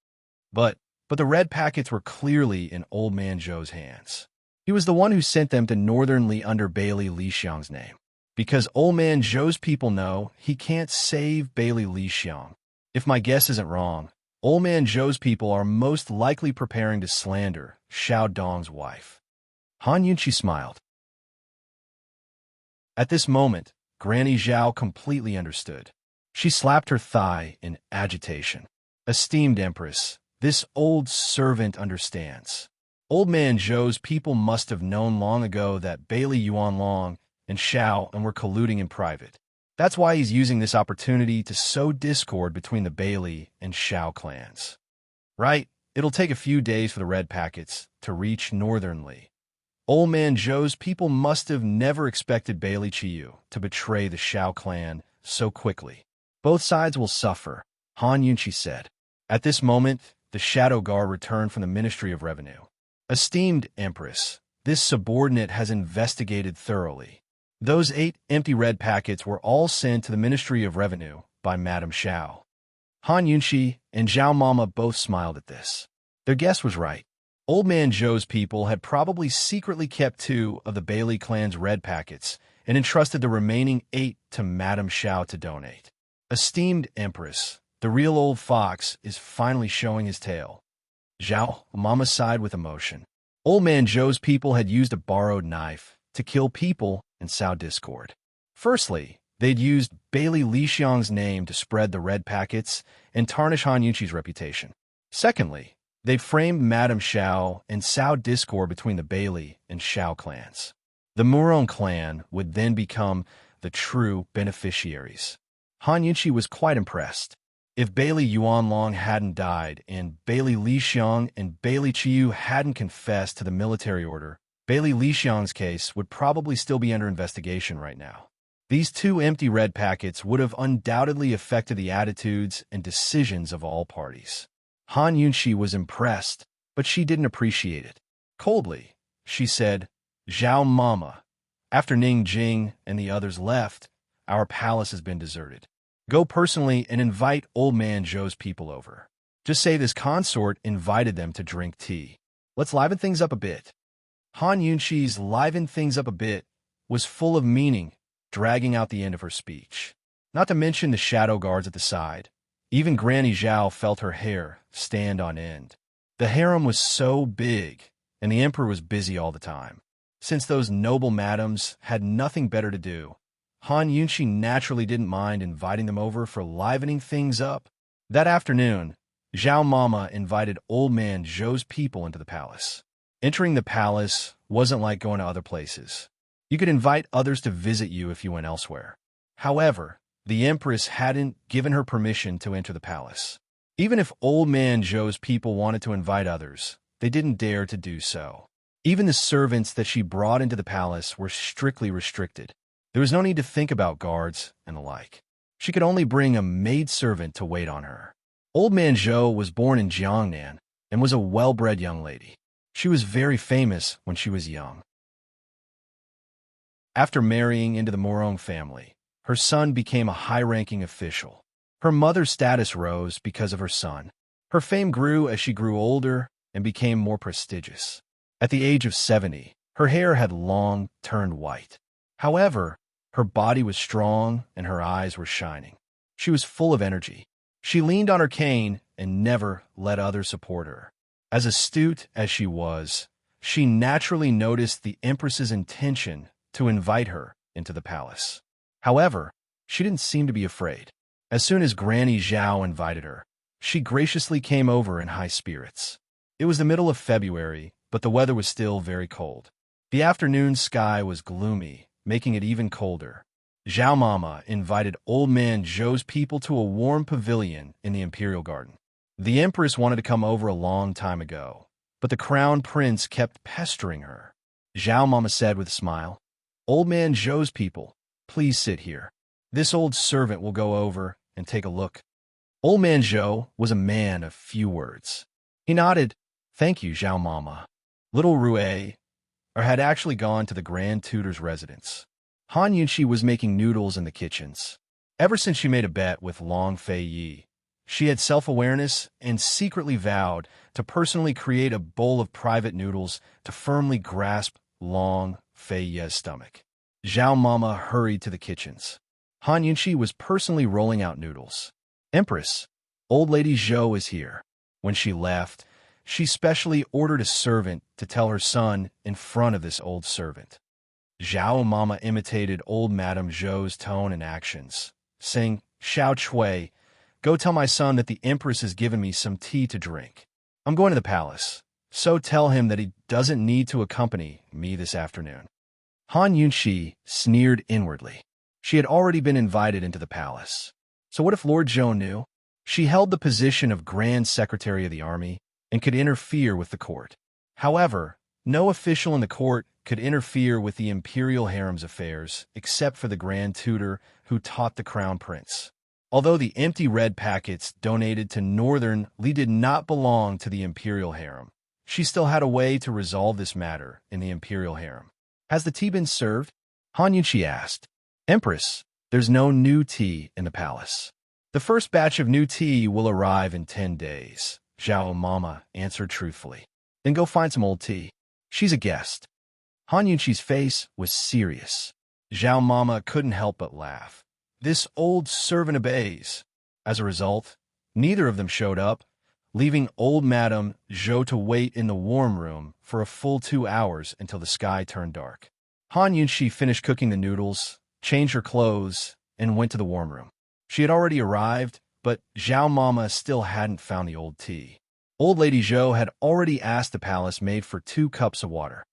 But the red packets were clearly in old man Zhou's hands. He was the one who sent them to Northern Li under Bailey Lixiang's name. Because old man Zhou's people know he can't save Bailey Lixiang. If my guess isn't wrong, old man Zhou's people are most likely preparing to slander Shao Dong's wife. Han Yunqi smiled. At this moment, Granny Zhao completely understood. She slapped her thigh in agitation. Esteemed Empress, this old servant understands. Old man Zhou's people must have known long ago that Bailey Yuanlong and Shao and were colluding in private. That's why he's using this opportunity to sow discord between the Bailey and Shao clans. Right, it'll take a few days for the red packets to reach Northern Li. Old man Zhou's people must have never expected Bailey Qiyu to betray the Shao clan so quickly. Both sides will suffer, Han Yunqi said. At this moment, the Shadow Guard returned from the Ministry of Revenue. Esteemed Empress, this subordinate has investigated thoroughly. Those 8 empty red packets were all sent to the Ministry of Revenue by Madame Shao. Han Yunqi and Zhao Mama both smiled at this. Their guess was right. Old man Zhou's people had probably secretly kept 2 of the Bailey clan's red packets and entrusted the remaining 8 to Madame Shao to donate. Esteemed Empress, the real old fox is finally showing his tail. Zhao Mama sighed with emotion. Old man Zhou's people had used a borrowed knife to kill people and sow discord. Firstly, they'd used Bailey Lixiang's name to spread the red packets and tarnish Han Yunqi's reputation. Secondly, they framed Madame Shao and sowed discord between the Bailey and Shao clans. The Murong clan would then become the true beneficiaries. Han Yunqi was quite impressed. If Bailey Yuanlong hadn't died and Bailey Lixiang and Bailey Qiyu hadn't confessed to the military order, Bailey Lixiang's case would probably still be under investigation right now. These 2 empty red packets would have undoubtedly affected the attitudes and decisions of all parties. Han Yunqi was impressed, but she didn't appreciate it. Coldly, she said, Zhao Mama, after Ning Jing and the others left, our palace has been deserted. Go personally and invite old man Zhou's people over. Just say this consort invited them to drink tea. Let's liven things up a bit. Han Yunqi's liven things up a bit was full of meaning, dragging out the end of her speech. Not to mention the shadow guards at the side. Even Granny Zhao felt her hair stand on end. The harem was so big, and the emperor was busy all the time. Since those noble madams had nothing better to do, Han Yunqi naturally didn't mind inviting them over for livening things up. That afternoon, Zhao Mama invited old man Zhou's people into the palace. Entering the palace wasn't like going to other places. You could invite others to visit you if you went elsewhere. However, the empress hadn't given her permission to enter the palace. Even if old man Zhou's people wanted to invite others, they didn't dare to do so. Even the servants that she brought into the palace were strictly restricted. There was no need to think about guards and the like. She could only bring a maidservant to wait on her. Old man Zhou was born in Jiangnan and was a well-bred young lady. She was very famous when she was young. After marrying into the Murong family, her son became a high-ranking official. Her mother's status rose because of her son. Her fame grew as she grew older and became more prestigious. At the age of 70, her hair had long turned white. However, her body was strong and her eyes were shining. She was full of energy. She leaned on her cane and never let others support her. As astute as she was, she naturally noticed the empress's intention to invite her into the palace. However, she didn't seem to be afraid. As soon as Granny Zhao invited her, she graciously came over in high spirits. It was the middle of February, but the weather was still very cold. The afternoon sky was gloomy, making it even colder. Zhao Mama invited Old Man Zhou's people to a warm pavilion in the Imperial Garden. The Empress wanted to come over a long time ago, but the Crown Prince kept pestering her. Zhao Mama said with a smile, "Old Man Zhou's people, please sit here. This old servant will go over and take a look." Old Man Zhou was a man of few words. He nodded, "Thank you, Zhao Mama." Little Rue had actually gone to the Grand Tutor's residence. Han Yunxi was making noodles in the kitchens. Ever since she made a bet with Long Fei Yi, she had self-awareness and secretly vowed to personally create a bowl of private noodles to firmly grasp Long Fei Yi's stomach. Zhao Mama hurried to the kitchens. Han Yunxi was personally rolling out noodles. "Empress, old lady Zhou is here." When she left, she specially ordered a servant to tell her son in front of this old servant. Zhao Mama imitated old Madame Zhou's tone and actions, saying, "Xiao Chui, go tell my son that the Empress has given me some tea to drink. I'm going to the palace, so tell him that he doesn't need to accompany me this afternoon." Han Yunxi sneered inwardly. She had already been invited into the palace. So what if Lord Zhou knew? She held the position of Grand Secretary of the Army and could interfere with the court. However, no official in the court could interfere with the imperial harem's affairs except for the Grand Tutor who taught the Crown Prince. Although the empty red packets donated to Northern Li did not belong to the imperial harem, she still had a way to resolve this matter in the imperial harem. "Has the tea been served?" Han Yunxi asked. "Empress, there's no new tea in the palace. The first batch of new tea will arrive in 10 days, Zhao Mama answered truthfully. "Then go find some old tea. She's a guest." Han Yunxi's face was serious. Zhao Mama couldn't help but laugh. This old servant obeys. As a result, neither of them showed up, leaving old Madame Zhou to wait in the warm room for a full 2 hours until the sky turned dark. Han Yunxi finished cooking the noodles, changed her clothes, and went to the warm room. She had already arrived, but Zhao Mama still hadn't found the old tea. Old Lady Zhou had already asked the palace maid for 2 cups of water.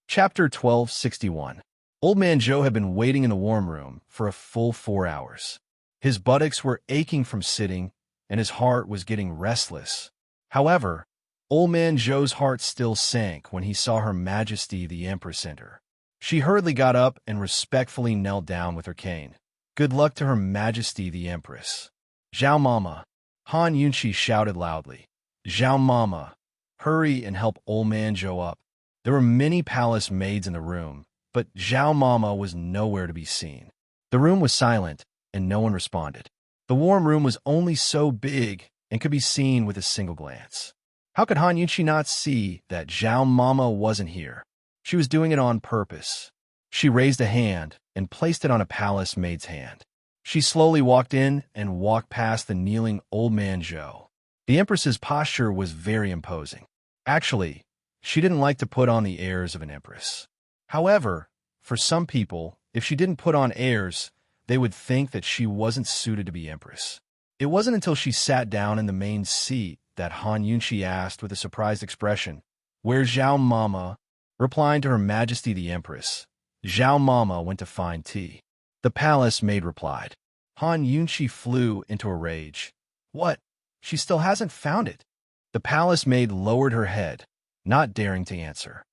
Chapter 1261. Old Man Zhou had been waiting in the warm room for a full 4 hours. His buttocks were aching from sitting, and his heart was getting restless. However, Old Man Zhou's heart still sank when he saw Her Majesty the Empress enter. She hurriedly got up and respectfully knelt down with her cane. "Good luck to Her Majesty the Empress." "Zhao Mama," Han Yunxi shouted loudly. "Zhao Mama, hurry and help Old Man Zhou up." There were many palace maids in the room, but Zhao Mama was nowhere to be seen. The room was silent, and no one responded. The warm room was only so big and could be seen with a single glance. How could Han Yunxi not see that Zhao Mama wasn't here? She was doing it on purpose. She raised a hand and placed it on a palace maid's hand. She slowly walked in and walked past the kneeling Old Man Zhou. The Empress's posture was very imposing. Actually, she didn't like to put on the airs of an empress. However, for some people, if she didn't put on airs, they would think that she wasn't suited to be empress. It wasn't until she sat down in the main seat that Han Yunxi asked with a surprised expression, "Where's Zhao Mama?" Replying to Her Majesty the Empress, Zhao Mama went to find tea. The palace maid replied. Han Yunxi flew into a rage. "What? She still hasn't found it." The palace maid lowered her head, not daring to answer.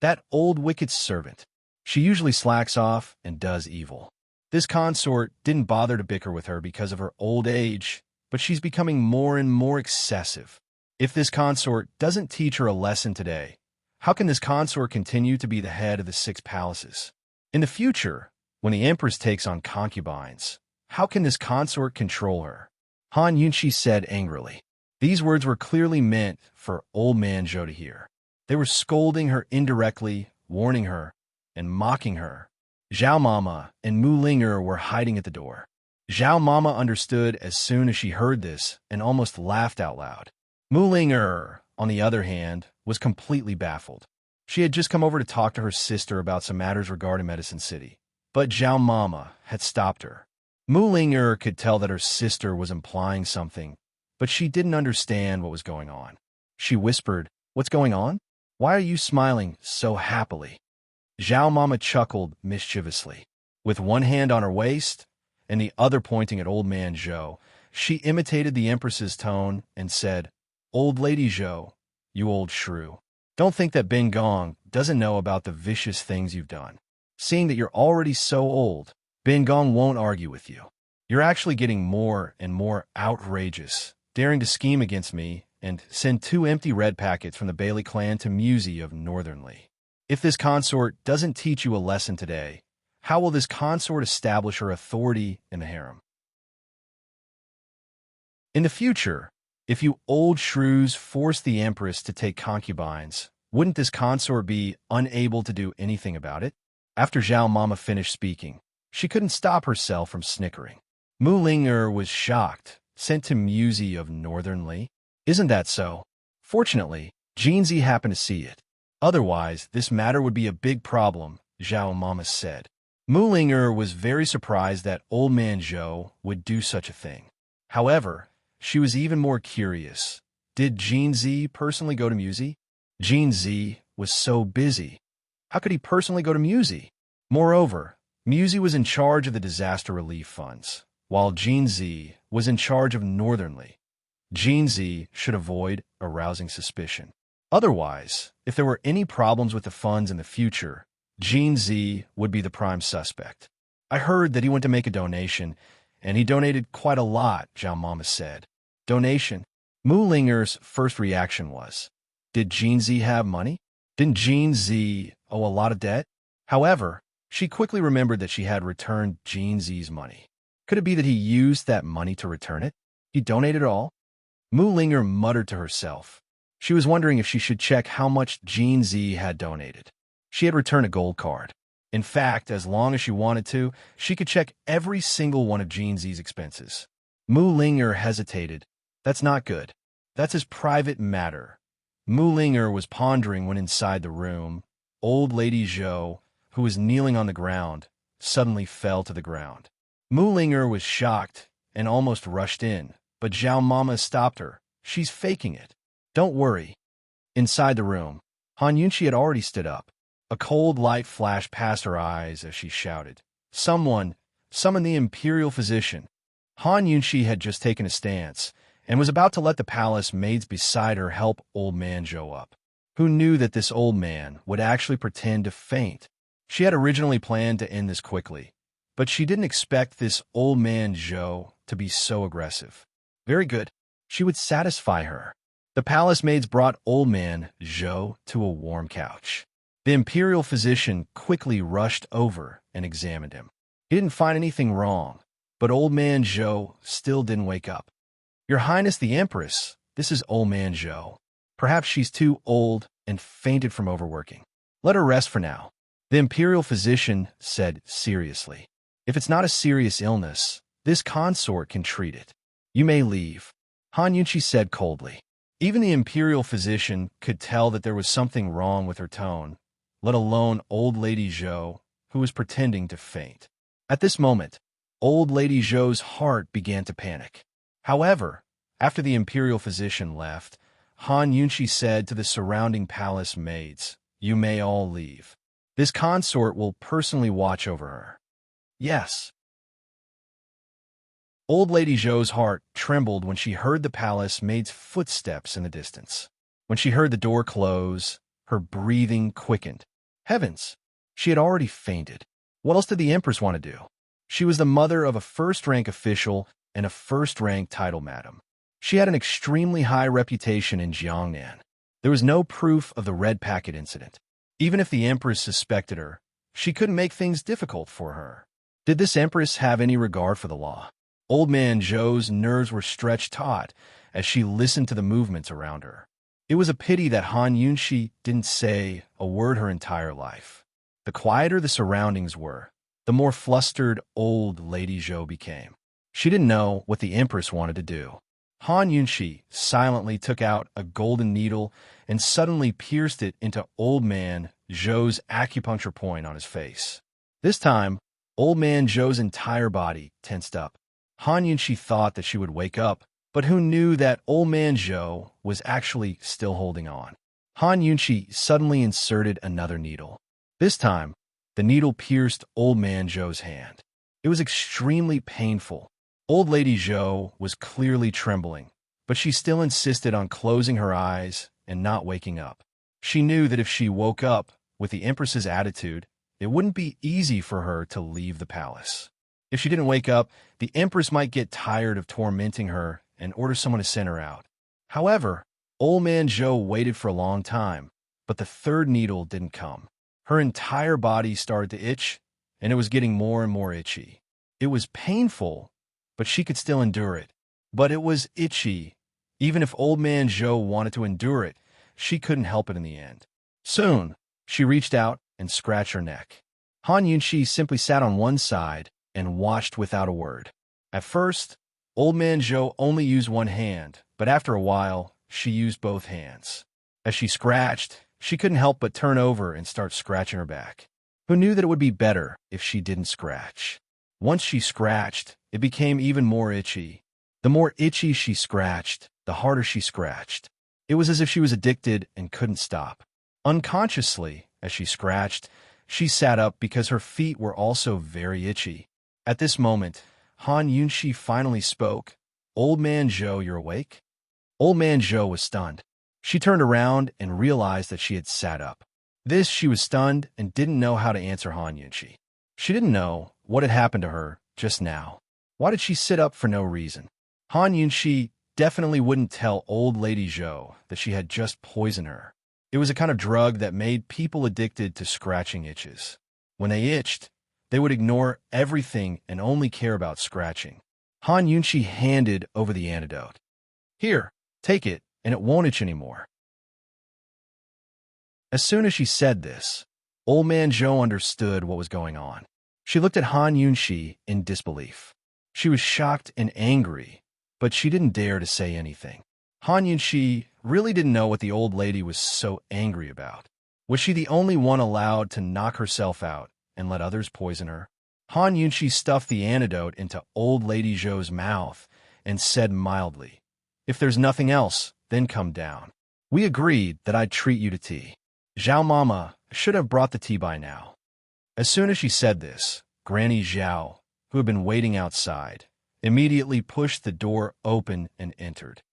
"That old wicked servant. She usually slacks off and does evil." This consort didn't bother to bicker with her because of her old age, but she's becoming more and more excessive. If this consort doesn't teach her a lesson today, how can this consort continue to be the head of the 6 palaces? In the future, when the Empress takes on concubines, how can this consort control her? Han Yunxi said angrily. These words were clearly meant for Old Man Zhou to hear. They were scolding her indirectly, warning her, and mocking her. Zhao Mama and Mu Linger were hiding at the door. Zhao Mama understood as soon as she heard this and almost laughed out loud. Mu Linger, on the other hand, was completely baffled. She had just come over to talk to her sister about some matters regarding Medicine City, but Zhao Mama had stopped her. Mu Linger could tell that her sister was implying something, but she didn't understand what was going on. She whispered, "What's going on? Why are you smiling so happily?" Zhao Mama chuckled mischievously. With one hand on her waist and the other pointing at Old Man Zhou, she imitated the Empress's tone and said, "Old Lady Zhou, you old shrew. Don't think that Bin Gong doesn't know about the vicious things you've done. Seeing that you're already so old, Bin Gong won't argue with you. You're actually getting more and more outrageous, daring to scheme against me and send 2 empty red packets from the Bailey clan to Musey of Northernly. If this consort doesn't teach you a lesson today, how will this consort establish her authority in the harem? In the future, if you old shrews force the Empress to take concubines, wouldn't this consort be unable to do anything about it?" After Zhao Mama finished speaking, she couldn't stop herself from snickering. Mu Ling'er was shocked, sent to Musey of Northernly. "Isn't that so?" Fortunately, Jinzi happened to see it. "Otherwise, this matter would be a big problem," Zhao Mama said. Mu Ling'er was very surprised that Old Man Zhou would do such a thing. However, she was even more curious. Did Jinzi personally go to Musey? Jinzi was so busy. How could he personally go to Musey? Moreover, Musey was in charge of the disaster relief funds, while Jinzi was in charge of Northernly. Jinzi should avoid arousing suspicion. Otherwise, if there were any problems with the funds in the future, Jinzi would be the prime suspect. "I heard that he went to make a donation, and he donated quite a lot," Zhao Mama said. "Donation?" Mu Ling'er's first reaction was, did Jinzi have money? Didn't Jinzi owe a lot of debt? However, she quickly remembered that she had returned Jinzi's money. Could it be that he used that money to return it? He donated it all? Mu Ling'er muttered to herself. She was wondering if she should check how much Jinzi had donated. She had returned a gold card. In fact, as long as she wanted to, she could check every single one of Jinzi's expenses. Mu Ling'er hesitated. That's not good. That's his private matter. Mu Ling'er was pondering when inside the room, Old Lady Zhou, who was kneeling on the ground, suddenly fell to the ground. Mu Ling'er was shocked and almost rushed in, but Zhao Mama stopped her. "She's faking it. Don't worry." Inside the room, Han Yunqi had already stood up. A cold light flashed past her eyes as she shouted, "Someone, summon the imperial physician." Han Yunqi had just taken a stance and was about to let the palace maids beside her help Old Man Zhou up. Who knew that this old man would actually pretend to faint? She had originally planned to end this quickly, but she didn't expect this Old Man Zhou to be so aggressive. Very good. She would satisfy her. The palace maids brought Old Man Zhou to a warm couch. The imperial physician quickly rushed over and examined him. He didn't find anything wrong, but Old Man Zhou still didn't wake up. "Your Highness the Empress, this is Old Man Zhou. Perhaps she's too old and fainted from overworking. Let her rest for now," the imperial physician said seriously. "If it's not a serious illness, this consort can treat it. You may leave," Han Yunqi said coldly. Even the imperial physician could tell that there was something wrong with her tone, let alone Old Lady Zhou, who was pretending to faint. At this moment, Old Lady Zhou's heart began to panic. However, after the imperial physician left, Han Yunqi said to the surrounding palace maids, "You may all leave. This consort will personally watch over her." "Yes." Old Lady Zhou's heart trembled when she heard the palace maid's footsteps in the distance. When she heard the door close, her breathing quickened. Heavens! She had already fainted. What else did the Empress want to do? She was the mother of a first-rank official and a first-rank title madam. She had an extremely high reputation in Jiangnan. There was no proof of the red packet incident. Even if the Empress suspected her, she couldn't make things difficult for her. Did this Empress have any regard for the law? Old Man Zhou's nerves were stretched taut as she listened to the movements around her. It was a pity that Han Yunqi didn't say a word her entire life. The quieter the surroundings were, the more flustered Old Lady Zhou became. She didn't know what the Empress wanted to do. Han Yunqi silently took out a golden needle and suddenly pierced it into Old Man Zhou's acupuncture point on his face. This time, Old Man Zhou's entire body tensed up. Han Yunqi thought that she would wake up but who knew that old man Zhou was actually still holding on. Han Yunqi suddenly inserted another needle. This time, the needle pierced old man Zhou's hand. It was extremely painful. Old lady Zhou was clearly trembling, but she still insisted on closing her eyes and not waking up. She knew that if she woke up with the Empress's attitude, it wouldn't be easy for her to leave the palace. If she didn't wake up, the Empress might get tired of tormenting her and order someone to send her out. However, old man Zhou waited for a long time, but the third needle didn't come. Her entire body started to itch, and it was getting more and more itchy. It was painful, but she could still endure it. But it was itchy. Even if old man Zhou wanted to endure it, she couldn't help it in the end. Soon, she reached out and scratched her neck. Han Yunqi simply sat on one side and watched without a word. At first, old man Zhou only used one hand, but after a while, she used both hands. As she scratched, she couldn't help but turn over and start scratching her back. Who knew that it would be better if she didn't scratch? Once she scratched, it became even more itchy. The more itchy she scratched, the harder she scratched. It was as if she was addicted and couldn't stop. Unconsciously, as she scratched, she sat up because her feet were also very itchy. At this moment, Han Yunqi finally spoke. "Old man Zhou, you're awake?" Old man Zhou was stunned. She turned around and realized that she had sat up. She was stunned and didn't know how to answer Han Yunqi. She didn't know what had happened to her just now. Why did she sit up for no reason? Han Yunqi definitely wouldn't tell old lady Zhou that she had just poisoned her. It was a kind of drug that made people addicted to scratching itches. When they itched, they would ignore everything and only care about scratching. Han Yunqi handed over the antidote. "Here, take it, and it won't itch anymore." As soon as she said this, old man Zhou understood what was going on. She looked at Han Yunqi in disbelief. She was shocked and angry, but she didn't dare to say anything. Han Yunqi really didn't know what the old lady was so angry about. Was she the only one allowed to knock herself out and let others poison her? Han Yunqi stuffed the antidote into old lady Zhou's mouth and said mildly, "If there's nothing else, then come down. We agreed that I'd treat you to tea. Zhao Mama should have brought the tea by now." As soon as she said this, Granny Zhao, who had been waiting outside, immediately pushed the door open and entered.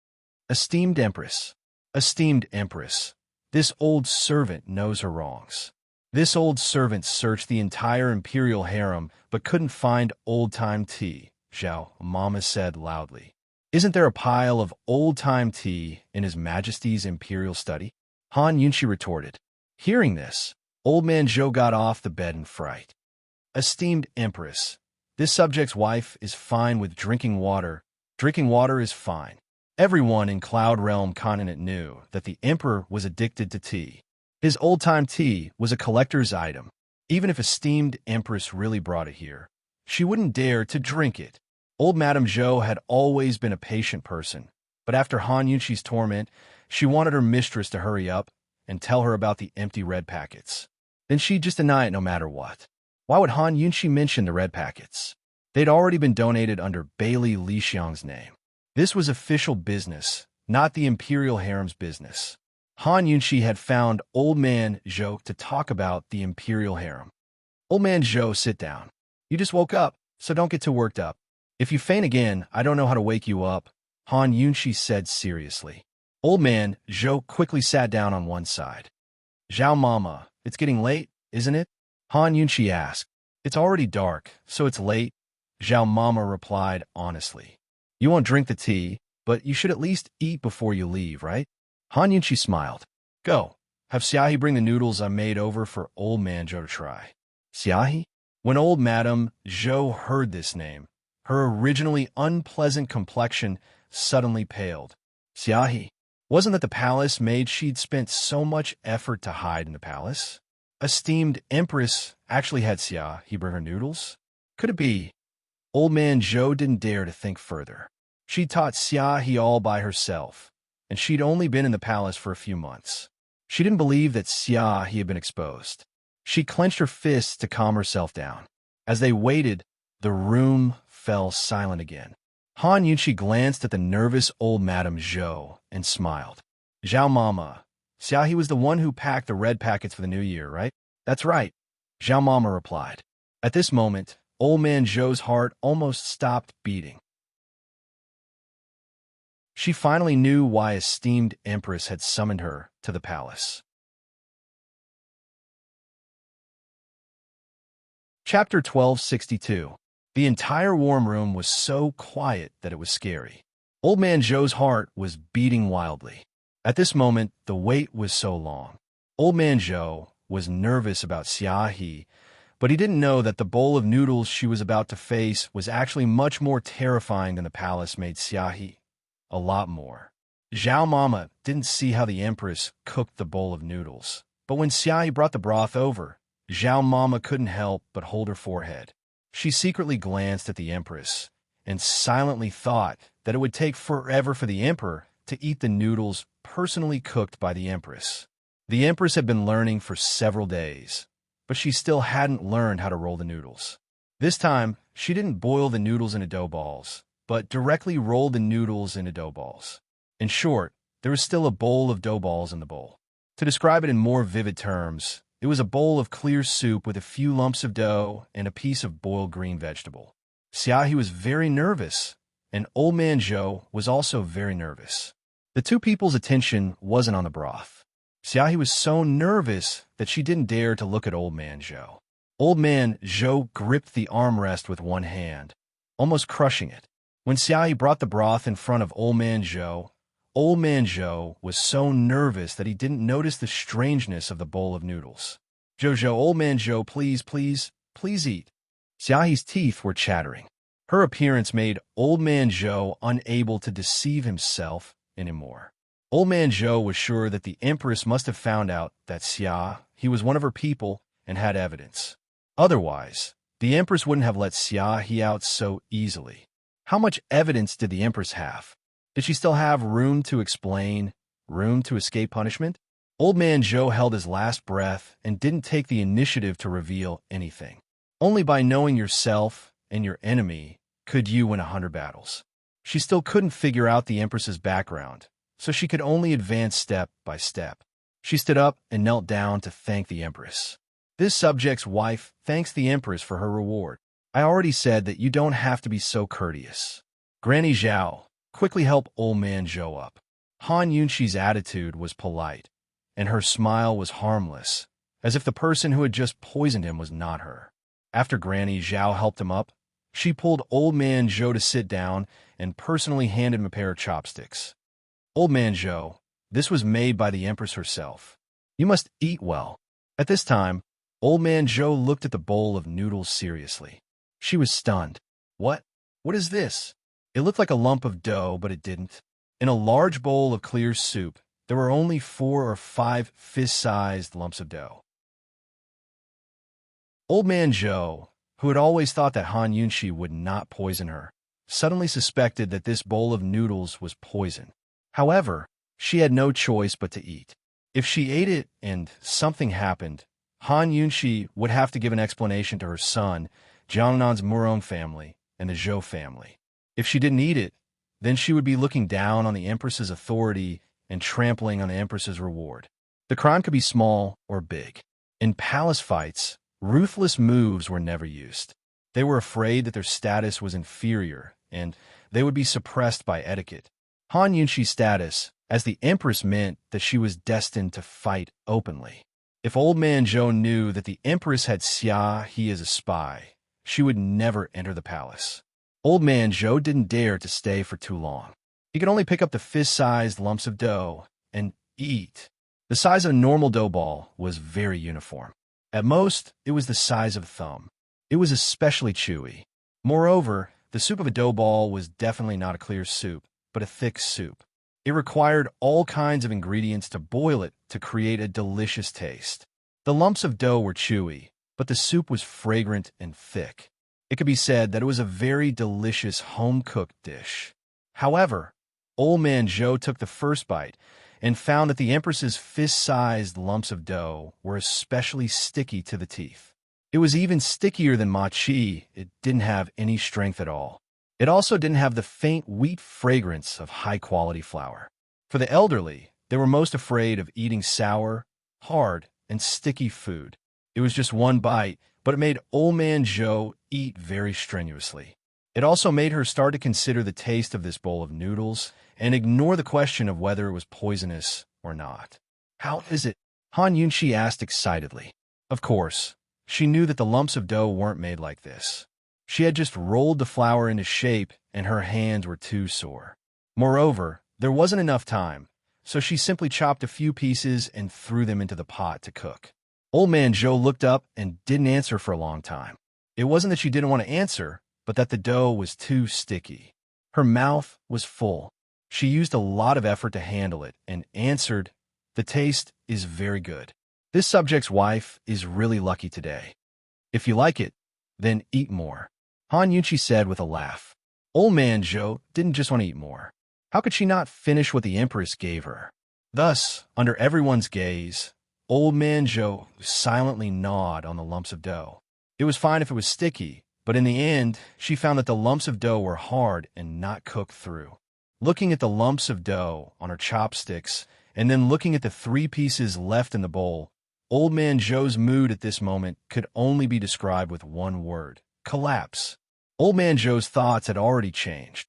"Esteemed Empress, esteemed Empress, this old servant knows her wrongs." This old servant searched the entire imperial harem but couldn't find old-time tea, Zhao Mama said loudly. "Isn't there a pile of old-time tea in His Majesty's imperial study?" Han Yunqi retorted. Hearing this, old man Zhou got off the bed in fright. "Esteemed Empress, this subject's wife is fine with drinking water. Drinking water is fine." Everyone in Cloud Realm Continent knew that the Emperor was addicted to tea. His old-time tea was a collector's item. Even if esteemed Empress really brought it here, she wouldn't dare to drink it. Old Madame Zhou had always been a patient person, but after Han Yunqi's torment, she wanted her mistress to hurry up and tell her about the empty red packets. Then she'd just deny it no matter what. Why would Han Yunqi mention the red packets? They'd already been donated under Bailey Lixiang's name. This was official business, not the Imperial Harem's business. Han Yunqi had found Old Man Zhou to talk about the Imperial Harem. "Old Man Zhou, sit down. You just woke up, so don't get too worked up. If you faint again, I don't know how to wake you up," Han Yunqi said seriously. Old Man Zhou quickly sat down on one side. "Zhao Mama, it's getting late, isn't it?" Han Yunqi asked. "It's already dark, so it's late," Zhao Mama replied honestly. "You won't drink the tea, but you should at least eat before you leave, right?" Han Yunqi smiled. "Go, have Xiaohi bring the noodles I made over for Old Man Zhou to try." Xiaohi? When old Madame Zhou heard this name, her originally unpleasant complexion suddenly paled. Xiaohi? Wasn't that the palace maid she'd spent so much effort to hide in the palace? Esteemed Empress actually had Xiaohi bring her noodles? Could it be? Old Man Zhou didn't dare to think further. She taught Xiaohi all by herself, and she'd only been in the palace for a few months. She didn't believe that Xiaohi had been exposed. She clenched her fists to calm herself down. As they waited, the room fell silent again. Han Yunqi glanced at the nervous old Madame Zhou and smiled. Zhao Mama, Xiaohe was the one who packed the red packets for the new year, right? That's right, Zhao Mama replied. At this moment, old man Zhou's heart almost stopped beating. She finally knew why esteemed Empress had summoned her to the palace. Chapter 1262. The entire warm room was so quiet that it was scary. Old man Zhou's heart was beating wildly. At this moment, the wait was so long. Old man Zhou was nervous about Xiaohe, but he didn't know that the bowl of noodles she was about to face was actually much more terrifying than the palace made Xiaohe. A lot more. Zhao Mama didn't see how the Empress cooked the bowl of noodles, but when Xiaohe brought the broth over, Zhao Mama couldn't help but hold her forehead. She secretly glanced at the Empress and silently thought that it would take forever for the Emperor to eat the noodles personally cooked by the Empress. The Empress had been learning for several days, but she still hadn't learned how to roll the noodles. This time, she didn't boil the noodles into dough balls, but directly rolled the noodles into dough balls. In short, there was still a bowl of dough balls in the bowl. To describe it in more vivid terms, it was a bowl of clear soup with a few lumps of dough and a piece of boiled green vegetable. Xiaohe was very nervous, and old man Zhou was also very nervous. The two people's attention wasn't on the broth. Xiaohe was so nervous that she didn't dare to look at old man Zhou. Old man Zhou gripped the armrest with one hand, almost crushing it. When Xiaohe brought the broth in front of old man Zhou was so nervous that he didn't notice the strangeness of the bowl of noodles. Zhou, old man Zhou, please eat. Xiaohe's teeth were chattering. Her appearance made old man Zhou unable to deceive himself anymore. Old man Zhou was sure that the Empress must have found out that he was one of her people and had evidence. Otherwise, the Empress wouldn't have let Xiaohe out so easily. How much evidence did the Empress have? Did she still have room to explain, room to escape punishment? Old man Zhou held his last breath and didn't take the initiative to reveal anything. Only by knowing yourself and your enemy could you win 100 battles. She still couldn't figure out the Empress's background, so she could only advance step by step. She stood up and knelt down to thank the Empress. This subject's wife thanks the Empress for her reward. I already said that you don't have to be so courteous. Granny Zhao quickly helped old man Zhou up. Han Yunqi's attitude was polite, and her smile was harmless, as if the person who had just poisoned him was not her. After Granny Zhao helped him up, she pulled old man Zhou to sit down and personally handed him a pair of chopsticks. Old man Zhou, this was made by the Empress herself. You must eat well. At this time, old man Zhou looked at the bowl of noodles seriously. She was stunned. What is this? It looked like a lump of dough, but it didn't. In a large bowl of clear soup, there were only 4 or 5 fist-sized lumps of dough. Old man Zhou, who had always thought that Han Yunqi would not poison her, suddenly suspected that this bowl of noodles was poison. However, she had no choice but to eat. If she ate it and something happened, Han Yunqi would have to give an explanation to her son, Jiangnan's Murong family, and the Zhou family. If she didn't eat it, then she would be looking down on the Empress's authority and trampling on the Empress's reward. The crime could be small or big. In palace fights, ruthless moves were never used. They were afraid that their status was inferior, and they would be suppressed by etiquette. Han Yunqi's status as the Empress meant that she was destined to fight openly. If old man Zhou knew that the Empress had Xiaohe as a spy, she would never enter the palace. Old man Zhou didn't dare to stay for too long. He could only pick up the fist-sized lumps of dough and eat. The size of a normal dough ball was very uniform. At most, it was the size of a thumb. It was especially chewy. Moreover, the soup of a dough ball was definitely not a clear soup, but a thick soup. It required all kinds of ingredients to boil it to create a delicious taste. The lumps of dough were chewy, but the soup was fragrant and thick. It could be said that it was a very delicious home-cooked dish. However, old man Zhou took the first bite and found that the Empress's fist-sized lumps of dough were especially sticky to the teeth. It was even stickier than mochi. It didn't have any strength at all. It also didn't have the faint wheat fragrance of high-quality flour. For the elderly, they were most afraid of eating sour, hard, and sticky food. It was just one bite, but it made Old Man Joe eat very strenuously. It also made her start to consider the taste of this bowl of noodles and ignore the question of whether it was poisonous or not. "How is it?" Han Yunqi asked excitedly. Of course, she knew that the lumps of dough weren't made like this. She had just rolled the flour into shape, and her hands were too sore. Moreover, there wasn't enough time, so she simply chopped a few pieces and threw them into the pot to cook. Old Man Joe looked up and didn't answer for a long time. It wasn't that she didn't want to answer, but that the dough was too sticky. Her mouth was full. She used a lot of effort to handle it and answered, "The taste is very good. This subject's wife is really lucky today. If you like it, then eat more," Han Yunqi said with a laugh. Old Man Joe didn't just want to eat more. How could she not finish what the Empress gave her? Thus, under everyone's gaze, Old Man Joe silently gnawed on the lumps of dough. It was fine if it was sticky, but in the end, she found that the lumps of dough were hard and not cooked through. Looking at the lumps of dough on her chopsticks and then looking at the 3 pieces left in the bowl, Old Man Joe's mood at this moment could only be described with one word: collapse. Old Man Joe's thoughts had already changed.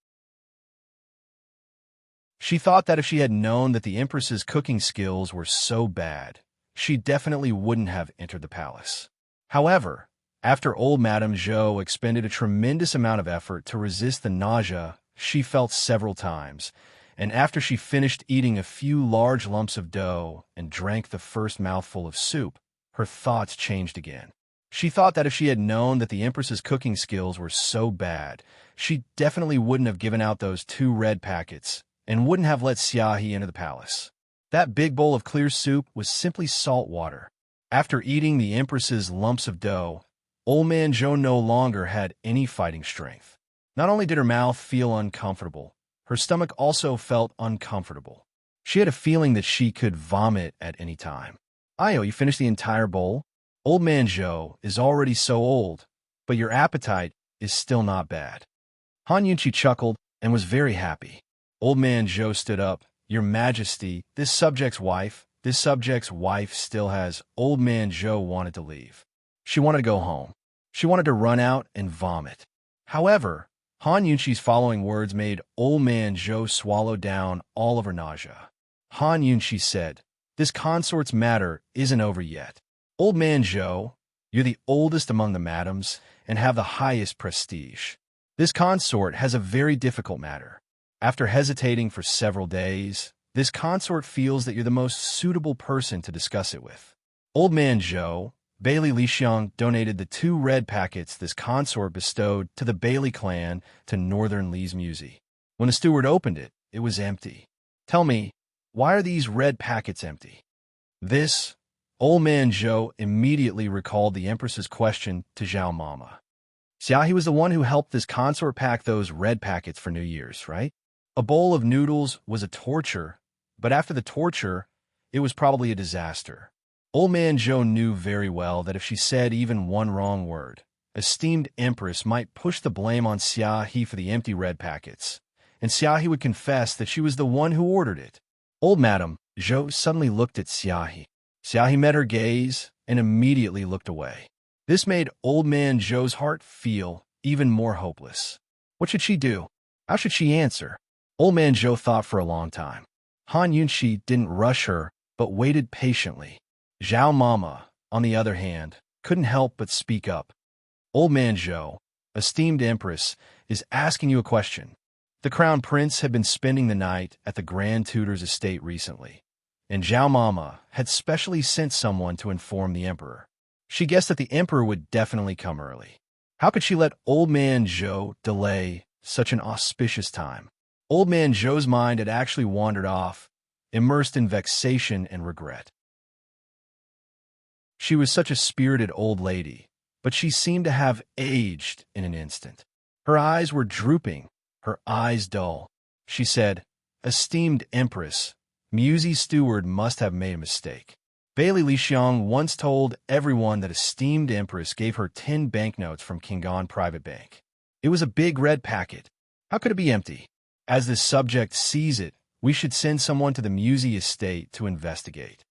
She thought that if she had known that the Empress's cooking skills were so bad, she definitely wouldn't have entered the palace. However, after old Madame Zhou expended a tremendous amount of effort to resist the nausea she felt several times, and after she finished eating a few large lumps of dough and drank the first mouthful of soup, her thoughts changed again. She thought that if she had known that the Empress's cooking skills were so bad, she definitely wouldn't have given out those 2 red packets and wouldn't have let Xiaohe into the palace. That big bowl of clear soup was simply salt water. After eating the Empress's lumps of dough, Old Man Joe no longer had any fighting strength. Not only did her mouth feel uncomfortable, her stomach also felt uncomfortable. She had a feeling that she could vomit at any time. "Io, you finished the entire bowl? Old Man Joe is already so old, but your appetite is still not bad." Han Yunqi chuckled and was very happy. Old Man Joe stood up. "Your Majesty, this subject's wife still has..." Old Man Joe wanted to leave. She wanted to go home. She wanted to run out and vomit. However, Han Yunqi's following words made Old Man Joe swallow down all of her nausea. Han Yunqi said, "This consort's matter isn't over yet. Old Man Joe, you're the oldest among the madams and have the highest prestige. This consort has a very difficult matter. After hesitating for several days, this consort feels that you're the most suitable person to discuss it with." Old Man Joe, Bailey Lixiang, donated the 2 red packets this consort bestowed to the Bailey clan to Northern Li's Musi. When the steward opened it, it was empty. "Tell me, why are these red packets empty?" This, Old Man Joe immediately recalled the Empress's question to Zhao Mama. Xiaohe was the one who helped this consort pack those red packets for New Year's, right? A bowl of noodles was a torture, but after the torture, it was probably a disaster. Old Man Joe knew very well that if she said even one wrong word, esteemed Empress might push the blame on Xiaohe for the empty red packets, and Xiaohe would confess that she was the one who ordered it. Old Madame Zhou suddenly looked at Xiaohe. Xiaohe met her gaze and immediately looked away. This made Old Man Zhou's heart feel even more hopeless. What should she do? How should she answer? Old Man Zhou thought for a long time. Han Yunqi didn't rush her, but waited patiently. Zhao Mama, on the other hand, couldn't help but speak up. "Old Man Zhou, esteemed Empress, is asking you a question. The Crown Prince had been spending the night at the Grand Tutor's estate recently, and Zhao Mama had specially sent someone to inform the Emperor. She guessed that the Emperor would definitely come early. How could she let Old Man Zhou delay such an auspicious time?" Old Man Zhou's mind had actually wandered off, immersed in vexation and regret. She was such a spirited old lady, but she seemed to have aged in an instant. Her eyes were drooping, her eyes dull. She said, "Esteemed Empress, Musi's steward must have made a mistake. Bailey Lixiang once told everyone that esteemed Empress gave her 10 banknotes from Kingan Private Bank. It was a big red packet, How could it be empty? As the subject sees it, we should send someone to the Musée estate to investigate.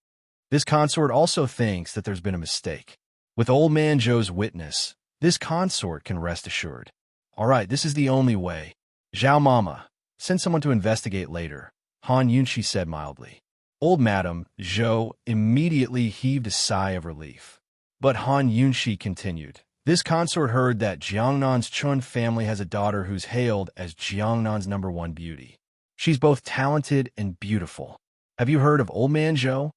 This consort also thinks that there's been a mistake. With Old Man Zhou's witness, this consort can rest assured. All right, this is the only way. Zhao Mama, send someone to investigate later, Han Yunxi said mildly. Old Madame Zhou immediately heaved a sigh of relief. But Han Yunxi continued. This consort heard that Jiangnan's Chun family has a daughter who's hailed as Jiangnan's #1 beauty. She's both talented and beautiful. Have you heard of Old Man Zhou?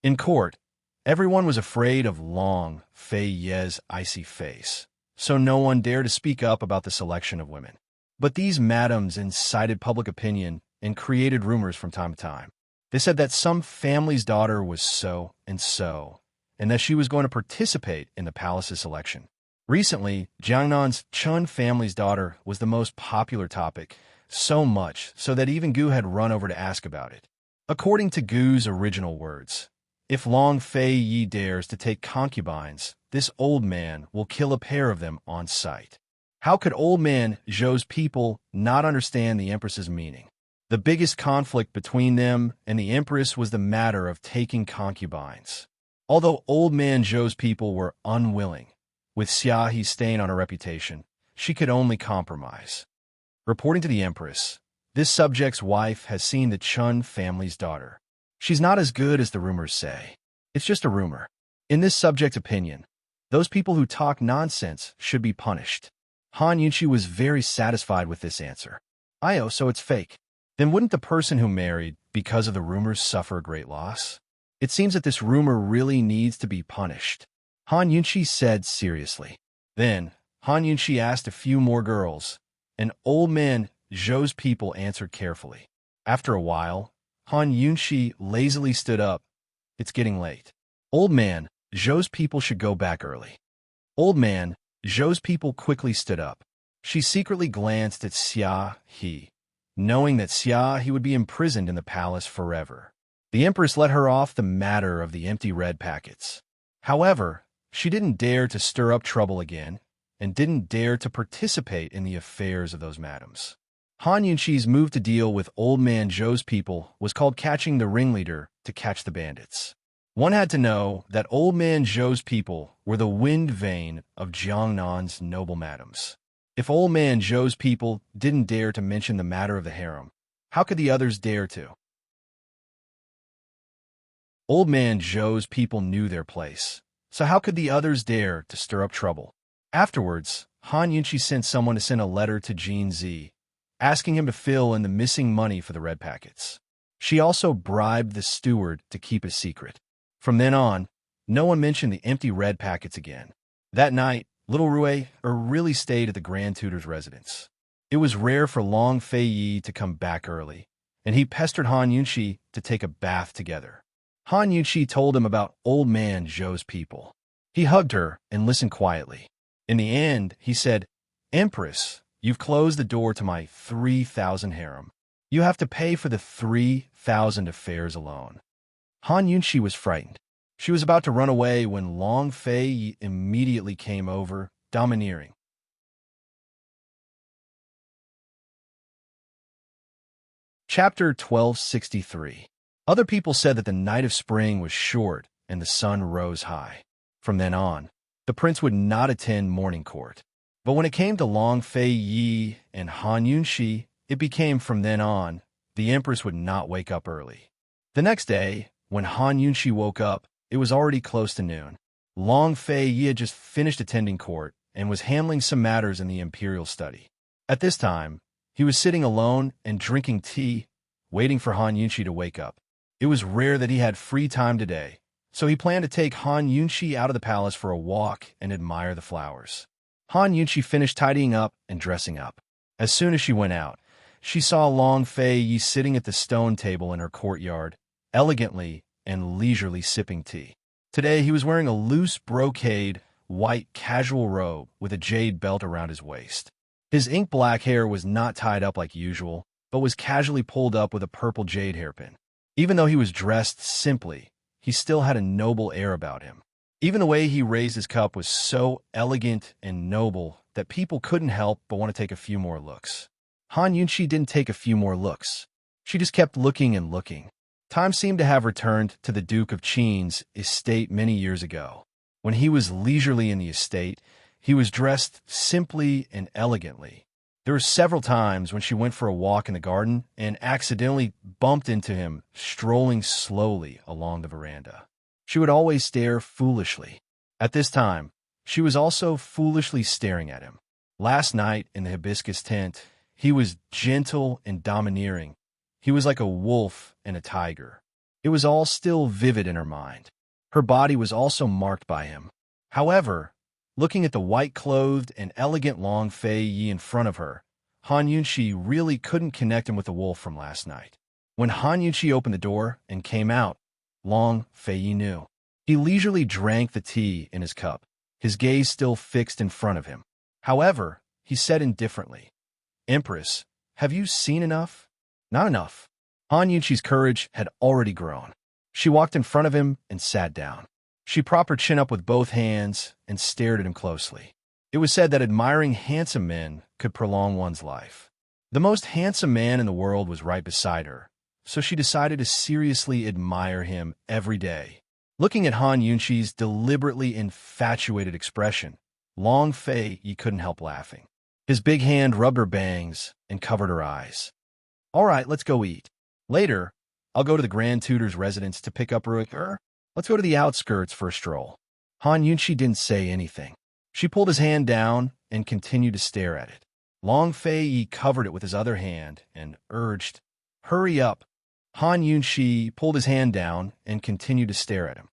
In court, everyone was afraid of Long Fei Ye's icy face, so no one dared to speak up about the selection of women. But these madams incited public opinion and created rumors from time to time. They said that some family's daughter was so, and that she was going to participate in the palace's selection. Recently, Jiangnan's Chun family's daughter was the most popular topic, so much so that even Gu had run over to ask about it. According to Gu's original words, if Long Fei Yi dares to take concubines, this old man will kill a pair of them on sight. How could Old Man Zhou's people not understand the Empress's meaning? The biggest conflict between them and the Empress was the matter of taking concubines. Although Old Man Zhou's people were unwilling, with Xia He staying on her reputation, she could only compromise. Reporting to the Empress, this subject's wife has seen the Chun family's daughter. She's not as good as the rumors say. It's just a rumor. In this subject's opinion, those people who talk nonsense should be punished. Han Yunxi was very satisfied with this answer. So it's fake. Then wouldn't the person who married, because of the rumors, suffer a great loss? It seems that this rumor really needs to be punished, Han Yunxi said seriously. Then, Han Yunxi asked a few more girls, and Old Man Zhou's people answered carefully. After a while, Han Yunxi lazily stood up. It's getting late. Old Man Zhou's people should go back early. Old Man Zhou's people quickly stood up. She secretly glanced at Xia He, knowing that Xia He would be imprisoned in the palace forever. The Empress let her off the matter of the empty red packets. However, she didn't dare to stir up trouble again, and didn't dare to participate in the affairs of those madams. Han Yunxi's move to deal with Old Man Zhou's people was called catching the ringleader to catch the bandits. One had to know that Old Man Zhou's people were the wind vane of Jiangnan's noble madams. If Old Man Zhou's people didn't dare to mention the matter of the harem, how could the others dare to? Old Man Zhou's people knew their place, so how could the others dare to stir up trouble? Afterwards, Han Yunxi sent someone to send a letter to Jin Zi, asking him to fill in the missing money for the red packets. She also bribed the steward to keep a secret. From then on, no one mentioned the empty red packets again. That night, little Rui really stayed at the Grand Tutor's residence. It was rare for Long Fei Yi to come back early, and he pestered Han Yunxi to take a bath together. Han Yunxi told him about Old Man Zhou's people. He hugged her and listened quietly. In the end, he said, "Empress, you've closed the door to my 3,000 harem. You have to pay for the 3,000 affairs alone." Han Yunxi was frightened. She was about to run away when Long Fei immediately came over, domineering. Chapter 1263. Other people said that the night of spring was short and the sun rose high. From then on, the prince would not attend morning court. But when it came to Long Fei Yi and Han Yunxi, it became from then on, the empress would not wake up early. The next day, when Han Yunxi woke up, it was already close to noon. Long Fei Yi had just finished attending court and was handling some matters in the imperial study. At this time, he was sitting alone and drinking tea, waiting for Han Yunxi to wake up. It was rare that he had free time today, so he planned to take Han Yunxi out of the palace for a walk and admire the flowers. Han Yunxi finished tidying up and dressing up. As soon as she went out, she saw Long Fei Yi sitting at the stone table in her courtyard, elegantly and leisurely sipping tea. Today he was wearing a loose brocade, white casual robe with a jade belt around his waist. His ink-black hair was not tied up like usual, but was casually pulled up with a purple jade hairpin. Even though he was dressed simply, he still had a noble air about him. Even the way he raised his cup was so elegant and noble that people couldn't help but want to take a few more looks. Han Yunshi didn't take a few more looks. She just kept looking and looking. Time seemed to have returned to the Duke of Qin's estate many years ago. When he was leisurely in the estate, he was dressed simply and elegantly. There were several times when she went for a walk in the garden and accidentally bumped into him strolling slowly along the veranda. She would always stare foolishly. At this time, she was also foolishly staring at him. Last night in the hibiscus tent, he was gentle and domineering. He was like a wolf and a tiger. It was all still vivid in her mind. Her body was also marked by him. However, looking at the white-clothed and elegant Long Fei Yi in front of her, Han Yunshi really couldn't connect him with the wolf from last night. When Han Yunshi opened the door and came out, Long Fei Yi knew. He leisurely drank the tea in his cup, his gaze still fixed in front of him. However, he said indifferently, "Empress, have you seen enough?" "Not enough." Han Yunshi's courage had already grown. She walked in front of him and sat down. She propped her chin up with both hands and stared at him closely. It was said that admiring handsome men could prolong one's life. The most handsome man in the world was right beside her, so she decided to seriously admire him every day. Looking at Han Yunshi's deliberately infatuated expression, Long Fei Yi couldn't help laughing. His big hand rubbed her bangs and covered her eyes. "All right, let's go eat. Later, I'll go to the Grand Tutor's residence to pick up Ruiker. Let's go to the outskirts for a stroll." Han Yunshi didn't say anything. She pulled his hand down and continued to stare at it. Long Fei Yi covered it with his other hand and urged, "Hurry up." Han Yunshi pulled his hand down and continued to stare at him.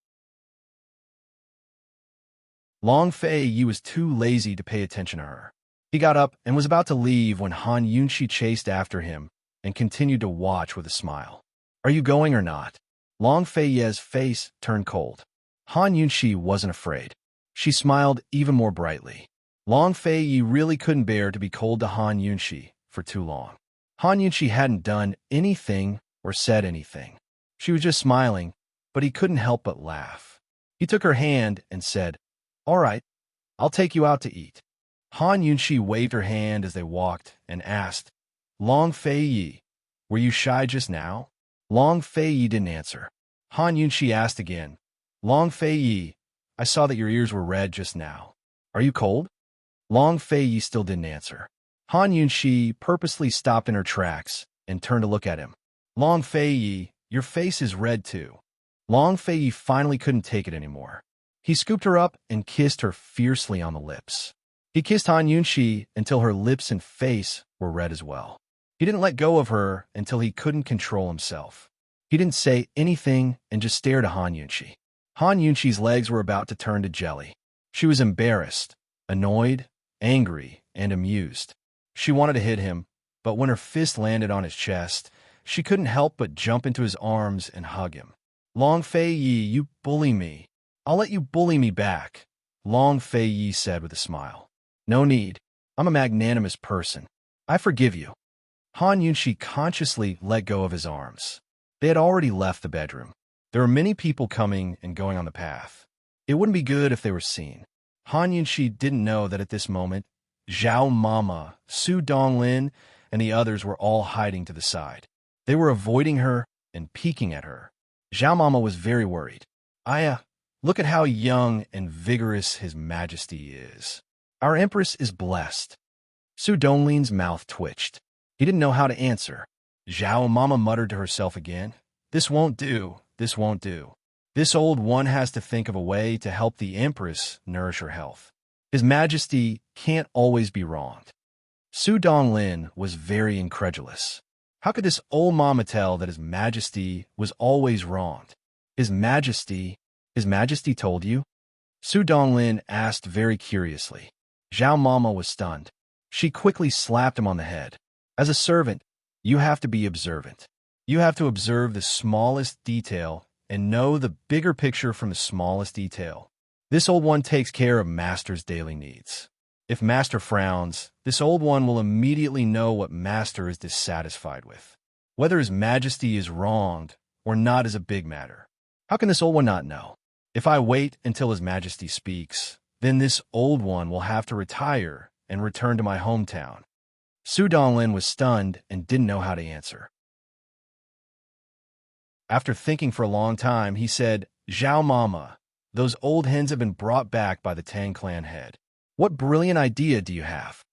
Long Fei Yi was too lazy to pay attention to her. He got up and was about to leave when Han Yunshi chased after him and continued to watch with a smile. "Are you going or not?" Long Fei Yi's face turned cold. Han Yunshi wasn't afraid. She smiled even more brightly. Long Fei Yi really couldn't bear to be cold to Han Yunshi for too long. Han Yunshi hadn't done anything or said anything. She was just smiling, but he couldn't help but laugh. He took her hand and said, "All right, I'll take you out to eat." Han Yunshi waved her hand as they walked and asked, "Long Fei Yi, were you shy just now?" Long Fei Yi didn't answer. Han Yunshi asked again, "Long Fei Yi, I saw that your ears were red just now. Are you cold?" Long Fei Yi still didn't answer. Han Yunshi purposely stopped in her tracks and turned to look at him. "Long Fei Yi, your face is red too." Long Fei Yi finally couldn't take it anymore. He scooped her up and kissed her fiercely on the lips. He kissed Han Yunshi until her lips and face were red as well. He didn't let go of her until he couldn't control himself. He didn't say anything and just stared at Han Yunshi. Han Yunshi's legs were about to turn to jelly. She was embarrassed, annoyed, angry, and amused. She wanted to hit him, but when her fist landed on his chest, she couldn't help but jump into his arms and hug him. "Long Fei Yi, you bully me. I'll let you bully me back," Long Fei Yi said with a smile. "No need. I'm a magnanimous person. I forgive you." Han Yunshi consciously let go of his arms. They had already left the bedroom. There were many people coming and going on the path. It wouldn't be good if they were seen. Han Yunshi didn't know that at this moment, Zhao Mama, Su Donglin, and the others were all hiding to the side. They were avoiding her and peeking at her. Zhao Mama was very worried. "Aya, look at how young and vigorous His Majesty is. Our Empress is blessed." Su Donglin's mouth twitched. He didn't know how to answer. Zhao Mama muttered to herself again, "This won't do, this won't do. This old one has to think of a way to help the Empress nourish her health. His Majesty can't always be wronged." Su Donglin was very incredulous. How could this old mama tell that His Majesty was always wronged? His Majesty told you?" Su Donglin asked very curiously. Zhao Mama was stunned. She quickly slapped him on the head. "As a servant, you have to be observant. You have to observe the smallest detail and know the bigger picture from the smallest detail. This old one takes care of Master's daily needs. If Master frowns, this old one will immediately know what Master is dissatisfied with. Whether His Majesty is wronged or not is a big matter. How can this old one not know? If I wait until His Majesty speaks, then this old one will have to retire and return to my hometown." Su Donglin was stunned and didn't know how to answer. After thinking for a long time, he said, "Zhao Mama, those old hens have been brought back by the Tang clan head. What brilliant idea do you have?"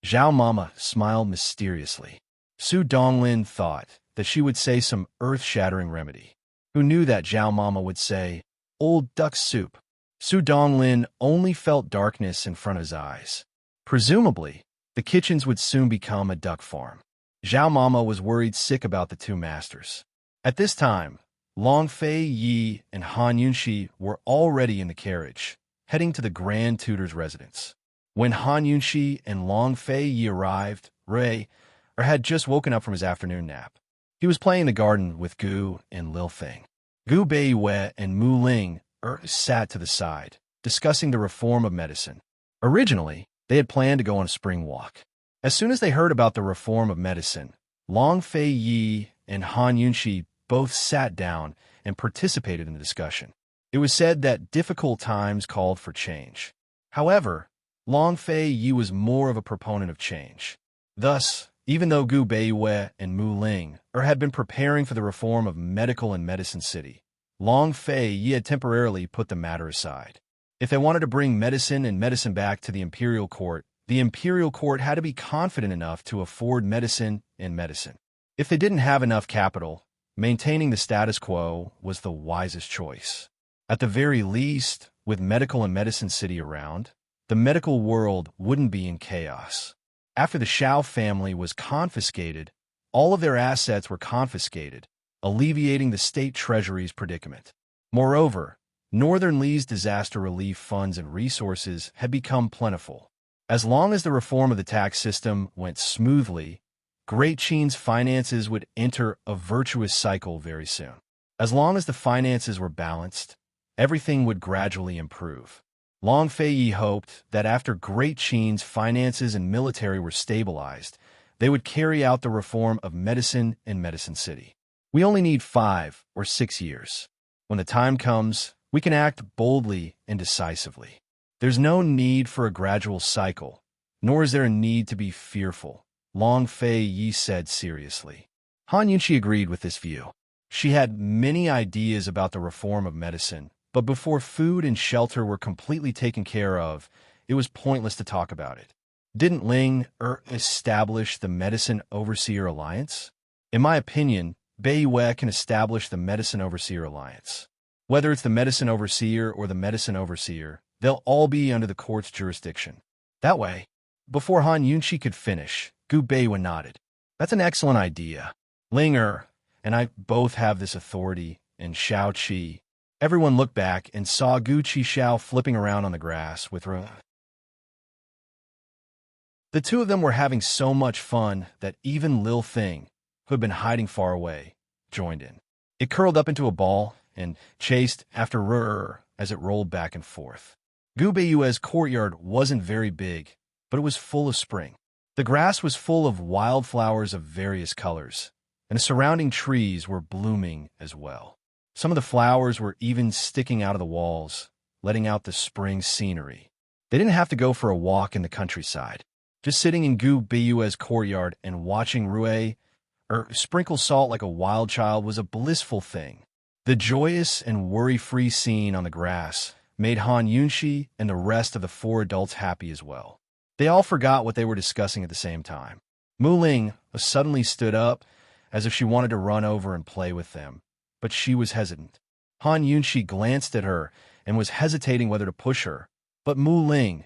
Zhao Mama smiled mysteriously. Su Donglin thought that she would say some earth-shattering remedy. Who knew that Zhao Mama would say, "Old duck soup"? Su Donglin only felt darkness in front of his eyes. Presumably, the kitchens would soon become a duck farm. Zhao Mama was worried sick about the two masters. At this time, Long Fei Yi and Han Yunxi were already in the carriage, heading to the Grand Tutor's residence. When Han Yunxi and Long Fei Yi arrived, Ray had just woken up from his afternoon nap. He was playing in the garden with Gu and Lil Thing. Gu Beiwei and Mu Ling sat to the side, discussing the reform of medicine. Originally, they had planned to go on a spring walk. As soon as they heard about the reform of medicine, Long Fei Yi and Han Yunxi both sat down and participated in the discussion. It was said that difficult times called for change. However, Long Fei Yi was more of a proponent of change. Thus, even though Gu Beiwei and Mu Ling had been preparing for the reform of medical and medicine city, Long Fei Yi had temporarily put the matter aside. If they wanted to bring medicine and medicine back to the imperial court had to be confident enough to afford medicine and medicine. If they didn't have enough capital, maintaining the status quo was the wisest choice. At the very least, with medical and medicine city around, the medical world wouldn't be in chaos. After the Shao family was confiscated, all of their assets were confiscated, alleviating the state treasury's predicament. Moreover, Northern Li's disaster relief funds and resources had become plentiful. As long as the reform of the tax system went smoothly, Great Qin's finances would enter a virtuous cycle very soon. As long as the finances were balanced, everything would gradually improve. Long Fei Yi hoped that after Great Qin's finances and military were stabilized, they would carry out the reform of medicine and medicine city. We only need 5 or 6 years. When the time comes, we can act boldly and decisively. There's no need for a gradual cycle, nor is there a need to be fearful, Long Fei Yi said seriously. Han Yunxi agreed with this view. She had many ideas about the reform of medicine, but before food and shelter were completely taken care of, it was pointless to talk about it. Didn't Ling establish the Medicine Overseer Alliance? In my opinion, Beiwei can establish the Medicine Overseer Alliance. Whether it's the Medicine Overseer or the Medicine Overseer, they'll all be under the court's jurisdiction. That way, before Han Yunxi could finish, Gu Beiwei nodded. That's an excellent idea. Ling and I both have this authority, and Shao Qi. Everyone looked back and saw Gu Qishao flipping around on the grass with her. The two of them were having so much fun that even Lil Thing, who had been hiding far away, joined in. It curled up into a ball and chased after Rur as it rolled back and forth. Gu Beiwei's courtyard wasn't very big, but it was full of spring. The grass was full of wildflowers of various colors, and the surrounding trees were blooming as well. Some of the flowers were even sticking out of the walls, letting out the spring scenery. They didn't have to go for a walk in the countryside. Just sitting in Gu Beiwei's courtyard and watching Rue sprinkle salt like a wild child was a blissful thing. The joyous and worry-free scene on the grass made Han Yunxi and the rest of the 4 adults happy as well. They all forgot what they were discussing at the same time. Mu Ling suddenly stood up as if she wanted to run over and play with them, but she was hesitant. Han Yunxi glanced at her and was hesitating whether to push her, but Mu Ling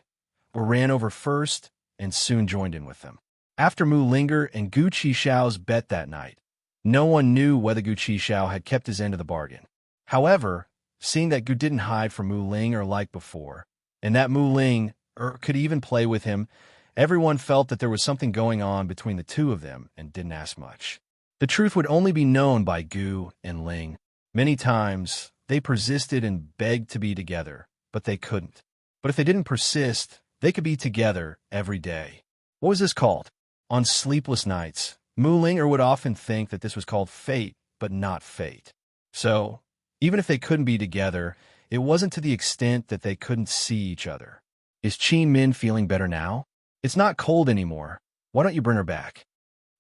ran over first and soon joined in with them. After Mu Linger and Gu Qishao's bet that night, no one knew whether Gu Qishao had kept his end of the bargain. However, seeing that Gu didn't hide from Mu Ling like before, and that Mu Ling could even play with him, everyone felt that there was something going on between the two of them and didn't ask much. The truth would only be known by Gu and Ling. Many times, they persisted and begged to be together, but they couldn't. But if they didn't persist, they could be together every day. What was this called? On sleepless nights, Mu Ling would often think that this was called fate, but not fate. So, even if they couldn't be together, it wasn't to the extent that they couldn't see each other. Is Qin Min feeling better now? It's not cold anymore, Why don't you bring her back?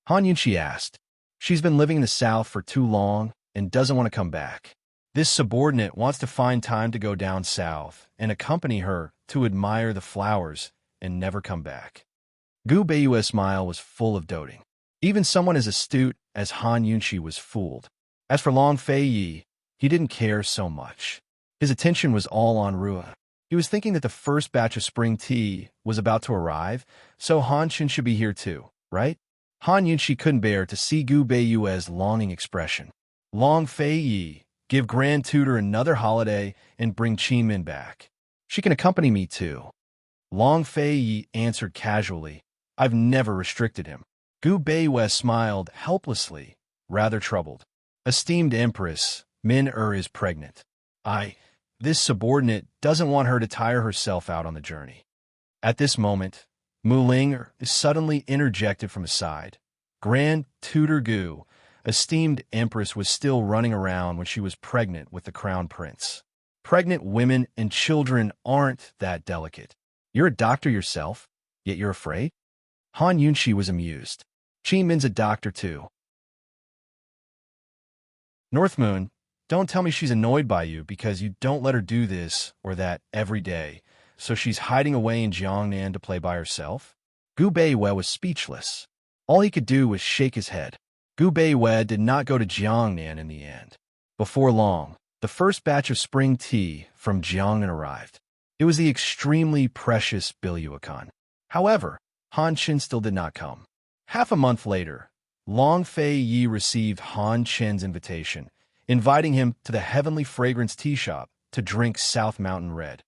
Han Yunqi asked. She's been living in the south for too long and doesn't want to come back. This subordinate wants to find time to go down south and accompany her to admire the flowers and never come back. Gu Beiyue's smile was full of doting. Even someone as astute as Han Yunqi was fooled. As for Long Fei Yi, he didn't care so much. His attention was all on Rua. He was thinking that the first batch of spring tea was about to arrive, so Han Chen should be here too, right? Han Yunqi couldn't bear to see Gu Beiyue's longing expression. Long Fei Yi, give Grand Tutor another holiday and bring Qin Min back. She can accompany me too. Long Fei Yi answered casually. I've never restricted him. Gu Beiyue smiled helplessly, rather troubled. Esteemed Empress, Min is pregnant. This subordinate doesn't want her to tire herself out on the journey. At this moment, Mu Ling is suddenly interjected from a side. Grand Tutor Gu, esteemed Empress was still running around when she was pregnant with the Crown Prince. Pregnant women and children aren't that delicate. You're a doctor yourself, yet you're afraid? Han Yunqi was amused. Qin Min's a doctor too. North Moon, don't tell me she's annoyed by you because you don't let her do this or that every day, so she's hiding away in Jiangnan to play by herself? Gu Beiyue was speechless. All he could do was shake his head. Gu Beiyue did not go to Jiangnan in the end. Before long, the first batch of spring tea from Jiangnan arrived. It was the extremely precious Bilyuakan. However, Han Chen still did not come. Half a month later, Long Fei Yi received Han Chen's invitation, inviting him to the Heavenly Fragrance Tea Shop to drink South Mountain Red.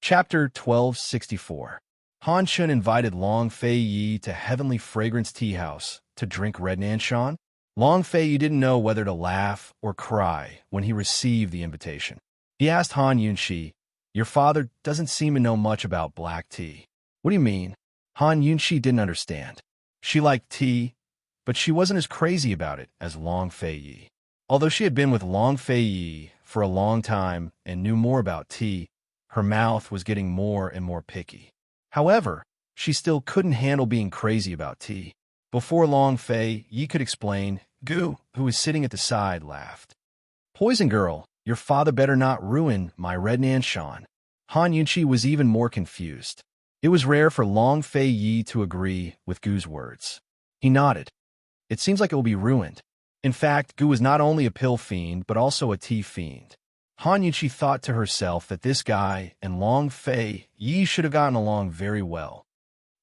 Chapter 1264. Han Chen invited Long Fei Yi to Heavenly Fragrance Tea House to drink Red Nanshan. Long Fei Yi didn't know whether to laugh or cry when he received the invitation. He asked Han Yunqi, your father doesn't seem to know much about black tea. What do you mean? Han Yunqi didn't understand. She liked tea, but she wasn't as crazy about it as Long Fei Yi. Although she had been with Long Fei Yi for a long time and knew more about tea, her mouth was getting more and more picky. However, she still couldn't handle being crazy about tea. Before Long Fei Yi could explain, Gu, who was sitting at the side, laughed. Poison girl, your father better not ruin my Red Nanshan. Han Yunqi was even more confused. It was rare for Long Fei Yi to agree with Gu's words. He nodded. It seems like it will be ruined. In fact, Gu was not only a pill fiend, but also a tea fiend. Han Yunqi thought to herself that this guy and Long Fei Yi should have gotten along very well.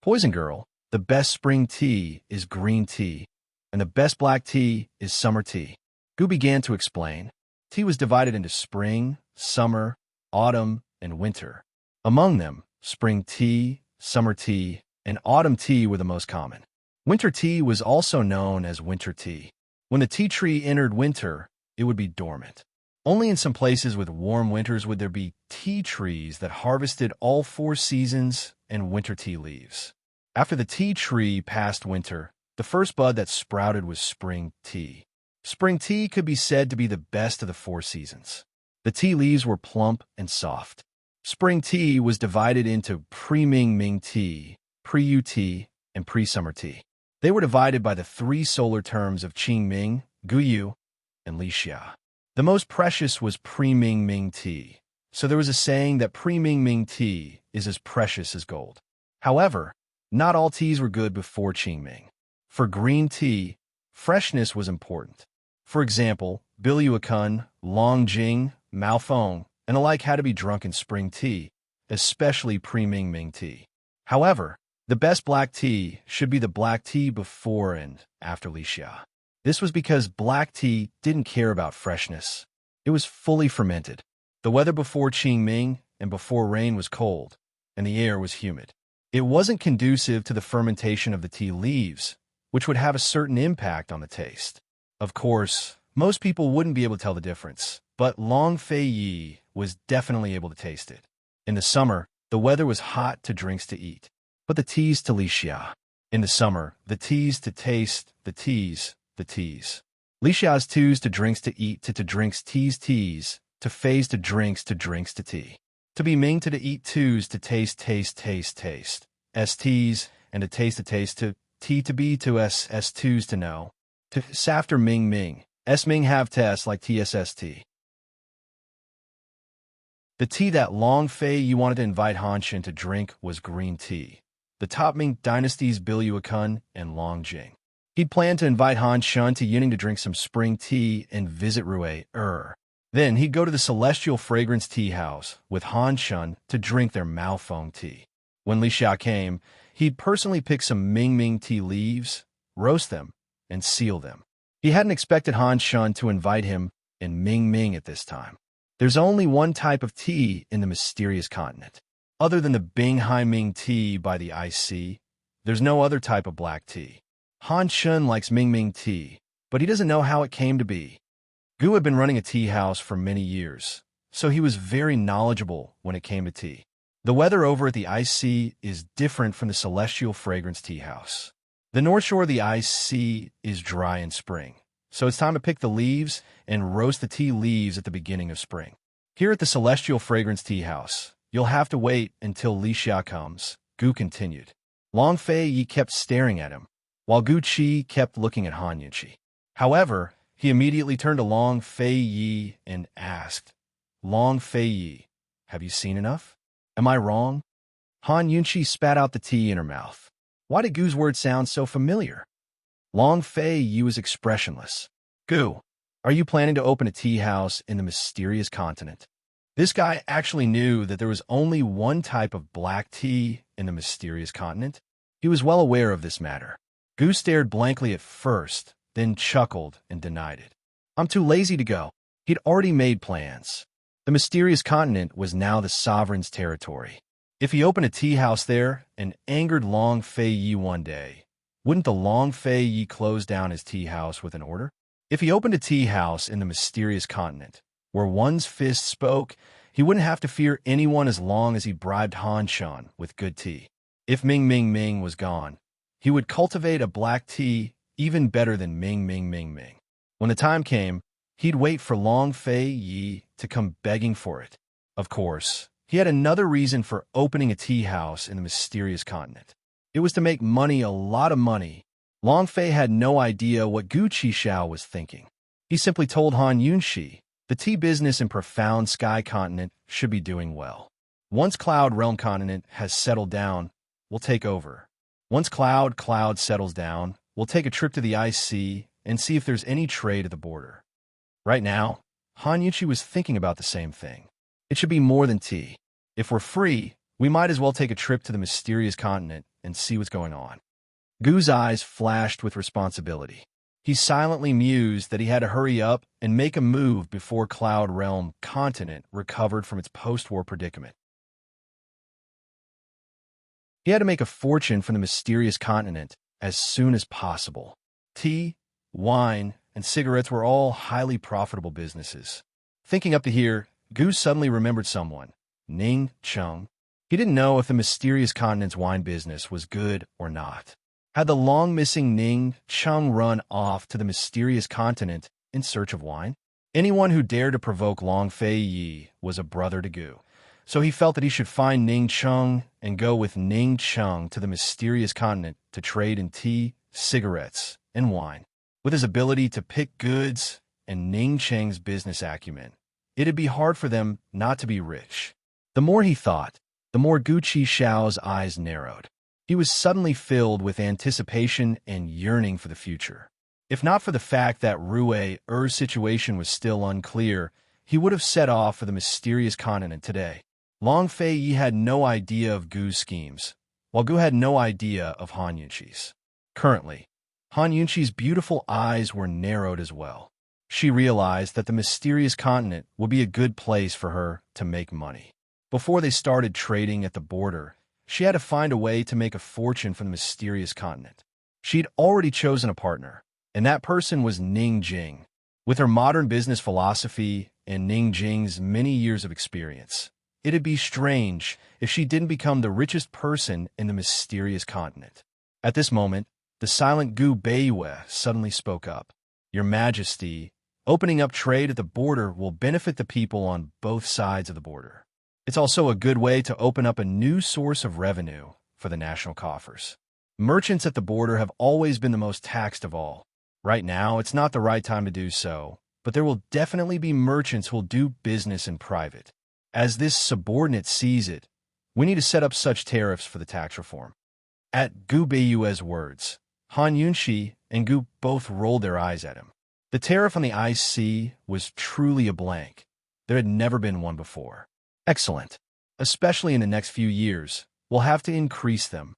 Poison girl, the best spring tea is green tea, and the best black tea is summer tea. Gu began to explain. Tea was divided into spring, summer, autumn, and winter. Among them, spring tea, summer tea, and autumn tea were the most common. Winter tea was also known as winter tea. When the tea tree entered winter, it would be dormant. Only in some places with warm winters would there be tea trees that harvested all 4 seasons and winter tea leaves. After the tea tree passed winter, the first bud that sprouted was spring tea. Spring tea could be said to be the best of the 4 seasons. The tea leaves were plump and soft. Spring tea was divided into pre-Ming tea, pre-Yu tea, and pre-summer tea. They were divided by the 3 solar terms of Qingming, Guyu, and Lixia. The most precious was pre-Ming tea, so there was a saying that pre-Ming tea is as precious as gold. However, not all teas were good before Qingming. For green tea, freshness was important. For example, Bilyuakun, Longjing, Maofeng, and alike had to be drunk in spring tea, especially pre-Ming tea. However, the best black tea should be the black tea before and after Lixia. This was because black tea didn't care about freshness. It was fully fermented. The weather before Qingming and before rain was cold, and the air was humid. It wasn't conducive to the fermentation of the tea leaves, which would have a certain impact on the taste. Of course, most people wouldn't be able to tell the difference, but Long Fei Yi was definitely able to taste it. In the summer, the weather was hot to drinks to eat, but the teas to Lixia. In the summer, the teas to taste, the teas. Lixia's teas to drinks to eat to drinks teas, to phase to drinks to tea. To be Ming to eat twos to taste taste taste taste. STs and to taste to T to B to S twos to know. To after Ming Ming. S Ming have tests like TSST. The tea that Long Fei you wanted to invite Han Shen to drink was green tea. The top Ming dynasties Biluakun and Long Jing. He'd planned to invite Han Shen to Yining to drink some spring tea and visit Rui. Then he'd go to the Celestial Fragrance Tea House with Han Shen to drink their Maofeng tea. When Li Xia came, he'd personally pick some Ming Ming tea leaves, roast them, and seal them. He hadn't expected Han Shen to invite him in Ming Ming at this time. There's only one type of tea in the mysterious continent. Other than the Bing Hai Ming tea by the IC, there's no other type of black tea. Han Shen likes Ming Ming tea, but he doesn't know how it came to be. Gu had been running a tea house for many years, so he was very knowledgeable when it came to tea. The weather over at the IC is different from the Celestial Fragrance Tea House. The North Shore of the IC is dry in spring, so it's time to pick the leaves and roast the tea leaves at the beginning of spring. Here at the Celestial Fragrance Tea House, you'll have to wait until Li Xia comes, Gu continued. Long Fei Yi kept staring at him, while Gu Qi kept looking at Han Yunqi. However, he immediately turned to Long Fei Yi and asked, Long Fei Yi, have you seen enough? Am I wrong? Han Yunqi spat out the tea in her mouth. Why did Gu's words sound so familiar? Long Fei Yi was expressionless. Gu, are you planning to open a tea house in the mysterious continent? This guy actually knew that there was only one type of black tea in the mysterious continent. He was well aware of this matter. Gu stared blankly at first, then chuckled and denied it. I'm too lazy to go. He'd already made plans. The mysterious continent was now the sovereign's territory. If he opened a tea house there and angered Long Fei Yi one day, wouldn't the Long Fei Yi close down his tea house with an order? If he opened a tea house in the mysterious continent, where one's fist spoke, he wouldn't have to fear anyone as long as he bribed Han Shen with good tea. If Ming Ming Ming was gone, he would cultivate a black tea even better than Ming Ming Ming Ming. When the time came, he'd wait for Long Fei Yi to come begging for it. Of course, he had another reason for opening a tea house in the mysterious continent. It was to make money, a lot of money. Long Fei had no idea what Gu Qixiao was thinking. He simply told Han Yunqi, the tea business in Profound Sky Continent should be doing well. Once Cloud Realm Continent has settled down, we'll take over. Once Cloud settles down, we'll take a trip to the IC and see if there's any trade at the border. Right now, Han Yunqi was thinking about the same thing. It should be more than tea. If we're free, we might as well take a trip to the mysterious continent and see what's going on. Gu's eyes flashed with responsibility. He silently mused that he had to hurry up and make a move before Cloud Realm Continent recovered from its post-war predicament. He had to make a fortune from the mysterious continent as soon as possible. Tea, wine, and cigarettes were all highly profitable businesses. Thinking up to here, Gu suddenly remembered someone, Ning Cheng. He didn't know if the mysterious continent's wine business was good or not. Had the long-missing Ning Cheng run off to the mysterious continent in search of wine? Anyone who dared to provoke Long Fei Yi was a brother to Gu, so he felt that he should find Ning Cheng and go with Ning Cheng to the mysterious continent to trade in tea, cigarettes, and wine. With his ability to pick goods and Ning Cheng's business acumen, it'd be hard for them not to be rich. The more he thought, the more Gu Qixiao's eyes narrowed. He was suddenly filled with anticipation and yearning for the future. If not for the fact that Rui's situation was still unclear, he would have set off for the mysterious continent today. Long Fei Yi had no idea of Gu's schemes, while Gu had no idea of Han Yunqi's. Currently, Han Yunqi's beautiful eyes were narrowed as well. She realized that the mysterious continent would be a good place for her to make money. Before they started trading at the border, she had to find a way to make a fortune from the mysterious continent. She'd already chosen a partner, and that person was Ning Jing. With her modern business philosophy and Ning Jing's many years of experience, it'd be strange if she didn't become the richest person in the mysterious continent. At this moment, the silent Gu Beiyue suddenly spoke up. Your Majesty, opening up trade at the border will benefit the people on both sides of the border. It's also a good way to open up a new source of revenue for the national coffers. Merchants at the border have always been the most taxed of all. Right now, it's not the right time to do so, but there will definitely be merchants who will do business in private. As this subordinate sees it, we need to set up such tariffs for the tax reform. At Gu Beiyue's words, Han Yunxi and Gu both rolled their eyes at him. The tariff on the Ice Sea was truly a blank. There had never been one before. Excellent. Especially in the next few years, we'll have to increase them.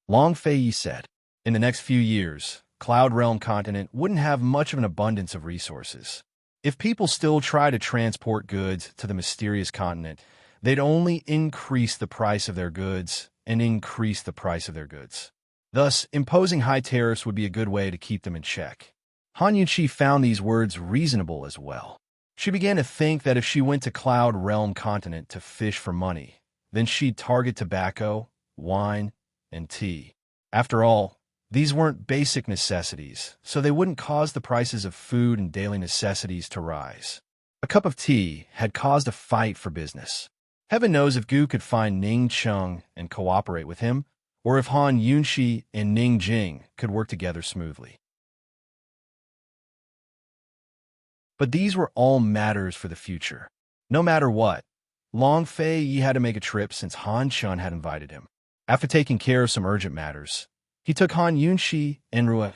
Long Fei said, in the next few years, Cloud Realm continent wouldn't have much of an abundance of resources. If people still try to transport goods to the mysterious continent, they'd only increase the price of their goods and increase the price of their goods. Thus, imposing high tariffs would be a good way to keep them in check. Han Yunxi found these words reasonable as well. She began to think that if she went to Cloud Realm continent to fish for money, then she'd target tobacco, wine, and tea. After all, these weren't basic necessities, so they wouldn't cause the prices of food and daily necessities to rise. A cup of tea had caused a fight for business. Heaven knows if Gu could find Ning Cheng and cooperate with him, or if Han Yunxi and Ning Jing could work together smoothly. But these were all matters for the future. No matter what, Long Fei Yi had to make a trip since Han Chun had invited him. After taking care of some urgent matters, he took Han Yunxi and Rue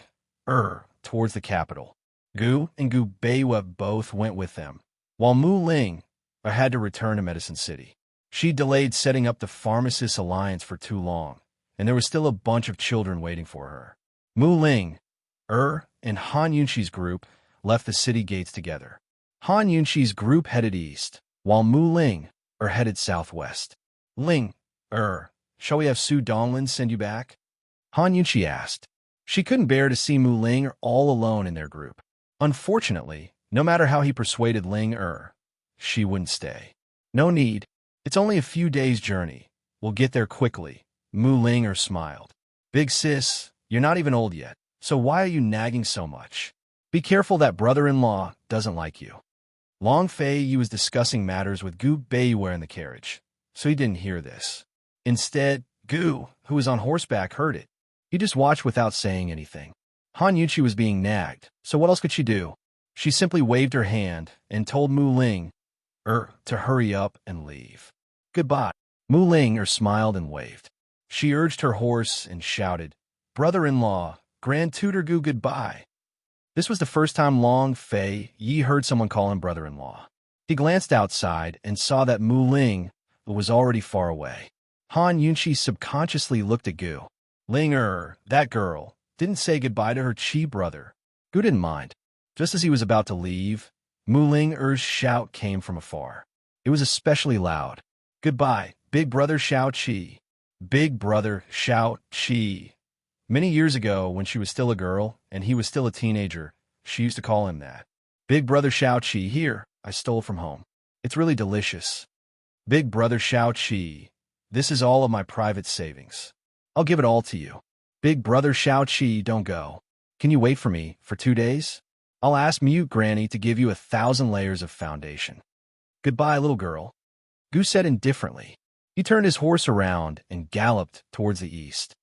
towards the capital. Gu and Gu Beiyue both went with them, while Mu Ling had to return to Medicine City. She delayed setting up the Pharmacists Alliance for too long, and there was still a bunch of children waiting for her. Mu Ling, and Han Yunxi's group left the city gates together. Han Yunxi's group headed east, while Mu Ling headed southwest. Ling, shall we have Su Donglin send you back? Han Yunxi asked. She couldn't bear to see Mu Ling all alone in their group. Unfortunately, no matter how he persuaded Ling she wouldn't stay. No need. It's only a few days' journey. We'll get there quickly. Mu Ling smiled. Big sis, you're not even old yet, so why are you nagging so much? Be careful that brother-in-law doesn't like you. Long Fei Yi was discussing matters with Gu Beiyue in the carriage, so he didn't hear this. Instead, Gu, who was on horseback, heard it. He just watched without saying anything. Han Yunxi was being nagged, so what else could she do? She simply waved her hand and told Mu Ling to hurry up and leave. Goodbye. Mu Ling smiled and waved. She urged her horse and shouted, Brother-in-law, Grand Tutor Gu, goodbye. This was the first time Long Fei Yi heard someone call him brother-in-law. He glanced outside and saw that Mu Ling was already far away. Han Yunxi subconsciously looked at Gu. Ling that girl, didn't say goodbye to her chi brother. Gu didn't mind. Just as he was about to leave, Mu Ling shout came from afar. It was especially loud. Goodbye, big brother Xiao Qi. Big brother Xiao Qi. Many years ago, when she was still a girl and he was still a teenager, she used to call him that. Big brother Xiao Qi, here, I stole from home. It's really delicious. Big brother Xiao Qi, this is all of my private savings. I'll give it all to you. Big brother Xiao Qi, don't go. Can you wait for me for 2 days? I'll ask Mute Granny to give you 1,000 layers of foundation. Goodbye, little girl. Gu said indifferently. He turned his horse around and galloped towards the east.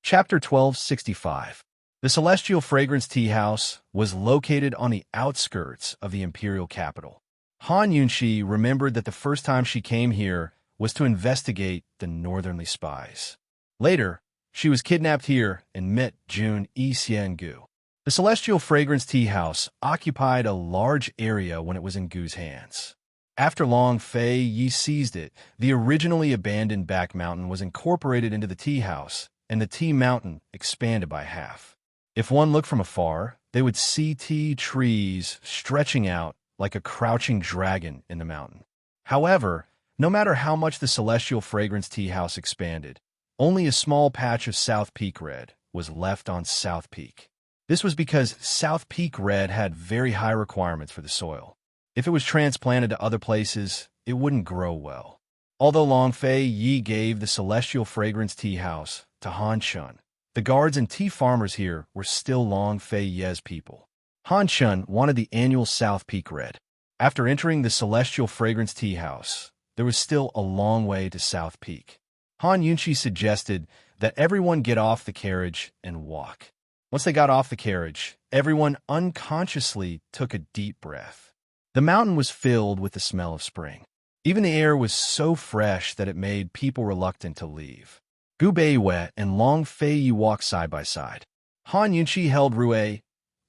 Chapter 1265. The Celestial Fragrance Tea House was located on the outskirts of the imperial capital. Han Yunxi remembered that the first time she came here was to investigate the northerly spies. Later, she was kidnapped here and met Jun Yixian Gu. The Celestial Fragrance Tea House occupied a large area when it was in Gu's hands. After Long Fei Yi seized it, the originally abandoned back mountain was incorporated into the tea house, and the tea mountain expanded by half. If one looked from afar, they would see tea trees stretching out like a crouching dragon in the mountain. However, no matter how much the Celestial Fragrance Tea House expanded, only a small patch of South Peak Red was left on South Peak. This was because South Peak Red had very high requirements for the soil. If it was transplanted to other places, it wouldn't grow well. Although Long Fei Yi gave the Celestial Fragrance Tea House to Han Chun, the guards and tea farmers here were still Long Fei Ye's people. Han Chun wanted the annual South Peak Red. After entering the Celestial Fragrance Tea House, there was still a long way to South Peak. Han Yunchi suggested that everyone get off the carriage and walk. Once they got off the carriage, everyone unconsciously took a deep breath. The mountain was filled with the smell of spring. Even the air was so fresh that it made people reluctant to leave. Gu Beiwei and Long Fei Yi walked side by side. Han Yunchi held Rui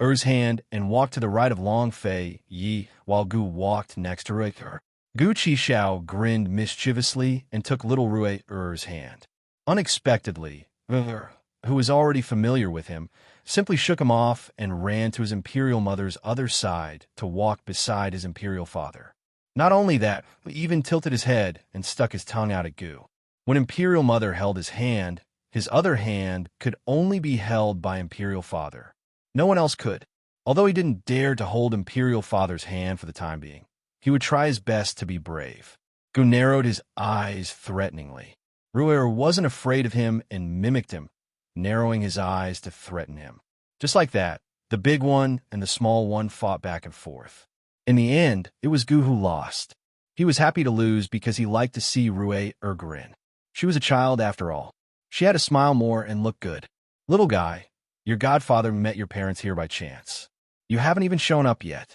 Er's hand and walked to the right of Long Fei Yi, while Gu walked next to Rui Er. Gu Qixiao grinned mischievously and took little Rui Er's hand. Unexpectedly, Er, who was already familiar with him, simply shook him off and ran to his imperial mother's other side to walk beside his imperial father. Not only that, he even tilted his head and stuck his tongue out at Gu. When imperial mother held his other hand could only be held by imperial father. No one else could. Although he didn't dare to hold imperial father's hand for the time being, he would try his best to be brave. Gu narrowed his eyes threateningly. Ru'er wasn't afraid of him and mimicked him, narrowing his eyes to threaten him. Just like that, the big one and the small one fought back and forth. In the end, it was Gu who lost. He was happy to lose because he liked to see Rui grin. She was a child after all. She had to smile more and look good. Little guy, your godfather met your parents here by chance. You haven't even shown up yet.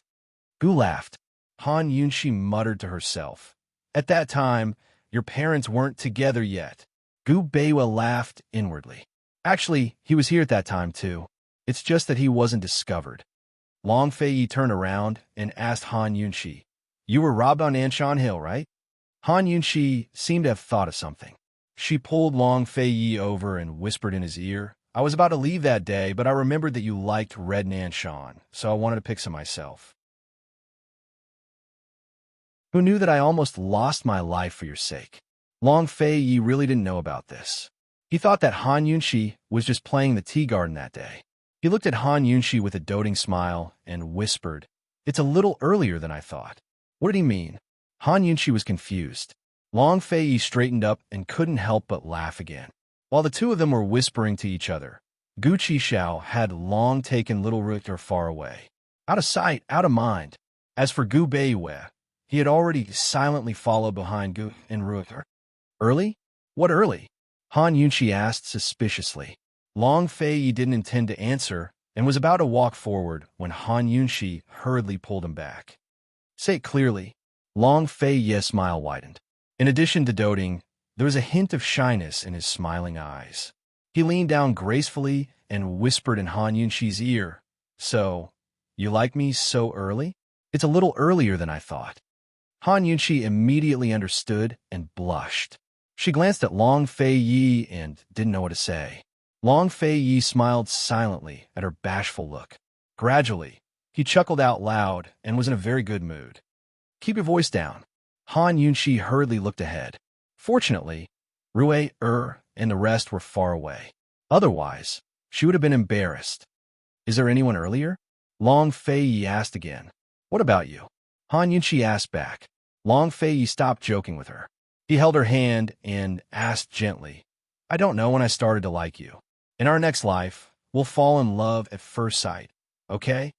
Gu laughed. Han Yunshi muttered to herself. At that time, your parents weren't together yet. Gu Beiwa laughed inwardly. Actually, he was here at that time too. It's just that he wasn't discovered. Long Fei Yi turned around and asked Han Yunshi, "You were robbed on Anshan Hill, right?" Han Yunshi seemed to have thought of something. She pulled Long Fei Yi over and whispered in his ear, "I was about to leave that day, but I remembered that you liked red Nanshan, so I wanted to pick some myself. Who knew that I almost lost my life for your sake?" Long Fei Yi really didn't know about this. He thought that Han Yunshi was just playing the tea garden that day. He looked at Han Yunshi with a doting smile and whispered, "It's a little earlier than I thought." What did he mean? Han Yunshi was confused. Long Fei Yi straightened up and couldn't help but laugh again. While the two of them were whispering to each other, Gu Qixiao had long taken little Richter far away. Out of sight, out of mind. As for Gu Beiwei, he had already silently followed behind Gu and Richter. Early? What early? Han Yunshi asked suspiciously. Long Fei Yi didn't intend to answer and was about to walk forward when Han Yunshi hurriedly pulled him back. "Say it clearly." Long Fei Yi's smile widened. In addition to doting, there was a hint of shyness in his smiling eyes. He leaned down gracefully and whispered in Han Yunshi's ear, "So, you like me so early? It's a little earlier than I thought." Han Yunshi immediately understood and blushed. She glanced at Long Fei Yi and didn't know what to say. Long Fei Yi smiled silently at her bashful look. Gradually, he chuckled out loud and was in a very good mood. "Keep your voice down." Han Yunshi hurriedly looked ahead. Fortunately, Rui and the rest were far away. Otherwise, she would have been embarrassed. "Is there anyone earlier?" Long Fei Yi asked again. "What about you?" Han Yunshi asked back. Long Fei Yi stopped joking with her. He held her hand and asked gently, "I don't know when I started to like you. In our next life, we'll fall in love at first sight, okay?"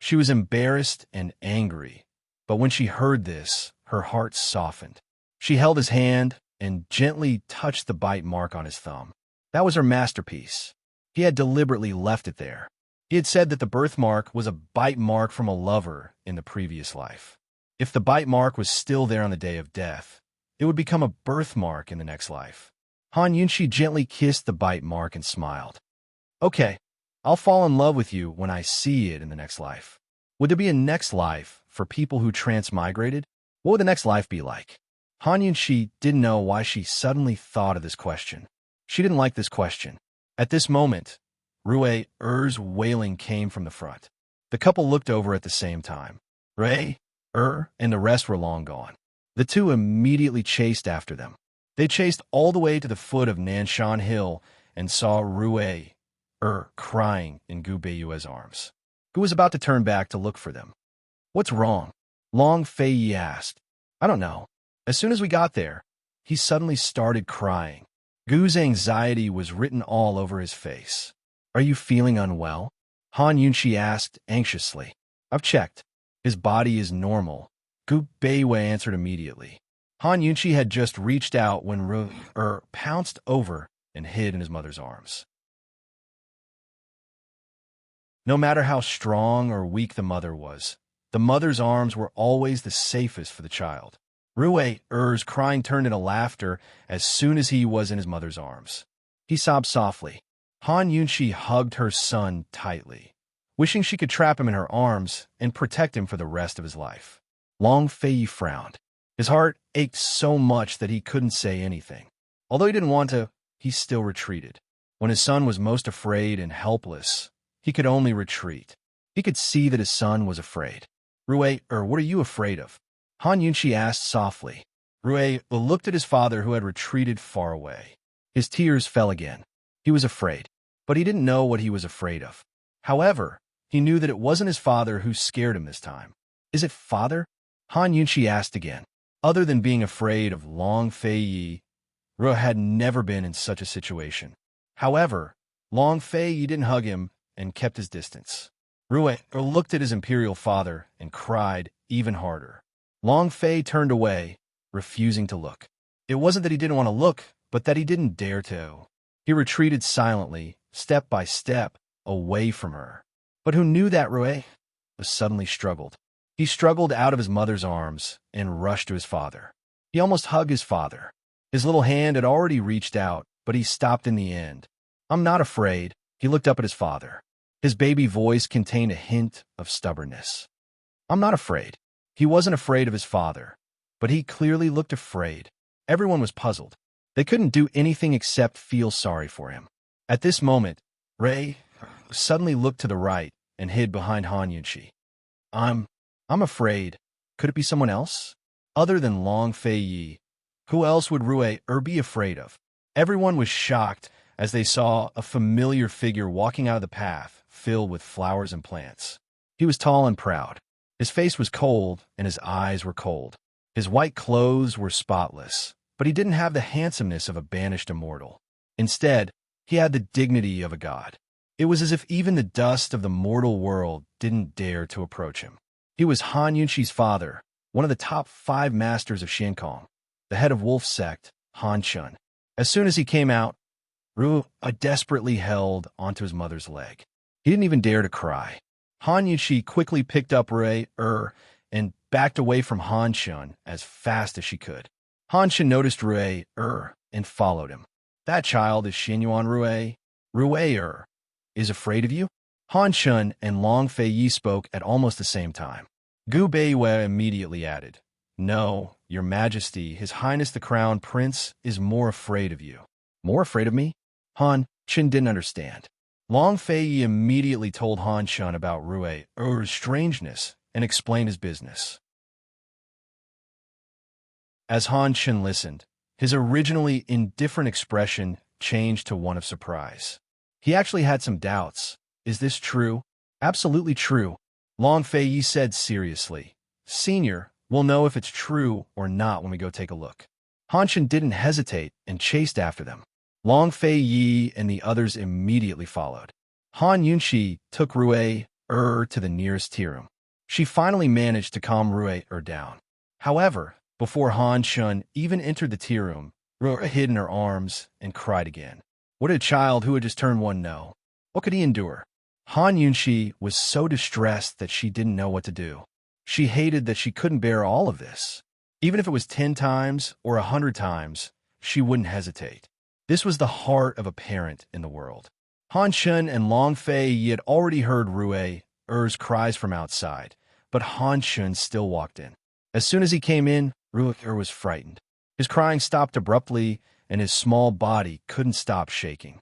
She was embarrassed and angry, but when she heard this, her heart softened. She held his hand and gently touched the bite mark on his thumb. That was her masterpiece. He had deliberately left it there. He had said that the birthmark was a bite mark from a lover in the previous life. If the bite mark was still there on the day of death, it would become a birthmark in the next life. Han Yunshi gently kissed the bite mark and smiled. "Okay, I'll fall in love with you when I see it in the next life." Would there be a next life for people who transmigrated? What would the next life be like? Han Yunshi didn't know why she suddenly thought of this question. She didn't like this question. At this moment, Rui Er's wailing came from the front. The couple looked over at the same time. Rui and the rest were long gone. The two immediately chased after them. They chased all the way to the foot of Nanshan Hill and saw Rui crying in Gu Beiyue's arms. Gu was about to turn back to look for them. "What's wrong?" Long Fei Yi asked. "I don't know. As soon as we got there, he suddenly started crying." Gu's anxiety was written all over his face. "Are you feeling unwell?" Han Yunshi asked anxiously. I've checked. His body is normal. Gu Beiwei answered immediately. Han Yunshi had just reached out when pounced over and hid in his mother's arms. No matter how strong or weak the mother was, the mother's arms were always the safest for the child. Rue's crying turned into laughter as soon as he was in his mother's arms. He sobbed softly. Han Yunshi hugged her son tightly, wishing she could trap him in her arms and protect him for the rest of his life. Long Fei frowned. His heart ached so much that he couldn't say anything. Although he didn't want to, he still retreated. When his son was most afraid and helpless, he could only retreat. He could see that his son was afraid. What are you afraid of? Han Yunshi asked softly. Rue looked at his father who had retreated far away. His tears fell again. He was afraid, but he didn't know what he was afraid of. However, he knew that it wasn't his father who scared him this time. Is it father? Han Yunshi asked again. Other than being afraid of Long Fei, Rue had never been in such a situation. However, Long Fei didn't hug him and kept his distance. Rue looked at his imperial father and cried even harder. Long Fei turned away, refusing to look. It wasn't that he didn't want to look, but that he didn't dare to. He retreated silently, step by step, away from her. But who knew that Rue suddenly struggled? He struggled out of his mother's arms and rushed to his father. He almost hugged his father. His little hand had already reached out, but he stopped in the end. I'm not afraid. He looked up at his father. His baby voice contained a hint of stubbornness. I'm not afraid. He wasn't afraid of his father, but he clearly looked afraid. Everyone was puzzled. They couldn't do anything except feel sorry for him. At this moment, Rue suddenly looked to the right and hid behind Han Yunshi. I'm afraid. Could it be someone else? Other than Long Fei, who else would Rue be afraid of? Everyone was shocked as they saw a familiar figure walking out of the path filled with flowers and plants. He was tall and proud. His face was cold and his eyes were cold. His white clothes were spotless, but he didn't have the handsomeness of a banished immortal. Instead, he had the dignity of a god. It was as if even the dust of the mortal world didn't dare to approach him. He was Han Yunshi's father, one of the top 5 masters of Xiankong, the head of Wolf Sect, Han Shun. As soon as he came out, Rue desperately held onto his mother's leg. He didn't even dare to cry. Han Yunshi quickly picked up Rue and backed away from Han Shun as fast as she could. Han Shun noticed Rue and followed him. That child is Xinyuan Rue. Rue is afraid of you? Han Shun and Long Fei spoke at almost the same time. Gu Beiwei immediately added, No, your majesty, his highness the crown prince is more afraid of you. More afraid of me? Han Shun didn't understand. Long Fei immediately told Han Shun about Rue's strangeness and explained his business. As Han Shun listened, his originally indifferent expression changed to one of surprise. He actually had some doubts. Is this true? Absolutely true. Long Fei said seriously. Senior, we'll know if it's true or not when we go take a look. Han Shun didn't hesitate and chased after them. Long Fei and the others immediately followed. Han Yunshi took Rue to the nearest tea room. She finally managed to calm Rue down. However, before Han Shun even entered the tea room, Rue hid in her arms and cried again. What did a child who had just turned 1 know? What could he endure? Han Yunshi was so distressed that she didn't know what to do. She hated that she couldn't bear all of this. Even if it was 10 times or 100 times, she wouldn't hesitate. This was the heart of a parent in the world. Han Shun and Long Fei had already heard Rue's cries from outside, but Han Shun still walked in. As soon as he came in, Rue was frightened. His crying stopped abruptly, and his small body couldn't stop shaking.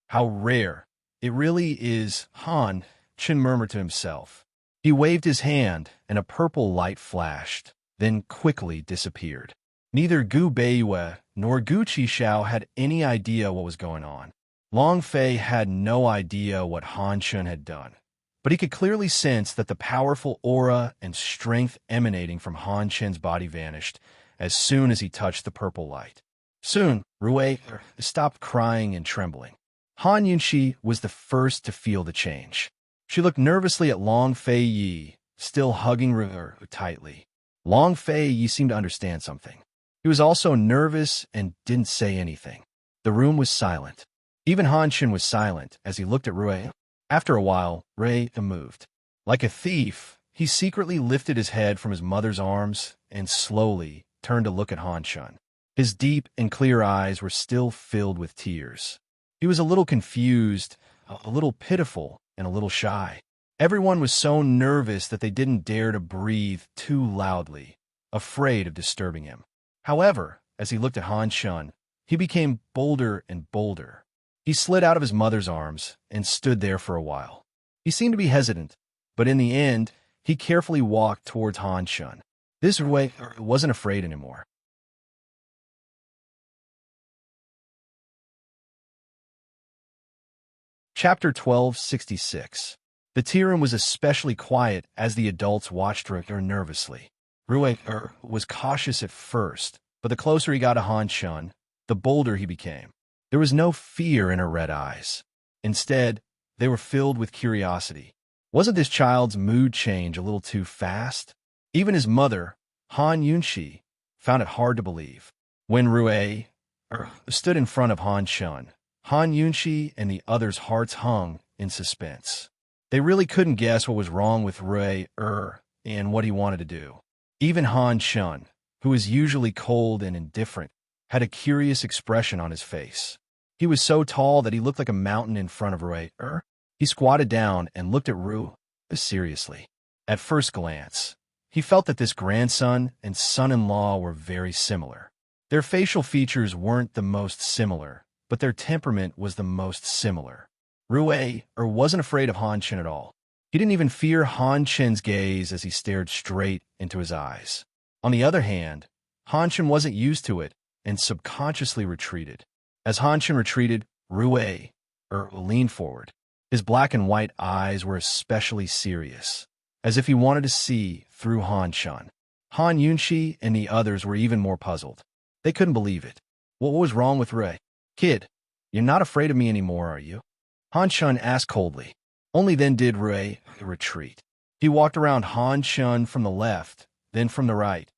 How rare. It really is, Han Shun murmured to himself. He waved his hand, and a purple light flashed, then quickly disappeared. Neither Gu Beiwei nor Gu Qishao had any idea what was going on. Long Fei had no idea what Han Shun had done, but he could clearly sense that the powerful aura and strength emanating from Han Shun's body vanished as soon as he touched the purple light. Soon, Rue stopped crying and trembling. Han Yunshi was the first to feel the change. She looked nervously at Long Fei Yi, still hugging her tightly. Long Fei Yi seemed to understand something. He was also nervous and didn't say anything. The room was silent. Even Han Shen was silent as he looked at Rui. After a while, Rui moved. Like a thief, he secretly lifted his head from his mother's arms and slowly turned to look at Han Shen. His deep and clear eyes were still filled with tears. He was a little confused, a little pitiful, and a little shy. Everyone was so nervous that they didn't dare to breathe too loudly, afraid of disturbing him. However, as he looked at Han Shen, he became bolder and bolder. He slid out of his mother's arms and stood there for a while. He seemed to be hesitant, but in the end, he carefully walked towards Han Shen. This way wasn't afraid anymore. Chapter 1266. The tea room was especially quiet as the adults watched her nervously. Rui was cautious at first, but the closer he got to Han Shen, the bolder he became. There was no fear in her red eyes. Instead, they were filled with curiosity. Wasn't this child's mood change a little too fast? Even his mother, Han Yunxi, found it hard to believe. When Rui stood in front of Han Shen, Han Yunxi and the others' hearts hung in suspense. They really couldn't guess what was wrong with Rui and what he wanted to do. Even Han Shen, who is usually cold and indifferent, had a curious expression on his face. He was so tall that he looked like a mountain in front of Rui. He squatted down and looked at Rui seriously. At first glance, he felt that this grandson and son-in-law were very similar. Their facial features weren't the most similar, but their temperament was the most similar. Rui wasn't afraid of Han Shen at all. He didn't even fear Han Shen's gaze as he stared straight into his eyes. On the other hand, Han Shen wasn't used to it and subconsciously retreated. As Han Shen retreated, Rui leaned forward. His black and white eyes were especially serious, as if he wanted to see through Han Shen. Han Yunxi and the others were even more puzzled. They couldn't believe it. What was wrong with Rui? Kid, you're not afraid of me anymore, are you? Han Shen asked coldly. Only then did Rui retreat. He walked around Han Shen from the left, then from the right,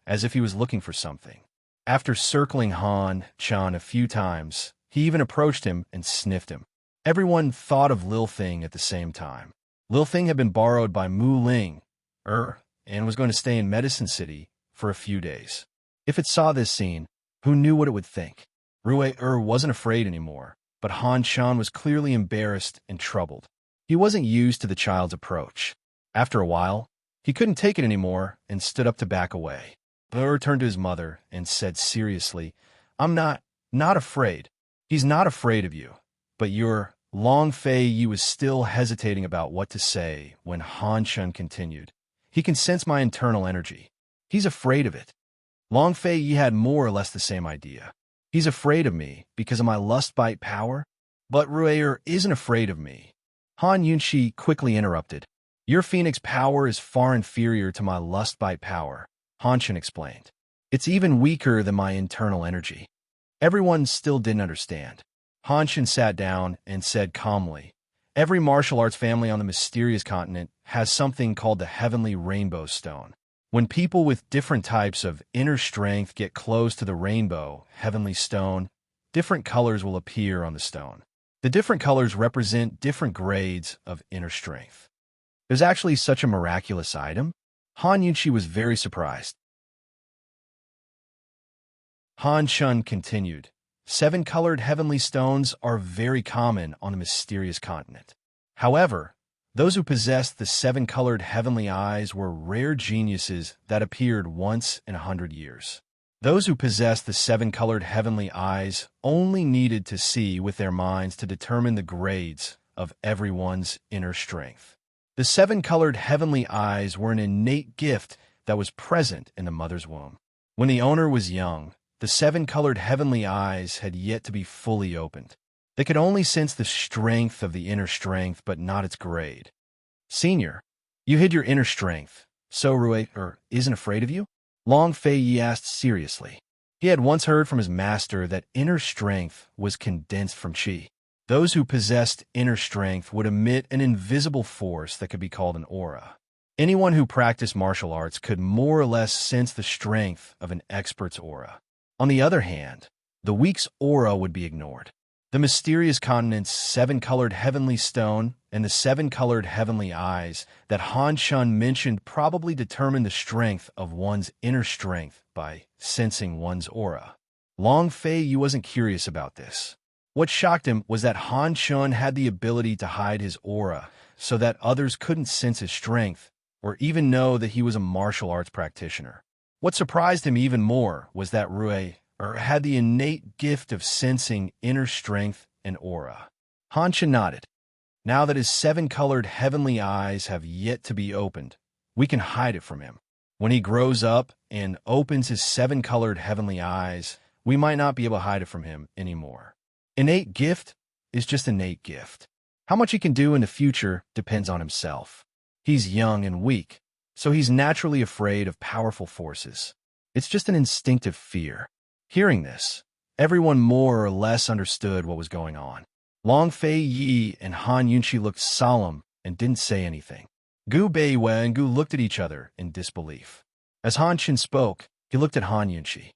as if he was looking for something. After circling Han Shen a few times, he even approached him and sniffed him. Everyone thought of Lil Thing at the same time. Lil Thing had been borrowed by Mu Ling, and was going to stay in Medicine City for a few days. If it saw this scene, who knew what it would think? Rui wasn't afraid anymore, but Han Shen was clearly embarrassed and troubled. He wasn't used to the child's approach. After a while, he couldn't take it anymore and stood up to back away. Turned to his mother and said seriously, I'm not afraid. He's not afraid of you. But your Long Fei Yi was still hesitating about what to say when Han Shen continued. He can sense my internal energy. He's afraid of it. Long Fei Yi had more or less the same idea. He's afraid of me because of my lust bite power? But Rui isn't afraid of me. Han Yunxi quickly interrupted. Your phoenix power is far inferior to my lust bite power, Han Shen explained. It's even weaker than my internal energy. Everyone still didn't understand. Han Shen sat down and said calmly, every martial arts family on the mysterious continent has something called the Heavenly Rainbow Stone. When people with different types of inner strength get close to the rainbow, heavenly stone, different colors will appear on the stone. The different colors represent different grades of inner strength. There's actually such a miraculous item? Han Yunxi was very surprised. Han Shen continued. 7-colored heavenly stones are very common on the mysterious continent. However, those who possessed the 7-colored heavenly eyes were rare geniuses that appeared once in 100 years. Those who possessed the 7-colored heavenly eyes only needed to see with their minds to determine the grades of everyone's inner strength. The 7-colored heavenly eyes were an innate gift that was present in the mother's womb. When the owner was young, the 7-colored heavenly eyes had yet to be fully opened. They could only sense the strength of the inner strength, but not its grade. Senior, you hid your inner strength, so Rui isn't afraid of you? Long Fei Yi asked seriously. He had once heard from his master that inner strength was condensed from qi. Those who possessed inner strength would emit an invisible force that could be called an aura. Anyone who practiced martial arts could more or less sense the strength of an expert's aura. On the other hand, the weak's aura would be ignored. The mysterious continent's seven-colored heavenly stone and the seven-colored heavenly eyes that Han Shun mentioned probably determined the strength of one's inner strength by sensing one's aura. Long Fei Yi wasn't curious about this. What shocked him was that Han Shun had the ability to hide his aura so that others couldn't sense his strength or even know that he was a martial arts practitioner. What surprised him even more was that Rue had the innate gift of sensing inner strength and aura. Han Shun nodded. Now that his seven-colored heavenly eyes have yet to be opened, we can hide it from him. When he grows up and opens his seven-colored heavenly eyes, we might not be able to hide it from him anymore. Innate gift is just innate gift. How much he can do in the future depends on himself. He's young and weak, so he's naturally afraid of powerful forces. It's just an instinctive fear. Hearing this, everyone more or less understood what was going on. Long Fei Yi and Han Yunqi looked solemn and didn't say anything. Gu Beiwei and Gu looked at each other in disbelief. As Han Qin spoke, he looked at Han Yunqi.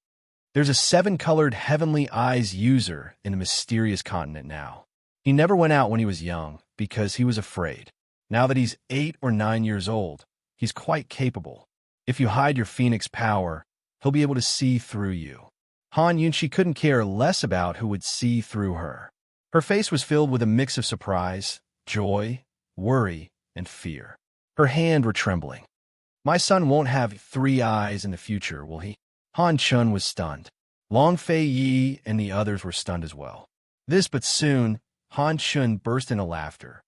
There's a seven-colored heavenly eyes user in the mysterious continent now. He never went out when he was young because he was afraid. Now that he's 8 or 9 years old, he's quite capable. If you hide your phoenix power, he'll be able to see through you. Han Yunqi couldn't care less about who would see through her. Her face was filled with a mix of surprise, joy, worry, and fear. Her hands were trembling. My son won't have 3 eyes in the future, will he? Han Chun was stunned. Long Fei Yi and the others were stunned as well. But soon, Han Chun burst into laughter.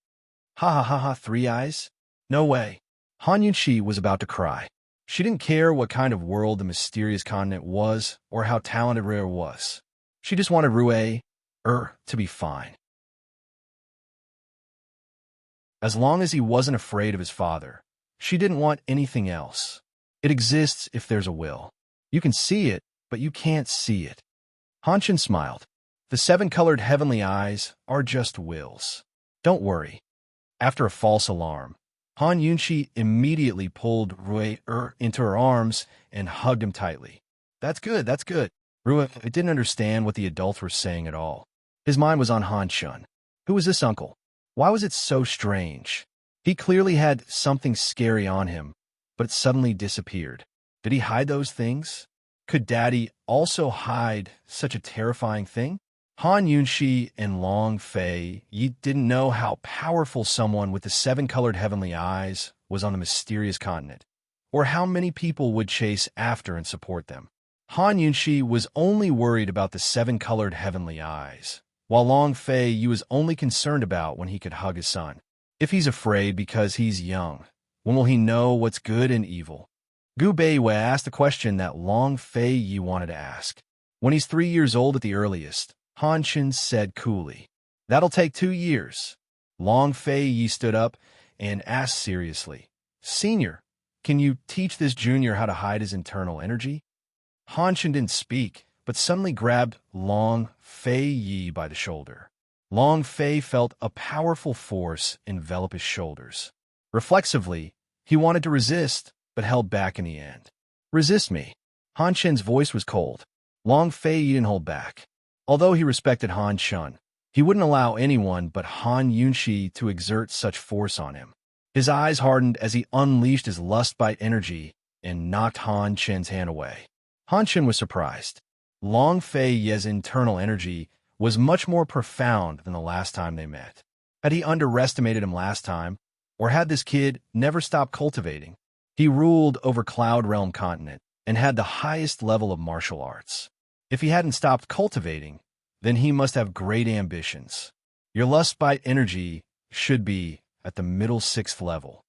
Ha ha ha ha, 3 eyes? No way. Han Yunqi was about to cry. She didn't care what kind of world the mysterious continent was or how talented Rue was. She just wanted Rue to be fine. As long as he wasn't afraid of his father, she didn't want anything else. It exists if there's a will. You can see it, but you can't see it. Han Chun smiled. The 7-colored heavenly eyes are just wills. Don't worry. After a false alarm, Han Yunqi immediately pulled Rue into her arms and hugged him tightly. That's good, that's good. Rue didn't understand what the adults were saying at all. His mind was on Han Chun. Who was this uncle? Why was it so strange? He clearly had something scary on him, but it suddenly disappeared. Did he hide those things? Could Daddy also hide such a terrifying thing? Han Yunqi and Long Fei Yi didn't know how powerful someone with the 7-colored heavenly eyes was on the mysterious continent, or how many people would chase after and support them. Han Yunqi was only worried about the 7-colored heavenly eyes, while Long Fei Yi was only concerned about when he could hug his son. If he's afraid because he's young, when will he know what's good and evil? Gu Beiwei asked a question that Long Fei Yi wanted to ask. When he's 3 years old at the earliest, Han Qin said coolly. That'll take 2 years. Long Fei Yi stood up and asked seriously, Senior, can you teach this junior how to hide his internal energy? Han Qin didn't speak, but suddenly grabbed Long Fei Yi by the shoulder. Long Fei felt a powerful force envelop his shoulders. Reflexively, he wanted to resist, but held back in the end. Resist me. Han Qin's voice was cold. Long Fei Yi didn't hold back. Although he respected Han Chun, he wouldn't allow anyone but Han Yunqi to exert such force on him. His eyes hardened as he unleashed his lust-bite energy and knocked Han Chen's hand away. Han Chen was surprised. Long Fei Yi's internal energy was much more profound than the last time they met. Had he underestimated him last time, or had this kid never stopped cultivating? He ruled over Cloud Realm continent and had the highest level of martial arts. If he hadn't stopped cultivating, then he must have great ambitions. Your lust-bite energy should be at the middle 6th level.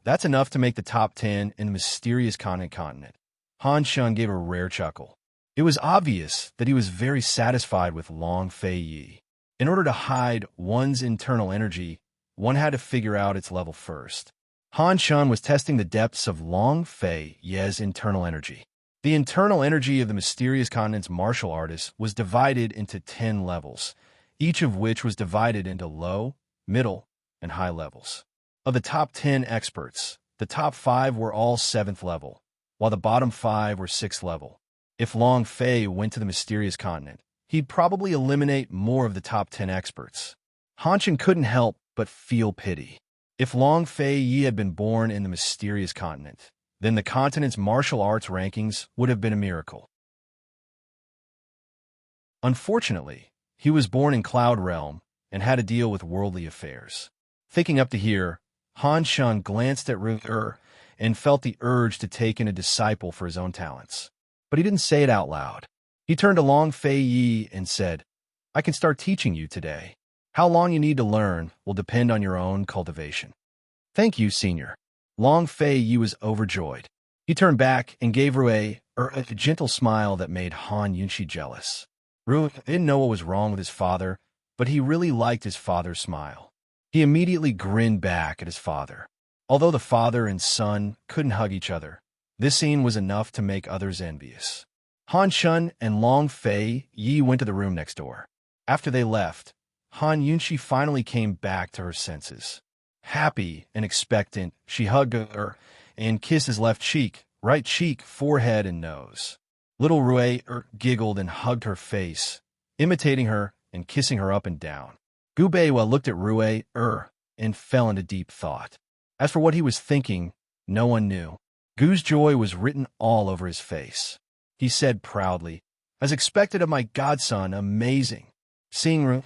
That's enough to make the top 10 in the mysterious continent. Han Shun gave a rare chuckle. It was obvious that he was very satisfied with Long Fei Yi. In order to hide one's internal energy, one had to figure out its level first. Han Shun was testing the depths of Long Fei Yi's internal energy. The internal energy of the mysterious continent's martial artist was divided into 10 levels, each of which was divided into low, middle, and high levels. Of the top 10 experts, the top 5 were all 7th level, while the bottom 5 were 6th level. If Long Fei went to the mysterious continent, he'd probably eliminate more of the top 10 experts. Han Chen couldn't help but feel pity. If Long Fei Yi had been born in the mysterious continent, then the continent's martial arts rankings would have been a miracle. Unfortunately, he was born in Cloud Realm and had to deal with worldly affairs. Thinking up to here, Han Shun glanced at Ru and felt the urge to take in a disciple for his own talents. But he didn't say it out loud. He turned to Long Fei Yi and said, "I can start teaching you today. How long you need to learn will depend on your own cultivation." "Thank you, Senior." Long Fei Yi was overjoyed. He turned back and gave Rue a gentle smile that made Han Yunshi jealous. Rue didn't know what was wrong with his father, but he really liked his father's smile. He immediately grinned back at his father. Although the father and son couldn't hug each other, this scene was enough to make others envious. Han Shun and Long Fei Yi went to the room next door. After they left, Han Yunshi finally came back to her senses. Happy and expectant, she hugged her and kissed his left cheek, right cheek, forehead, and nose. Little Rue giggled and hugged her face, imitating her and kissing her up and down. Gu Beiwa looked at Rue and fell into deep thought. As for what he was thinking, no one knew. Gu's joy was written all over his face. He said proudly, "As expected of my godson, amazing." Seeing Rue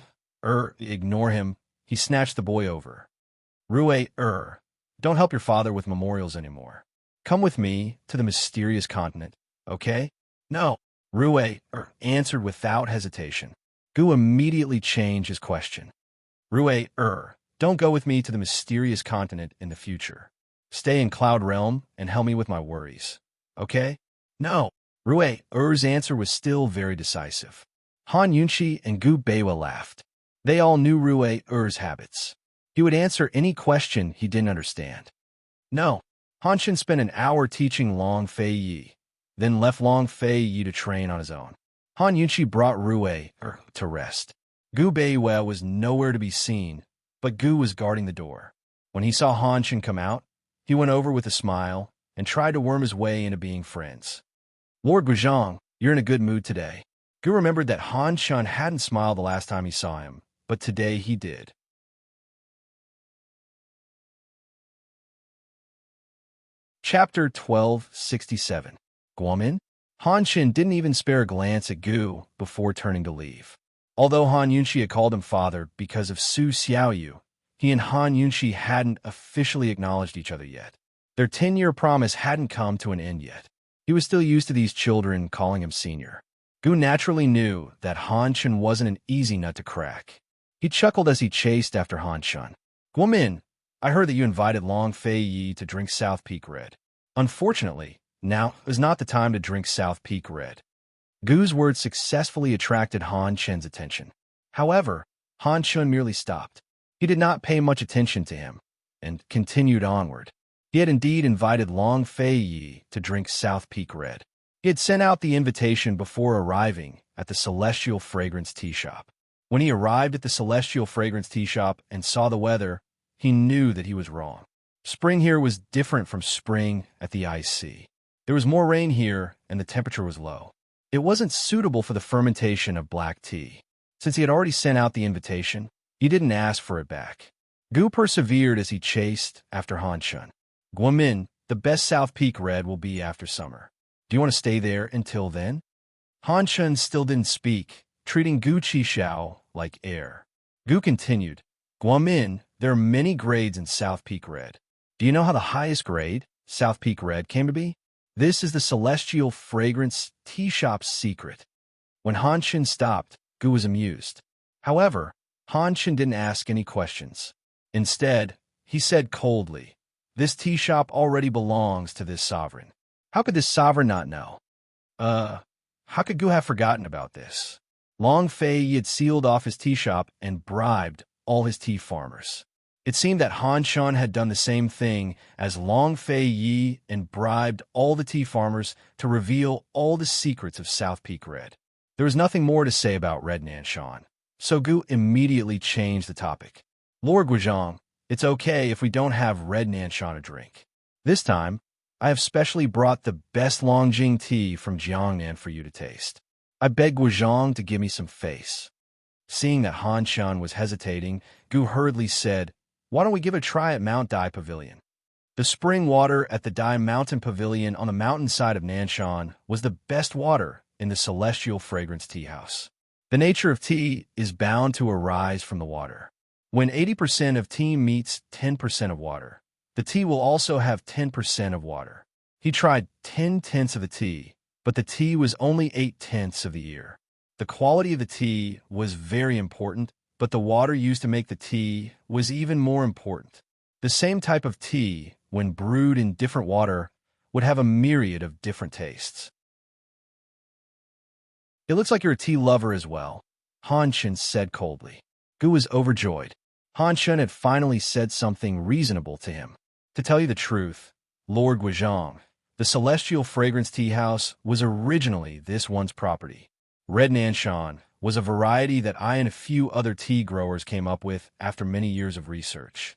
ignore him, he snatched the boy over. "Rue don't help your father with memorials anymore. Come with me to the mysterious continent, okay?" "No," Rue answered without hesitation. Gu immediately changed his question. "Rue don't go with me to the mysterious continent in the future. Stay in Cloud Realm and help me with my worries, okay?" "No." Rue's answer was still very decisive. Han Yunshi and Gu Beiwa laughed. They all knew Rue's habits. He would answer any question he didn't understand. "No." Han Shin spent an hour teaching Long Fei Yi, then left Long Fei Yi to train on his own. Han Yunshi brought Rue to rest. Gu Beiwa was nowhere to be seen, but Gu was guarding the door. When he saw Han Shin come out, he went over with a smile and tried to worm his way into being friends. "Lord Guizhong, you're in a good mood today." Gu remembered that Han Shun hadn't smiled the last time he saw him, but today he did. Chapter 1267. Guomin? Han Shin didn't even spare a glance at Gu before turning to leave. Although Han Yunshi had called him father because of Su Xiaoyu, he and Han Yunshi hadn't officially acknowledged each other yet. Their 10-year promise hadn't come to an end yet. He was still used to these children calling him senior. Gu naturally knew that Han Shin wasn't an easy nut to crack. He chuckled as he chased after Han Shun. "Guomin, I heard that you invited Long Fei Yi to drink South Peak Red. Unfortunately, now is not the time to drink South Peak Red." Gu's words successfully attracted Han Chen's attention. However, Han Shun merely stopped. He did not pay much attention to him, and continued onward. He had indeed invited Long Fei Yi to drink South Peak Red. He had sent out the invitation before arriving at the Celestial Fragrance Tea Shop. When he arrived at the Celestial Fragrance Tea Shop and saw the weather, he knew that he was wrong. Spring here was different from spring at the Ice Sea. There was more rain here, and the temperature was low. It wasn't suitable for the fermentation of black tea. Since he had already sent out the invitation, he didn't ask for it back. Gu persevered as he chased after Han Shun. "Guomin, the best South Peak Red will be after summer. Do you want to stay there until then?" Han Shun still didn't speak, treating Gu Qishao like air. Gu continued, "Guomin, there are many grades in South Peak Red. Do you know how the highest grade, South Peak Red, came to be? This is the Celestial Fragrance Tea Shop's secret." When Han Shin stopped, Gu was amused. However, Han Shin didn't ask any questions. Instead, he said coldly, "This tea shop already belongs to this sovereign. How could this sovereign not know?" How could Gu have forgotten about this? Long Fei Yi had sealed off his tea shop and bribed all his tea farmers. It seemed that Han Shun had done the same thing as Long Fei Yi and bribed all the tea farmers to reveal all the secrets of South Peak Red. There was nothing more to say about Red Nanshan. So Gu immediately changed the topic. Lord Guizhong, it's okay if we don't have red Nanshan to drink. This time, I have specially brought the best Longjing tea from Jiangnan for you to taste. I beg Guizhong to give me some face. Seeing that Han Shun was hesitating, Gu hurriedly said, why don't we give it a try at Mount Dai Pavilion? The spring water at the Dai Mountain Pavilion on the mountainside of Nanshan was the best water in the celestial fragrance tea house. The nature of tea is bound to arise from the water. When 80% of tea meets 10% of water, the tea will also have 10% of water. He tried 10/10 of the tea, but the tea was only 8/10 of the year. The quality of the tea was very important, but the water used to make the tea was even more important. The same type of tea, when brewed in different water, would have a myriad of different tastes. It looks like you're a tea lover as well, Han Shun said coldly. Gu was overjoyed. Han Shun had finally said something reasonable to him. To tell you the truth, Lord Guizhong, the celestial fragrance tea house was originally this one's property. Red Nanshan was a variety that I and a few other tea growers came up with after many years of research.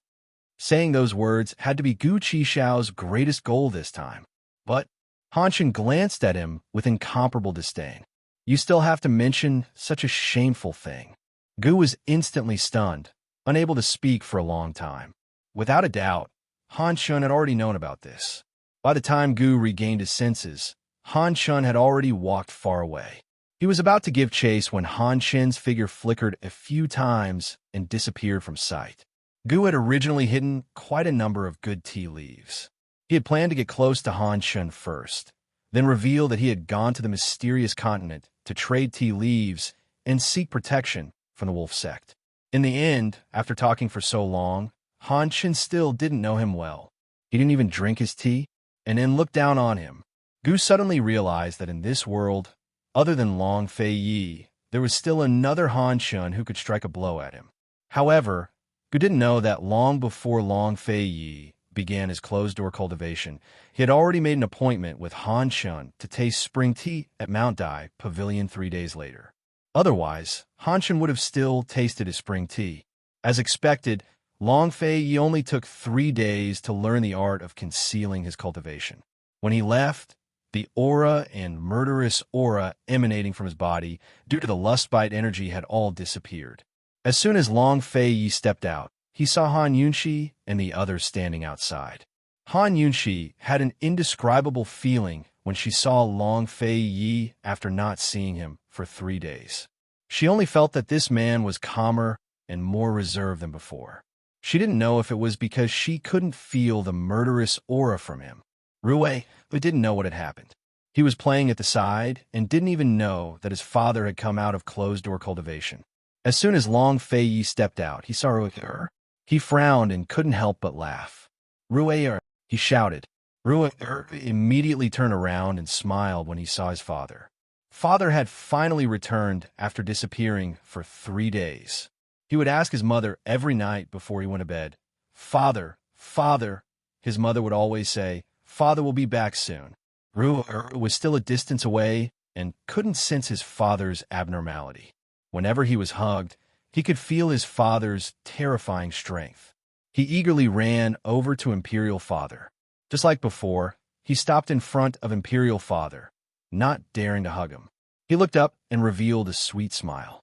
Saying those words had to be Gu Qixiao's greatest goal this time. But Han Shun glanced at him with incomparable disdain. You still have to mention such a shameful thing. Gu was instantly stunned, unable to speak for a long time. Without a doubt, Han Shun had already known about this. By the time Gu regained his senses, Han Shun had already walked far away. He was about to give chase when Han Shun's figure flickered a few times and disappeared from sight. Gu had originally hidden quite a number of good tea leaves. He had planned to get close to Han Shun first, then reveal that he had gone to the mysterious continent to trade tea leaves and seek protection from the wolf sect. In the end, after talking for so long, Han Shun still didn't know him well. He didn't even drink his tea, and then looked down on him. Gu suddenly realized that in this world, other than Long Fei Yi, there was still another Han Shun who could strike a blow at him. However, Gu didn't know that long before Long Fei Yi began his closed-door cultivation, he had already made an appointment with Han Shun to taste spring tea at Mount Dai Pavilion 3 days later. Otherwise, Han Shun would have still tasted his spring tea. As expected, Long Fei Yi only took 3 days to learn the art of concealing his cultivation. When he left, the aura and murderous aura emanating from his body due to the lustbite energy had all disappeared. As soon as Long Fei Yi stepped out, he saw Han Yunxi and the others standing outside. Han Yunxi had an indescribable feeling when she saw Long Fei Yi after not seeing him for 3 days. She only felt that this man was calmer and more reserved than before. She didn't know if it was because she couldn't feel the murderous aura from him. Rui, but didn't know what had happened. He was playing at the side and didn't even know that his father had come out of closed-door cultivation. As soon as Long Fei Yi stepped out, he saw Rui. He frowned and couldn't help but laugh. Rui, he shouted. Rui immediately turned around and smiled when he saw his father. Father had finally returned after disappearing for 3 days. He would ask his mother every night before he went to bed, "Father, Father." His mother would always say, "Father will be back soon." Rui was still a distance away and couldn't sense his father's abnormality. Whenever he was hugged, he could feel his father's terrifying strength. He eagerly ran over to Imperial Father. Just like before, he stopped in front of Imperial Father, not daring to hug him. He looked up and revealed a sweet smile.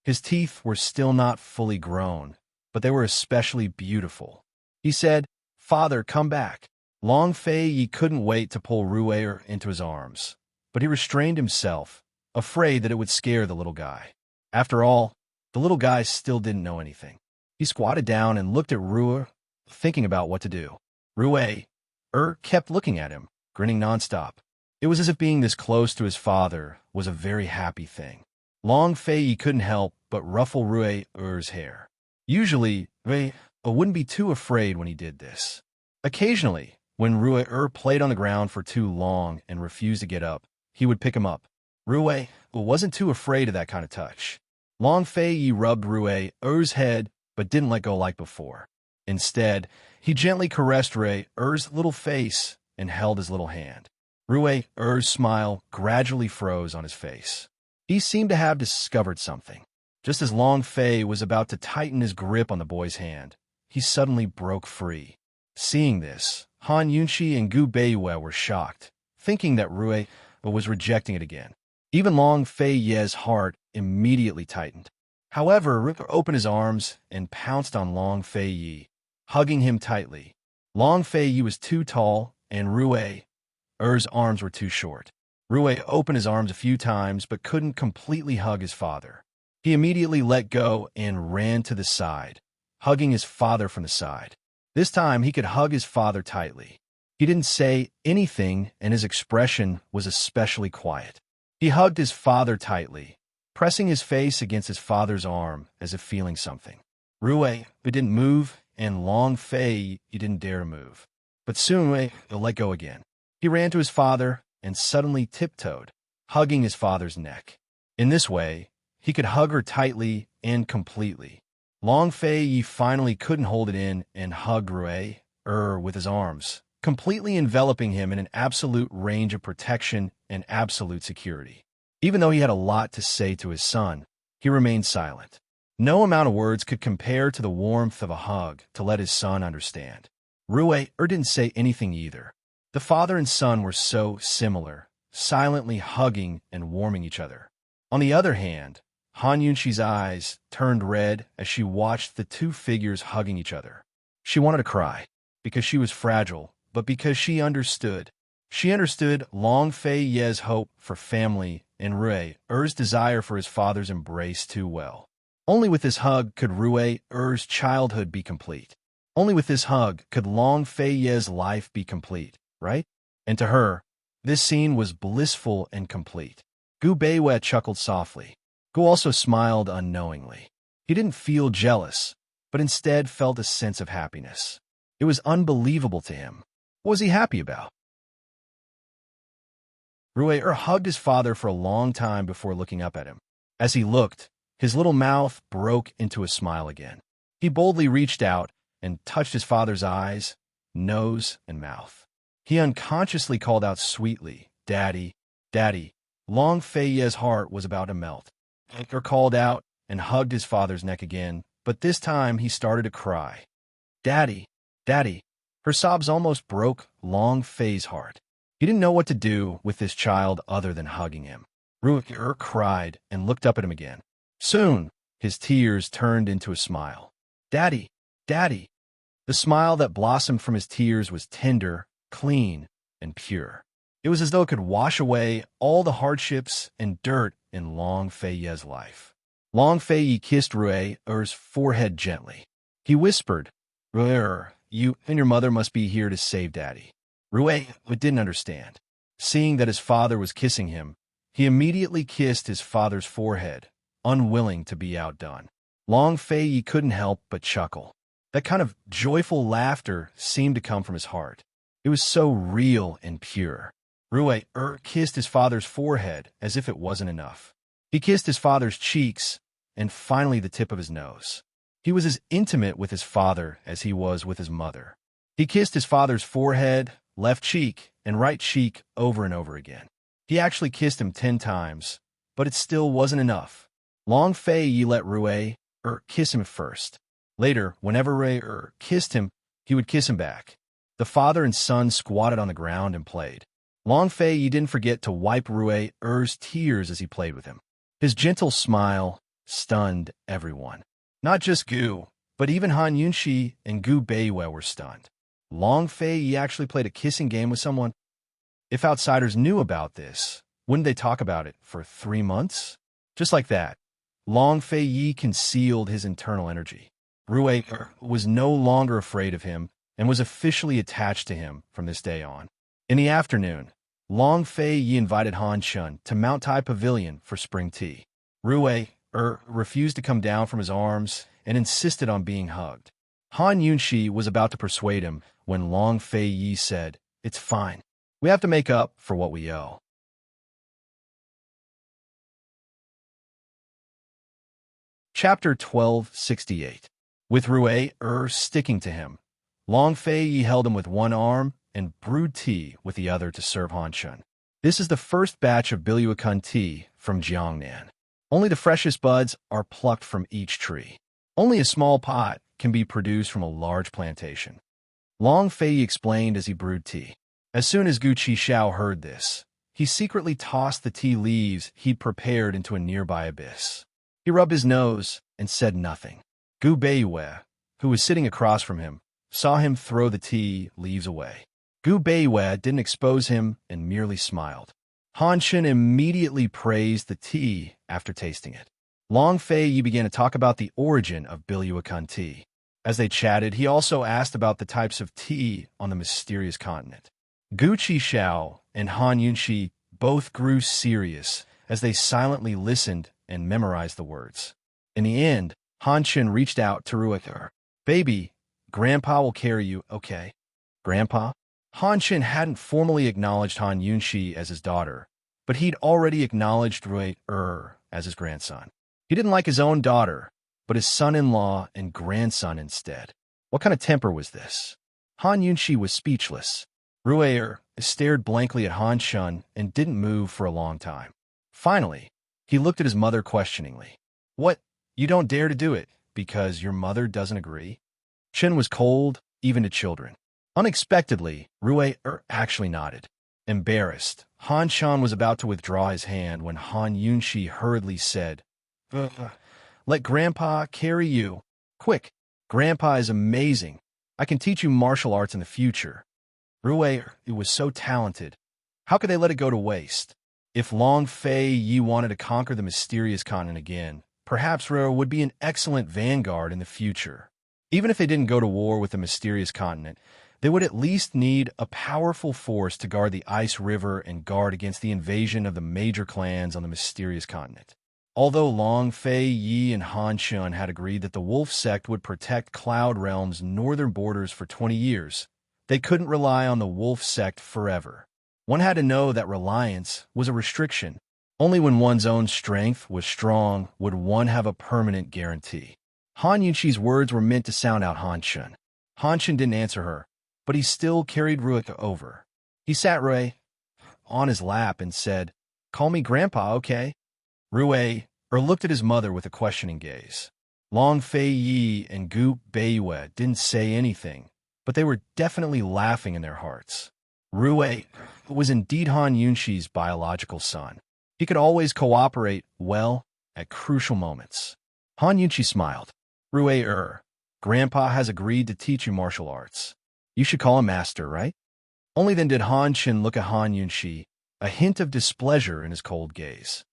His teeth were still not fully grown, but they were especially beautiful. He said, "Father, come back." Long Fei Yi couldn't wait to pull Rui into his arms, but he restrained himself, afraid that it would scare the little guy. After all, the little guy still didn't know anything. He squatted down and looked at Rui, thinking about what to do. Rui kept looking at him, grinning nonstop. It was as if being this close to his father was a very happy thing. Long Fei Yi couldn't help but ruffle Rui's hair. Usually, Rui wouldn't be too afraid when he did this. Occasionally, when Rui played on the ground for too long and refused to get up, he would pick him up. Rui wasn't too afraid of that kind of touch. Long Fei Yi rubbed Rui's head, but didn't let go like before. Instead, he gently caressed Rui's little face and held his little hand. Rui's smile gradually froze on his face. He seemed to have discovered something. Just as Long Fei was about to tighten his grip on the boy's hand, he suddenly broke free. Seeing this, Han Yunxi and Gu Beiwei were shocked, thinking that Rui was rejecting it again. Even Long Fei Ye's heart immediately tightened. However, Rui opened his arms and pounced on Long Fei Yi, hugging him tightly. Long Fei Yi was too tall, and Rui's arms were too short. Rui opened his arms a few times but couldn't completely hug his father. He immediately let go and ran to the side, hugging his father from the side. This time he could hug his father tightly. He didn't say anything, and his expression was especially quiet. He hugged his father tightly, pressing his face against his father's arm as if feeling something. Rui didn't move, and Long Fei didn't dare to move. But soon Rui let go again. He ran to his father and suddenly tiptoed, hugging his father's neck. In this way, he could hug her tightly and completely. Long Fei finally couldn't hold it in and hugged Rui with his arms, completely enveloping him in an absolute range of protection and absolute security. Even though he had a lot to say to his son, he remained silent. No amount of words could compare to the warmth of a hug to let his son understand. Rui didn't say anything either. The father and son were so similar, silently hugging and warming each other. On the other hand, Han Yunxi's eyes turned red as she watched the two figures hugging each other. She wanted to cry, because she was fragile, but because she understood. She understood Long Fei Ye's hope for family and Rui's desire for his father's embrace too well. Only with this hug could Rui's childhood be complete. Only with this hug could Long Fei Ye's life be complete, right? And to her, this scene was blissful and complete. Gu Beiwei chuckled softly. Gu also smiled unknowingly. He didn't feel jealous, but instead felt a sense of happiness. It was unbelievable to him. What was he happy about? Rui hugged his father for a long time before looking up at him. As he looked, his little mouth broke into a smile again. He boldly reached out and touched his father's eyes, nose, and mouth. He unconsciously called out sweetly, "Daddy, Daddy." Long Fei Ye's heart was about to melt. Edgar called out and hugged his father's neck again, but this time he started to cry. "Daddy, Daddy." Her sobs almost broke Long Fei's heart. He didn't know what to do with this child other than hugging him. Ruiker cried and looked up at him again. Soon, his tears turned into a smile. "Daddy, Daddy." The smile that blossomed from his tears was tender, clean, and pure. It was as though it could wash away all the hardships and dirt in Long Fei Ye's life. Long Fei Ye kissed Rui's forehead gently. He whispered, "Rui, you and your mother must be here to save Daddy." Rui didn't understand. Seeing that his father was kissing him, he immediately kissed his father's forehead, unwilling to be outdone. Long Fei Ye couldn't help but chuckle. That kind of joyful laughter seemed to come from his heart. It was so real and pure. Rui kissed his father's forehead as if it wasn't enough. He kissed his father's cheeks and finally the tip of his nose. He was as intimate with his father as he was with his mother. He kissed his father's forehead, left cheek, and right cheek over and over again. He actually kissed him 10 times, but it still wasn't enough. Long Fei Ye let Rui kiss him first. Later, whenever Rui kissed him, he would kiss him back. The father and son squatted on the ground and played. Long Fei Ye didn't forget to wipe Rui's tears as he played with him. His gentle smile stunned everyone. Not just Gu, but even Han Yunxi and Gu Beiwei were stunned. Long Fei Ye actually played a kissing game with someone? If outsiders knew about this, wouldn't they talk about it for 3 months? Just like that, Long Fei Ye concealed his internal energy. Rui was no longer afraid of him and was officially attached to him from this day on. In the afternoon, Long Fei Ye invited Han Shun to Mount Tai Pavilion for spring tea. Rui refused to come down from his arms and insisted on being hugged. Han Yunxi was about to persuade him when Long Fei Ye said, "It's fine. We have to make up for what we owe." Chapter 1268. With Rui sticking to him, Long Fei Ye held him with one arm and brewed tea with the other to serve Han Shun. This is the first batch of Biluakun tea from Jiangnan. Only the freshest buds are plucked from each tree. Only a small pot can be produced from a large plantation. Long Fei explained as he brewed tea. As soon as Gu Qixiao heard this, he secretly tossed the tea leaves he'd prepared into a nearby abyss. He rubbed his nose and said nothing. Gu Beiyue, who was sitting across from him, saw him throw the tea leaves away. Gu Beiyue didn't expose him and merely smiled. Han Shen immediately praised the tea after tasting it. Long Fei began to talk about the origin of Biluakan tea. As they chatted, he also asked about the types of tea on the mysterious continent. Gu Qixiao and Han Yunxi both grew serious as they silently listened and memorized the words. In the end, Han Shen reached out to Ruether. "Baby, Grandpa will carry you, okay?" "Grandpa?" Han Shen hadn't formally acknowledged Han Yunxi as his daughter, but he'd already acknowledged Ruether as his grandson. He didn't like his own daughter, but his son-in-law and grandson instead. What kind of temper was this? Han Yunxi was speechless. Ruether stared blankly at Han Shen and didn't move for a long time. Finally, he looked at his mother questioningly. "What? You don't dare to do it because your mother doesn't agree?" Shen was cold, even to children. Unexpectedly, Ruether actually nodded. Embarrassed, Han Shen was about to withdraw his hand when Han Yunxi hurriedly said, "Let Grandpa carry you. Quick, Grandpa is amazing. I can teach you martial arts in the future." Ruether was so talented. How could they let it go to waste? If Long Fei wanted to conquer the mysterious continent again, perhaps Ruether would be an excellent vanguard in the future. Even if they didn't go to war with the mysterious continent, they would at least need a powerful force to guard the Ice River and guard against the invasion of the major clans on the mysterious continent. Although Long Fei and Han Shen had agreed that the Wolf Sect would protect Cloud Realm's northern borders for 20 years, they couldn't rely on the Wolf Sect forever. One had to know that reliance was a restriction. Only when one's own strength was strong would one have a permanent guarantee. Han Yunxi's words were meant to sound out Han Shen. Han Shen didn't answer her, but he still carried Ruether over. He sat Ruether on his lap and said, "Call me Grandpa, okay?" Ruether looked at his mother with a questioning gaze. Long Fei and Gu Beiyue didn't say anything, but they were definitely laughing in their hearts. Ruether was indeed Han Yunxi's biological son. He could always cooperate well at crucial moments. Han Yunxi smiled. "Ruether, Grandpa has agreed to teach you martial arts. You should call him master, right?" Only then did Han Shen look at Han Yunxi, a hint of displeasure in his cold gaze.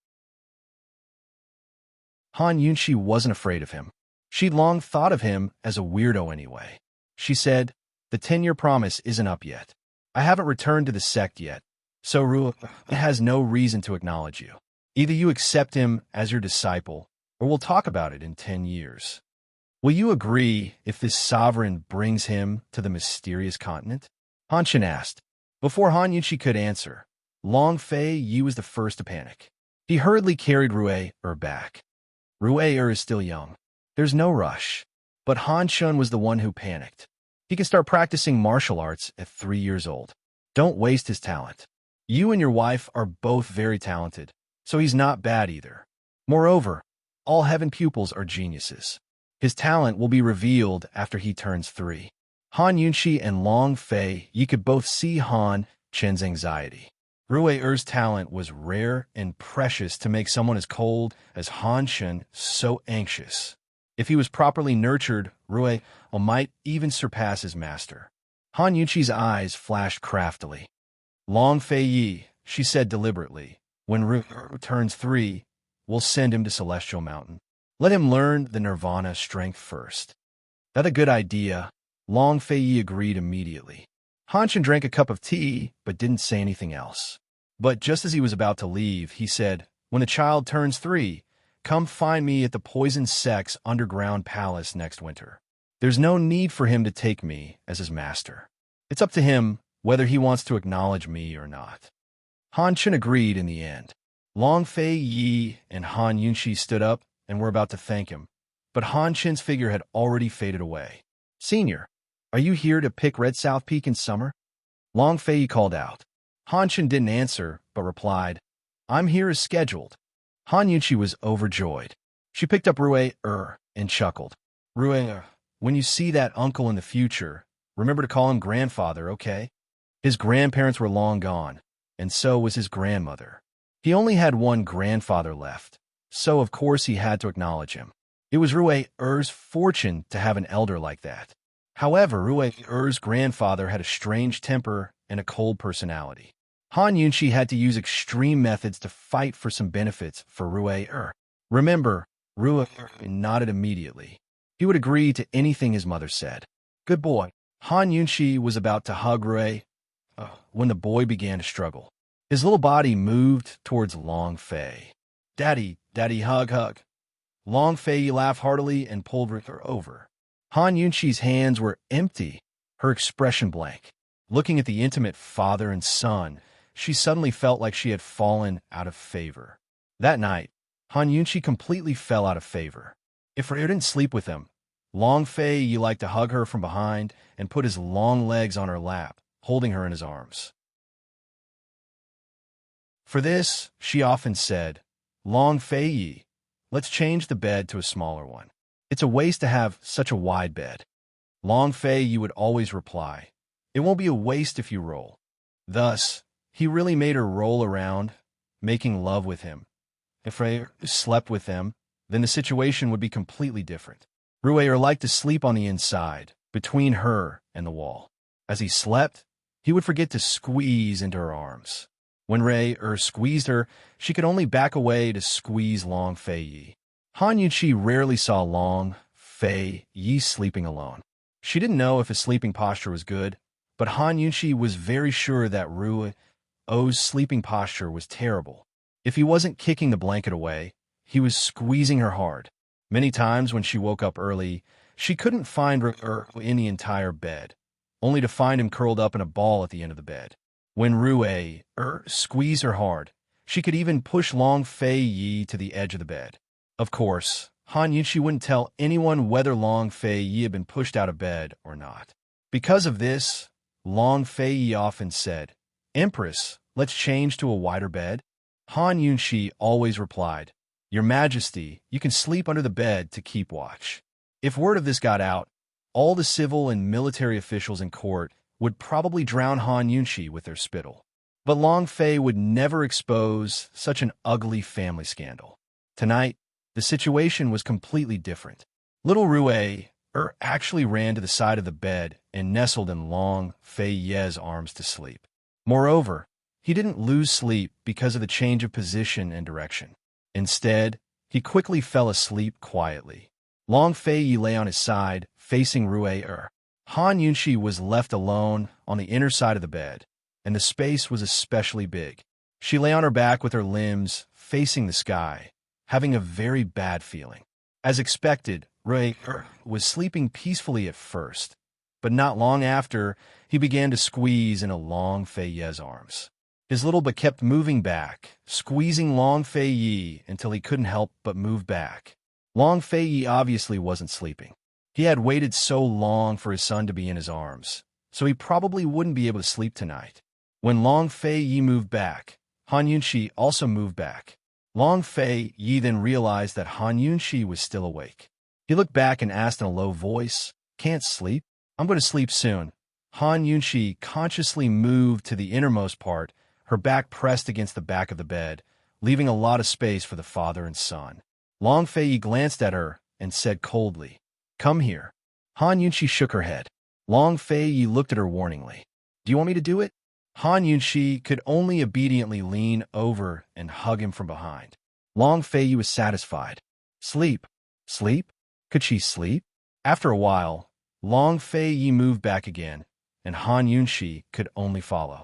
Han Yunxi wasn't afraid of him. She'd long thought of him as a weirdo anyway. She said, "The 10-year promise isn't up yet. I haven't returned to the sect yet, so Ruether has no reason to acknowledge you. Either you accept him as your disciple, or we'll talk about it in 10 years. Will you agree if this sovereign brings him to the mysterious continent?" Han Shen asked. Before Han Yunxi could answer, Long Fei was the first to panic. He hurriedly carried Ruether back. Ruether is still young. There's no rush. But Han Shen was the one who panicked. He can start practicing martial arts at 3 years old. Don't waste his talent. You and your wife are both very talented, so he's not bad either. Moreover, all heaven pupils are geniuses. His talent will be revealed after he turns 3. Han Yunxi and Long Fei could both see Han Shen's anxiety. Ruether's talent was rare and precious to make someone as cold as Han Shen so anxious. If he was properly nurtured, Ruether might even surpass his master. Han Yunxi's eyes flashed craftily. "Long Fei," she said deliberately, "when Ruether turns 3, we'll send him to Celestial Mountain. Let him learn the Nirvana strength first." "That's a good idea." Long Fei agreed immediately. Han Shen drank a cup of tea, but didn't say anything else. But just as he was about to leave, he said, "When the child turns 3, come find me at the Poison Sect's underground palace next winter. There's no need for him to take me as his master. It's up to him whether he wants to acknowledge me or not." Han Shen agreed in the end. Long Fei and Han Yunxi stood up and were about to thank him, but Han Shen's figure had already faded away. "Senior, are you here to pick Red South Peak in summer?" Long Fei called out. Han Shen didn't answer, but replied, "I'm here as scheduled. Han Yunchi was overjoyed. She picked up Rue and chuckled. Rue, when you see that uncle in the future, remember to call him grandfather, okay? His grandparents were long gone, and so was his grandmother. He only had one grandfather left, so of course he had to acknowledge him. It was Rue-er's fortune to have an elder like that. However, Rue-er's grandfather had a strange temper and a cold personality. Han Yunchi had to use extreme methods to fight for some benefits for Rue-er. Remember, Rue-er nodded immediately. He would agree to anything his mother said. Good boy. Han Yunchi was about to hug Rue when the boy began to struggle. His little body moved towards Long Fei. Daddy, Daddy, hug, hug. Long Fei laughed heartily and pulled her over. Han Yunchi's hands were empty, her expression blank. Looking at the intimate father and son, she suddenly felt like she had fallen out of favor. That night, Han Yunchi completely fell out of favor. If Rue didn't sleep with him, Long Fei liked to hug her from behind and put his long legs on her lap, holding her in his arms. For this, she often said, Long Fei, let's change the bed to a smaller one. It's a waste to have such a wide bed. Long Fei would always reply, it won't be a waste if you roll. Thus, he really made her roll around, making love with him. If Rue slept with them, then the situation would be completely different. Rue liked to sleep on the inside, between her and the wall. As he slept, he would forget to squeeze into her arms. When Rue squeezed her, she could only back away to squeeze Long Fei. Han Yunchi rarely saw Long Fei sleeping alone. She didn't know if his sleeping posture was good, but Han Yunchi was very sure that Rue's sleeping posture was terrible. If he wasn't kicking the blanket away, he was squeezing her hard. Many times when she woke up early, she couldn't find Rue in the entire bed, only to find him curled up in a ball at the end of the bed. When Rue squeezed her hard, she could even push Long Fei to the edge of the bed. Of course, Han Yunchi wouldn't tell anyone whether Long Fei had been pushed out of bed or not. Because of this, Long Fei often said, Empress, let's change to a wider bed. Han Yunchi always replied, Your Majesty, you can sleep under the bed to keep watch. If word of this got out, all the civil and military officials in court would probably drown Han Yunchi with their spittle. But Long Fei would never expose such an ugly family scandal. Tonight, the situation was completely different. Little Rue actually ran to the side of the bed and nestled in Long Fei's arms to sleep. Moreover, he didn't lose sleep because of the change of position and direction. Instead, he quickly fell asleep quietly. Long Fei lay on his side, facing Rue. Han Yunchi was left alone on the inner side of the bed, and the space was especially big. She lay on her back with her limbs facing the sky, having a very bad feeling. As expected, Rue was sleeping peacefully at first, but not long after, he began to squeeze into Long Fei's arms. His little but kept moving back, squeezing Long Fei until he couldn't help but move back. Long Fei obviously wasn't sleeping. He had waited so long for his son to be in his arms, so he probably wouldn't be able to sleep tonight. When Long Fei moved back, Han Yunchi also moved back. Long Fei then realized that Han Yunchi was still awake. He looked back and asked in a low voice, Can't sleep? I'm going to sleep soon. Han Yunchi consciously moved to the innermost part, her back pressed against the back of the bed, leaving a lot of space for the father and son. Long Fei glanced at her and said coldly, Come here. Han Yunchi shook her head. Long Fei looked at her warningly. Do you want me to do it? Han Yunchi could only obediently lean over and hug him from behind. Long Fei was satisfied. Sleep. Sleep? Could she sleep? After a while, Long Fei moved back again, and Han Yunchi could only follow.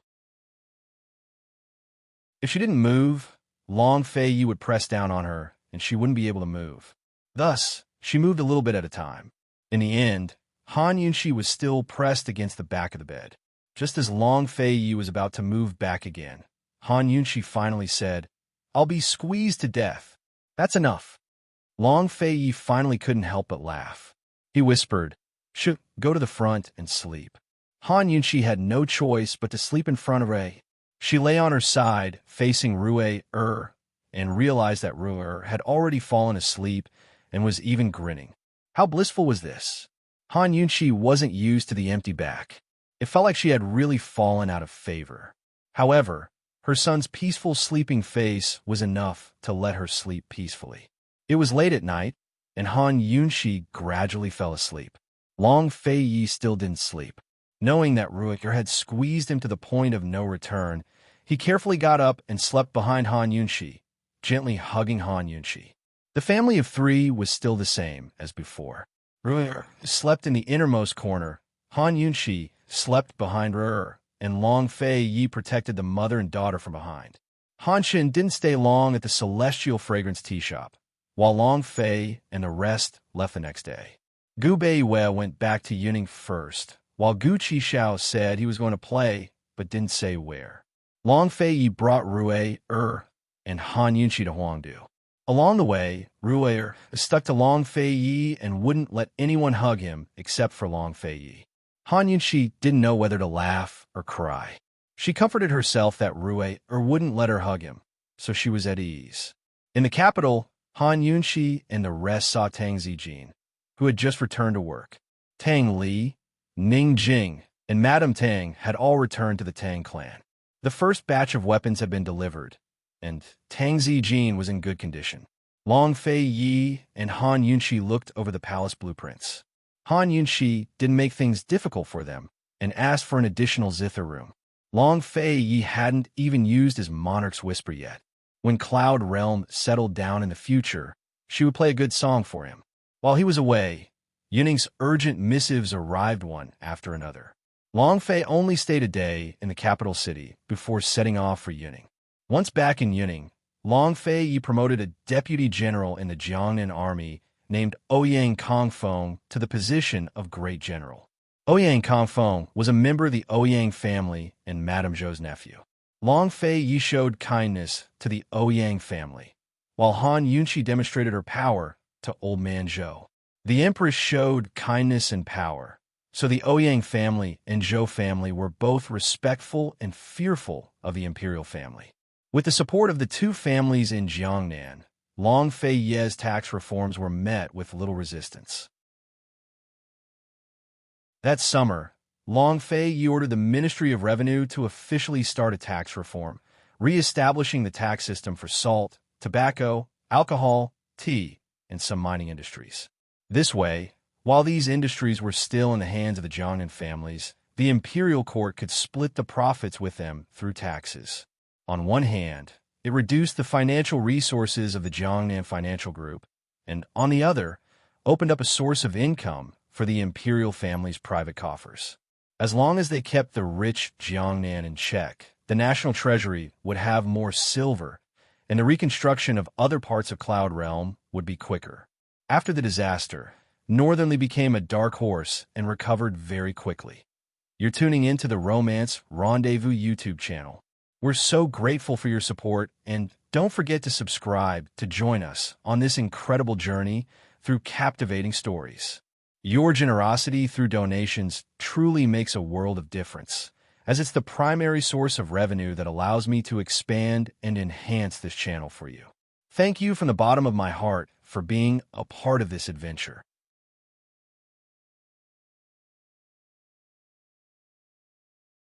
If she didn't move, Long Fei would press down on her, and she wouldn't be able to move. Thus, she moved a little bit at a time. In the end, Han Yunchi was still pressed against the back of the bed. Just as Long Fei was about to move back again, Han Yunchi finally said, I'll be squeezed to death. That's enough. Long Fei finally couldn't help but laugh. He whispered, Go to the front and sleep. Han Yunchi had no choice but to sleep in front of Rue. She lay on her side, facing Rue, and realized that Ruer had already fallen asleep and was even grinning. How blissful was this? Han Yunxi wasn't used to the empty back. It felt like she had really fallen out of favor. However, her son's peaceful sleeping face was enough to let her sleep peacefully. It was late at night, and Han Yunxi gradually fell asleep. Long Fei Yi still didn't sleep. Knowing that Ruiker had squeezed him to the point of no return, he carefully got up and slept behind Han Yunxi, gently hugging Han Yunxi. The family of three was still the same as before. Ruiker slept in the innermost corner, Han Yunxi slept behind Ruiker, and Long Fei Yi protected the mother and daughter from behind. Han Xin didn't stay long at the Celestial Fragrance Tea Shop, while Long Fei and the rest left the next day. Gu Beiwei went back to Yuning first, while Gu Qishao said he was going to play, but didn't say where. Long Fei Yi brought Rui, and Han Yunxi to Huangdu. Along the way, Rui stuck to Long Fei Yi and wouldn't let anyone hug him except for Long Fei Yi. Han Yunxi didn't know whether to laugh or cry. She comforted herself that Rui wouldn't let her hug him, so she was at ease. In the capital, Han Yunxi and the rest saw Tang Zijin, who had just returned to work. Tang Li, Ning Jing, and Madame Tang had all returned to the Tang clan. The first batch of weapons had been delivered, and Tang Zijin was in good condition. Long Fei Yi and Han Yunxi looked over the palace blueprints. Han Yunxi didn't make things difficult for them and asked for an additional zither room. Long Fei Yi hadn't even used his Monarch's Whisper yet. When Cloud Realm settled down in the future, she would play a good song for him. While he was away, Yuning's urgent missives arrived one after another. Long Fei only stayed a day in the capital city before setting off for Yuning. Once back in Yuning, Long Fei Yi promoted a deputy general in the Jiangnan army named Ouyang Kongfeng to the position of Great General. Ouyang Kongfeng was a member of the Ouyang family and Madame Zhou's nephew. Long Fei Yi showed kindness to the Ouyang family, while Han Yunxi demonstrated her power to Old Man Zhou. The Empress showed kindness and power, so the Ouyang family and Zhou family were both respectful and fearful of the imperial family. With the support of the two families in Jiangnan, Long Fei Yi's tax reforms were met with little resistance. That summer, Long Fei Yi ordered the Ministry of Revenue to officially start a tax reform, re-establishing the tax system for salt, tobacco, alcohol, tea, and some mining industries. This way, while these industries were still in the hands of the Jiangnan families, the imperial court could split the profits with them through taxes. On one hand, it reduced the financial resources of the Jiangnan Financial Group, and on the other, opened up a source of income for the imperial family's private coffers. As long as they kept the rich Jiangnan in check, the national treasury would have more silver, and the reconstruction of other parts of Cloud Realm would be quicker. After the disaster, Northernly became a dark horse and recovered very quickly. You're tuning into the Romance Rendezvous YouTube channel. We're so grateful for your support, and don't forget to subscribe to join us on this incredible journey through captivating stories. Your generosity through donations truly makes a world of difference, as it's the primary source of revenue that allows me to expand and enhance this channel for you. Thank you from the bottom of my heart for being a part of this adventure.